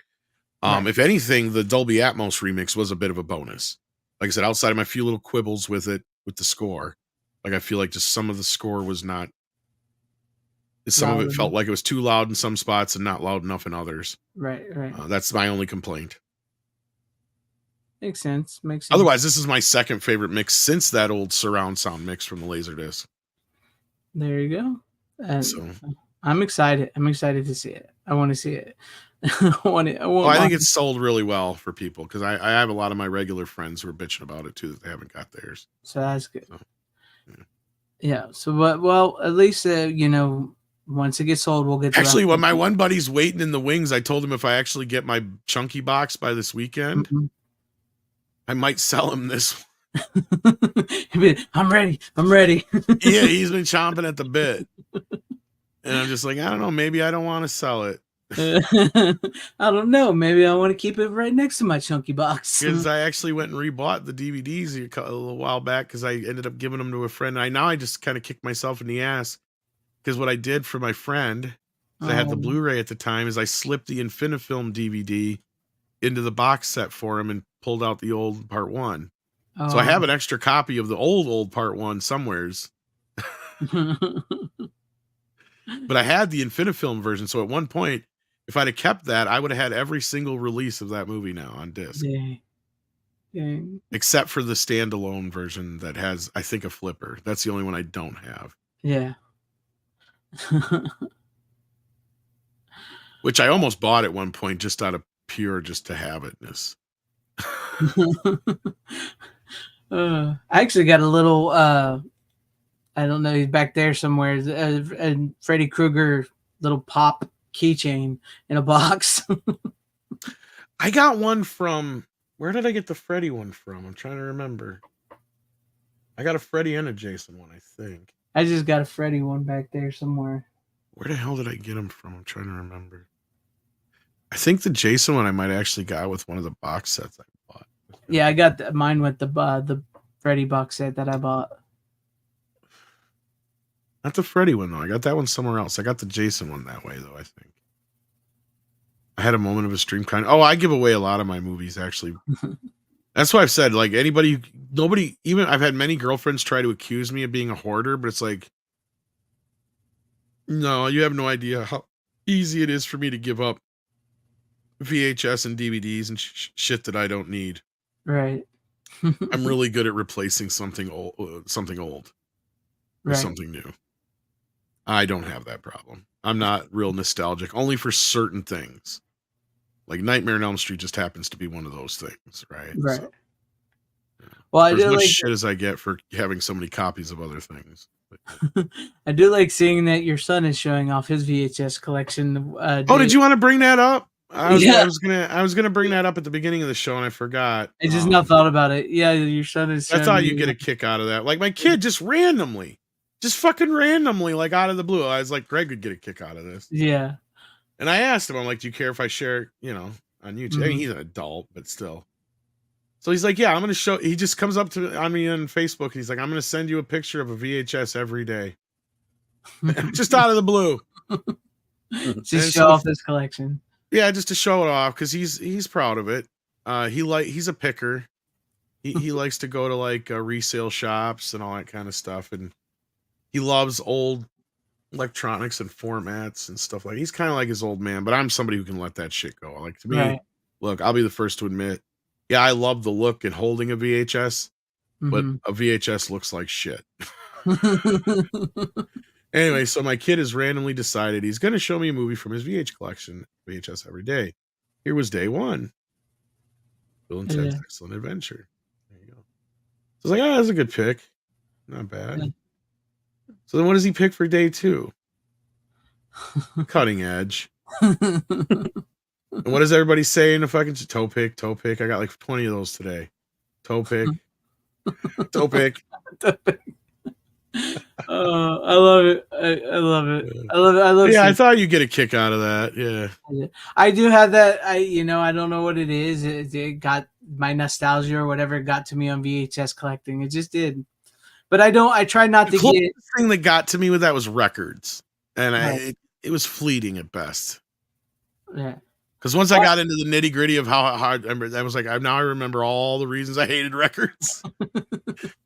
F: If anything, the Dolby Atmos remix was a bit of a bonus. Like I said, outside of my few little quibbles with it, with the score, like I feel like just some of the score was not. Some of it felt like it was too loud in some spots and not loud enough in others.
C: Right.
F: That's my only complaint.
C: Makes sense.
F: Otherwise, this is my second favorite mix since that old surround sound mix from the Laserdisc.
C: There you go. So I'm excited. I'm excited to see it. I want to see it. I
F: think it's sold really well for people because I have a lot of my regular friends who are bitching about it too that they haven't got theirs.
C: So that's good. So, yeah. So, well, at least once it gets sold, we'll get.
F: Actually, when my one buddy's waiting in the wings, I told him if I actually get my chunky box by this weekend, I might sell him this.
C: I'm ready.
F: Yeah, he's been chomping at the bit, and I'm just like, I don't know. Maybe I don't want to sell it.
C: I don't know. Maybe I want to keep it right next to my chunky box.
F: Because I actually went and rebought the DVDs a little while back because I ended up giving them to a friend. I just kind of kicked myself in the ass because what I did for my friend, I had the Blu-ray at the time, is I slipped the Infinifilm DVD into the box set for him and pulled out the old part 1. So I have an extra copy of the old part 1 somewheres. But I had the Infinifilm version. So at one point, if I'd have kept that, I would have had every single release of that movie now on disc.
C: Yeah.
F: Except for the standalone version that has, I think, a flipper. That's the only one I don't have.
C: Yeah.
F: Which I almost bought at one point just out of pure just to have itness.
C: I actually got a little I don't know, he's back there somewhere, a Freddy Krueger little pop keychain in a box.
F: I got one from, where did I get the Freddy one from? I'm trying to remember. I got a Freddy and a Jason one, I think.
C: I just got a Freddy one back there somewhere.
F: Where the hell did I get them from? I'm trying to remember. I think the Jason one I might actually got with one of the box sets I bought.
C: Yeah, I got mine with the Freddy box set that I bought.
F: Not the Freddy one, though. I got that one somewhere else. I got the Jason one that way, though, I think. I had a moment of a stream kind of... Oh, I give away a lot of my movies, actually. That's why I've said, like, nobody, even I've had many girlfriends try to accuse me of being a hoarder, but it's like, no, you have no idea how easy it is for me to give up VHS and DVDs and shit that I don't need.
C: Right.
F: I'm really good at replacing something old with
C: Right.
F: something new. I don't have that problem. I'm not real nostalgic, only for certain things. Like Nightmare on Elm Street just happens to be one of those things, right?
C: Right.
F: So,
C: Well, I
F: for as
C: do
F: much
C: like
F: shit as I get for having so many copies of other things.
C: I do like seeing that your son is showing off his VHS collection.
F: Oh, did you want to bring that up? I
C: Yeah.
F: was gonna bring that up at the beginning of the show and I forgot.
C: I just now thought about it. Yeah, your son is.
F: I
C: showing
F: thought
C: me-
F: you'd get a kick out of that. Like my kid just fucking randomly, like out of the blue. I was like, Greg would get a kick out of this.
C: Yeah.
F: And I asked him, I'm like, do you care if I share it, on YouTube? I mean, he's an adult, but still. So he's like, yeah, I'm going to show. He just comes up to on me on Facebook and he's like, I'm going to send you a picture of a VHS every day. Just out of the blue.
C: Just show off this collection.
F: Yeah, just to show it off because he's proud of it. He's a picker. He likes to go to like resale shops and all that kind of stuff, and he loves old electronics and formats and stuff like. He's kind of like his old man, but I'm somebody who can let that shit go. Like to me,
C: Right.
F: Look, I'll be the first to admit, yeah, I love the look and holding a VHS, but a VHS looks like shit. Anyway, so my kid has randomly decided he's going to show me a movie from his VHS every day. Here was day one. Bill and Ted's Excellent Adventure. There you go. So I was like, oh, that's a good pick. Not bad.
C: Yeah.
F: So then what does he pick for day two? Cutting Edge. And what does everybody say in the fucking toe pick? I got like 20 of those today. Toe pick. Toe pick.
C: I love it. I love it. I love it. I love.
F: Yeah, I thought you'd get a kick out of that. Yeah.
C: I do have that. I don't know what it is. It got my nostalgia or whatever got to me on VHS collecting. It just did. But I try not to get.
F: The thing that got to me with that was records, and it was fleeting at best.
C: Yeah.
F: Because once I got into the nitty gritty of how hard, I was like, I remember all the reasons I hated records.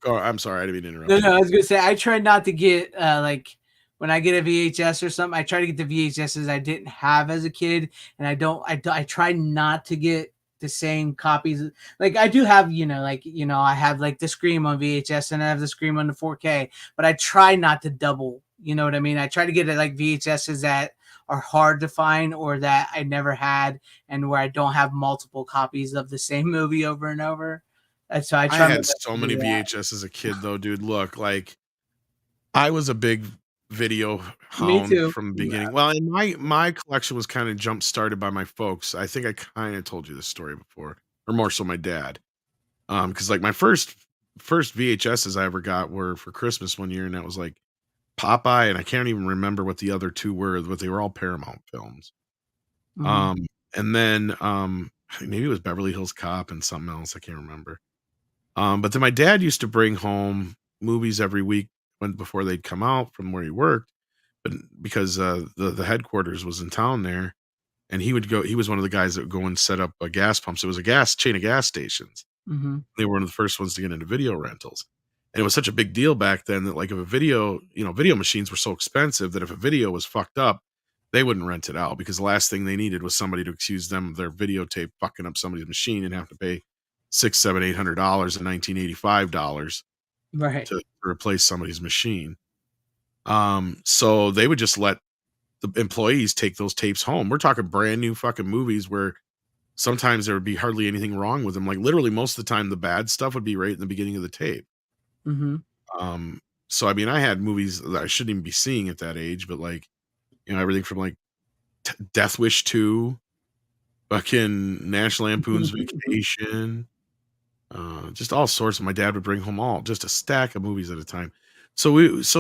F: I'm sorry, I didn't mean to interrupt.
C: No, I was gonna say I try not to get like when I get a VHS or something. I try to get the VHSs I didn't have as a kid, and I try not to get the same copies. Like I do have, I have like the Scream on VHS and I have the Scream on the 4K, but I try not to double. You know what I mean? I try to get it like VHSs that are hard to find or that I never had, and where I don't have multiple copies of the same movie over and over. And so I
F: had so many VHS as a kid, though, dude. Look, like I was a big video hound from the beginning. Yeah. Well, and my collection was kind of jump started by my folks. I think I kind of told you this story before, or more so my dad. Because like my first VHSs I ever got were for Christmas one year, and that was like Popeye, and I can't even remember what the other two were, but they were all Paramount films. And then maybe it was Beverly Hills Cop and something else, I can't remember. But then my dad used to bring home movies every week before they'd come out from where he worked, but because the headquarters was in town there, and he was one of the guys that would go and set up gas pumps. It was a chain of gas stations. They were one of the first ones to get into video rentals. And it was such a big deal back then that like if a video machines were so expensive that if a video was fucked up, they wouldn't rent it out, because the last thing they needed was somebody to accuse them of their videotape fucking up somebody's machine and have to pay $600, $700, $800 and $1985 to replace somebody's machine. So they would just let the employees take those tapes home. We're talking brand new fucking movies where sometimes there would be hardly anything wrong with them. Like literally most of the time, the bad stuff would be right in the beginning of the tape. So I mean, I had movies that I shouldn't even be seeing at that age, but like, everything from like Death Wish 2, fucking National Lampoon's Vacation, just all sorts. My dad would bring home just a stack of movies at a time. So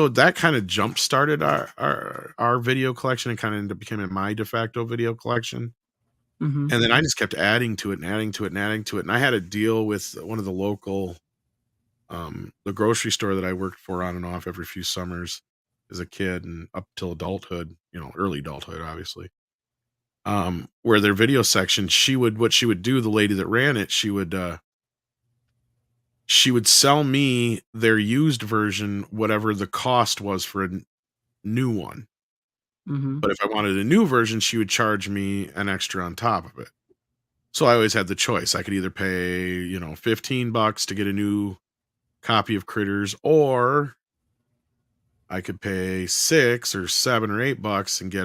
F: that kind of jump started our video collection and kind of ended up becoming my de facto video collection. And then I just kept adding to it and adding to it and adding to it. And I had a deal with one of the local, the grocery store that I worked for on and off every few summers as a kid and up till adulthood, early adulthood, obviously. Where their video section, what she would do, the lady that ran it, she would she would sell me their used version, whatever the cost was for a new one.
C: Mm-hmm.
F: But if I wanted a new version, she would charge me an extra on top of it. So I always had the choice. I could either pay, $15 to get a new copy of Critters, or I could pay $6 or $7 or $8 and get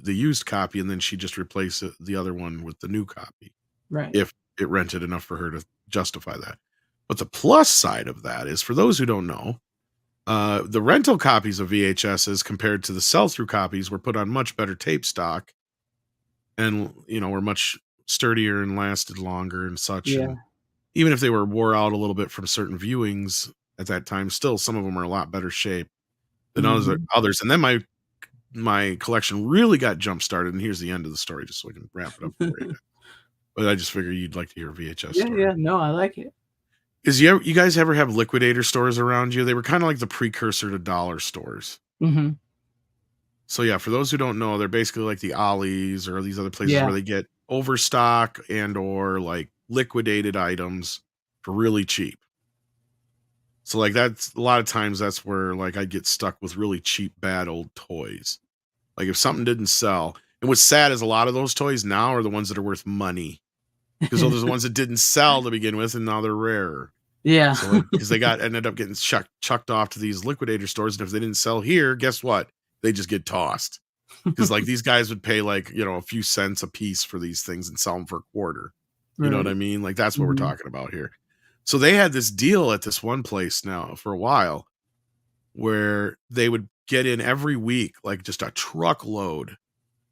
F: the used copy, and then she just replace the other one with the new copy.
C: Right.
F: If it rented enough for her to justify that. But the plus side of that is, for those who don't know, the rental copies of VHSs compared to the sell-through copies were put on much better tape stock, and were much sturdier and lasted longer and such.
C: Yeah.
F: And even if they were wore out a little bit from certain viewings at that time, still some of them are a lot better shape than others. And then my collection really got jump started. And here's the end of the story, just so I can wrap it up for you. But I just figure you'd like to hear a VHS story.
C: Yeah, no, I like it.
F: You guys ever have liquidator stores around you? They were kind of like the precursor to dollar stores.
C: Mm-hmm.
F: So yeah, for those who don't know, they're basically like the Ollie's or these other places where they get overstock and or like liquidated items for really cheap. So like that's a lot of times that's where like I'd get stuck with really cheap, bad old toys. Like if something didn't sell, and what's sad is a lot of those toys now are the ones that are worth money, because those are the ones that didn't sell to begin with, and now they're rarer.
C: Yeah.
F: So because they ended up getting chucked off to these liquidator stores, and if they didn't sell here, guess what? They just get tossed. Because like these guys would pay like a few cents a piece for these things and sell them for a quarter. You know what I mean? Like that's what we're talking about here. So they had this deal at this one place now for a while where they would get in every week like just a truckload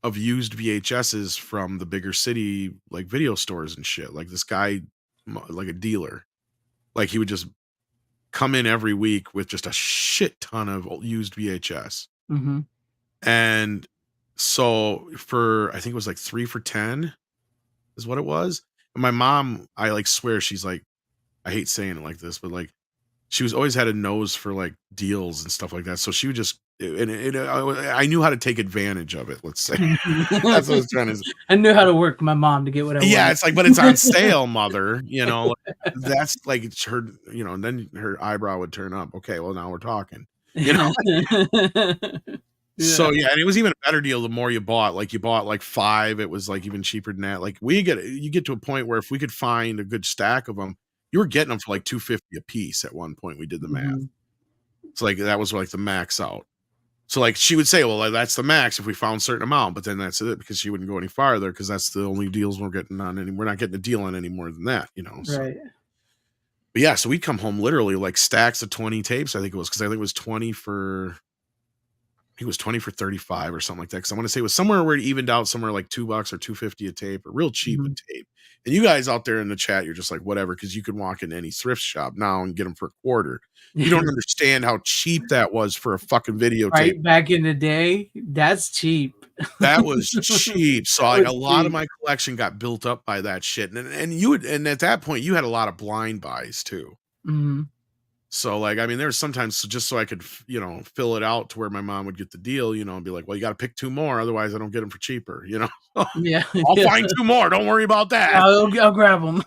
F: of used VHSs from the bigger city like video stores and shit. Like this guy, like a dealer, like he would just come in every week with just a shit ton of used VHS.
C: Mm-hmm.
F: And so I think it was like 3 for $10 is what it was. And my mom, I like swear she's like, I hate saying it like this, but like she was always had a nose for like deals and stuff like that. So she would just, I knew how to take advantage of it. Let's say that's what I was trying to say.
C: I knew how to work my mom to get what I wanted.
F: Yeah, it's like, but it's on sale, mother. That's like it's her. And then her eyebrow would turn up. Okay, well now we're talking. So yeah, and it was even a better deal the more you bought. Like you bought like 5, it was like even cheaper than that. Like you get to a point where if we could find a good stack of them, you were getting them for like $2.50 a piece at one point. We did the math. So like that was like the max out. So like she would say, well, that's the max if we found a certain amount, but then that's it, because she wouldn't go any farther because that's the only deals we're getting on. And we're not getting a deal on any more than that, So.
C: Right.
F: But yeah, so we'd come home literally like stacks of 20 tapes. I think it was, because I think it was 20 for 35 or something like that. Because I want to say it was somewhere where it evened out somewhere like $2 or $2.50 a tape, or real cheap a tape. And you guys out there in the chat, you're just like, whatever, because you can walk into any thrift shop now and get them for a quarter. You don't understand how cheap that was for a fucking videotape.
C: Right back in the day, that's cheap.
F: That was cheap. So like a lot of my collection got built up by that shit. And at that point you had a lot of blind buys too.
C: Mm-hmm.
F: So like, I mean, there was sometimes just so I could, fill it out to where my mom would get the deal, and be like, well, you got to pick 2 more. Otherwise I don't get them for cheaper,
C: Yeah.
F: I'll find 2 more. Don't worry about that.
C: I'll grab them.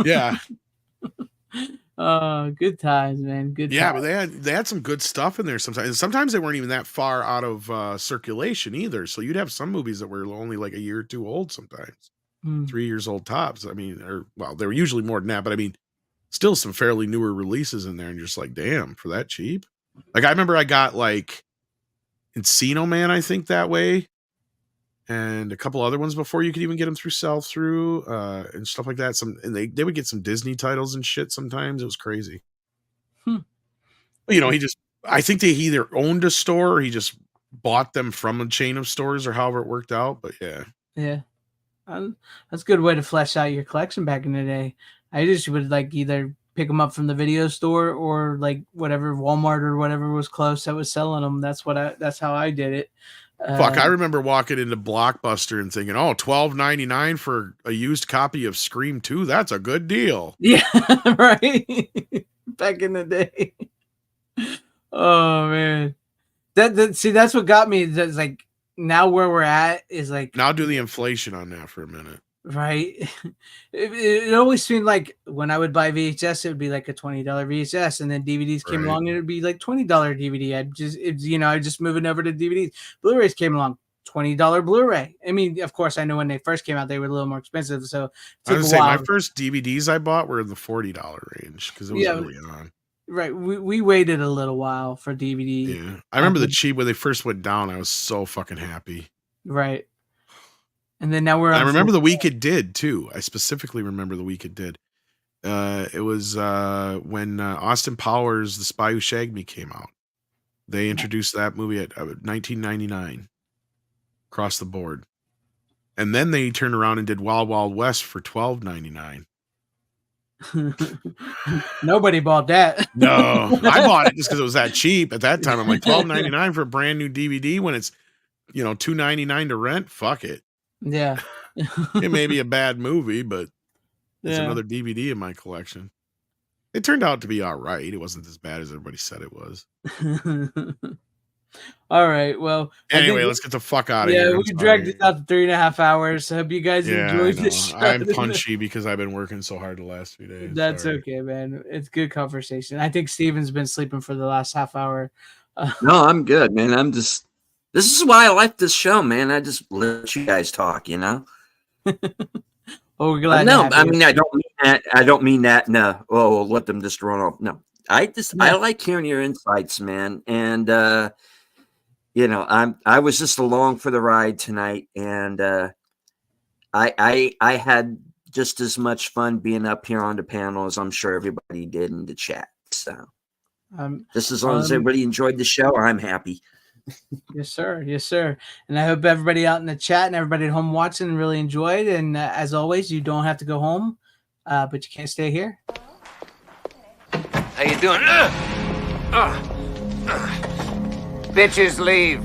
F: Yeah.
C: Good times, man. Good.
F: Yeah,
C: times.
F: but they had some good stuff in there sometimes. And sometimes they weren't even that far out of circulation either. So you'd have some movies that were only like a year or 2 old sometimes. 3 years old tops. I mean, they were usually more than that, but I mean, still some fairly newer releases in there, and you're just like, damn, for that cheap. Like I remember I got like Encino Man, I think, that way, and a couple other ones before you could even get them through sell-through and stuff like that. And they would get some Disney titles and shit sometimes. It was crazy. But, I think they either owned a store or he just bought them from a chain of stores, or however it worked out. But
C: yeah, that's a good way to flesh out your collection back in the day. I just would like either pick them up from the video store or like whatever Walmart or whatever was close that was selling them. That's how I did it.
F: Fuck, I remember walking into Blockbuster and thinking, oh, $12.99 for a used copy of Scream 2. That's a good deal.
C: Yeah, right. Back in the day. Oh man. That's what got me. That's like now where we're at is like,
F: now do the inflation on that for a minute.
C: Right. It always seemed like when I would buy VHS, it would be like a $20 VHS, and then DVDs came
F: Right.
C: along, and it would be like $20 DVD. I'd just moving over to DVDs. Blu-rays came along, $20 Blu-ray. I mean, of course, I know when they first came out, they were a little more expensive, so it
F: I
C: took
F: was
C: a
F: gonna say my
C: while.
F: first DVDs I bought were in the $40 range because it was
C: Yeah,
F: early on.
C: right. We waited a little while for DVD.
F: Yeah, I remember the cheap when they first went down. I was so fucking happy.
C: Right. And then now we're
F: I
C: on
F: remember
C: full-
F: the week it did too. I specifically remember the week it did. It was when Austin Powers, The Spy Who Shagged Me came out. They introduced that movie at 1999 across the board. And then they turned around and did Wild Wild West for $12.99.
C: Nobody bought that.
F: No, I bought it just because it was that cheap at that time. I'm like $12.99 for a brand new DVD when it's $2.99 to rent. Fuck it.
C: Yeah.
F: It may be a bad movie, but it's
C: Yeah.
F: another DVD in my collection. It turned out to be all right. It wasn't as bad as everybody said it was.
C: All right. Well,
F: Anyway, let's get the fuck out of here.
C: Yeah, we dragged it out to 3.5 hours. I hope you guys enjoyed
F: I
C: this
F: know.
C: show.
F: I'm punchy because I've been working so hard the last few days.
C: That's
F: Sorry.
C: okay, man. It's good conversation. I think Steven's been sleeping for the last half hour.
G: No, I'm good, man. This is why I like this show, man. I just let you guys talk,
C: Oh, we're glad.
G: No, I mean, I don't mean that. I don't mean that. No, we'll let them just run off. No, I like hearing your insights, man. And I was just along for the ride tonight, and I had just as much fun being up here on the panel as I'm sure everybody did in the chat. So, just as long as everybody enjoyed the show, I'm happy.
C: Yes, sir. Yes, sir. And I hope everybody out in the chat and everybody at home watching really enjoyed. And as always, you don't have to go home, but you can't stay here.
J: How you doing? Bitches leave.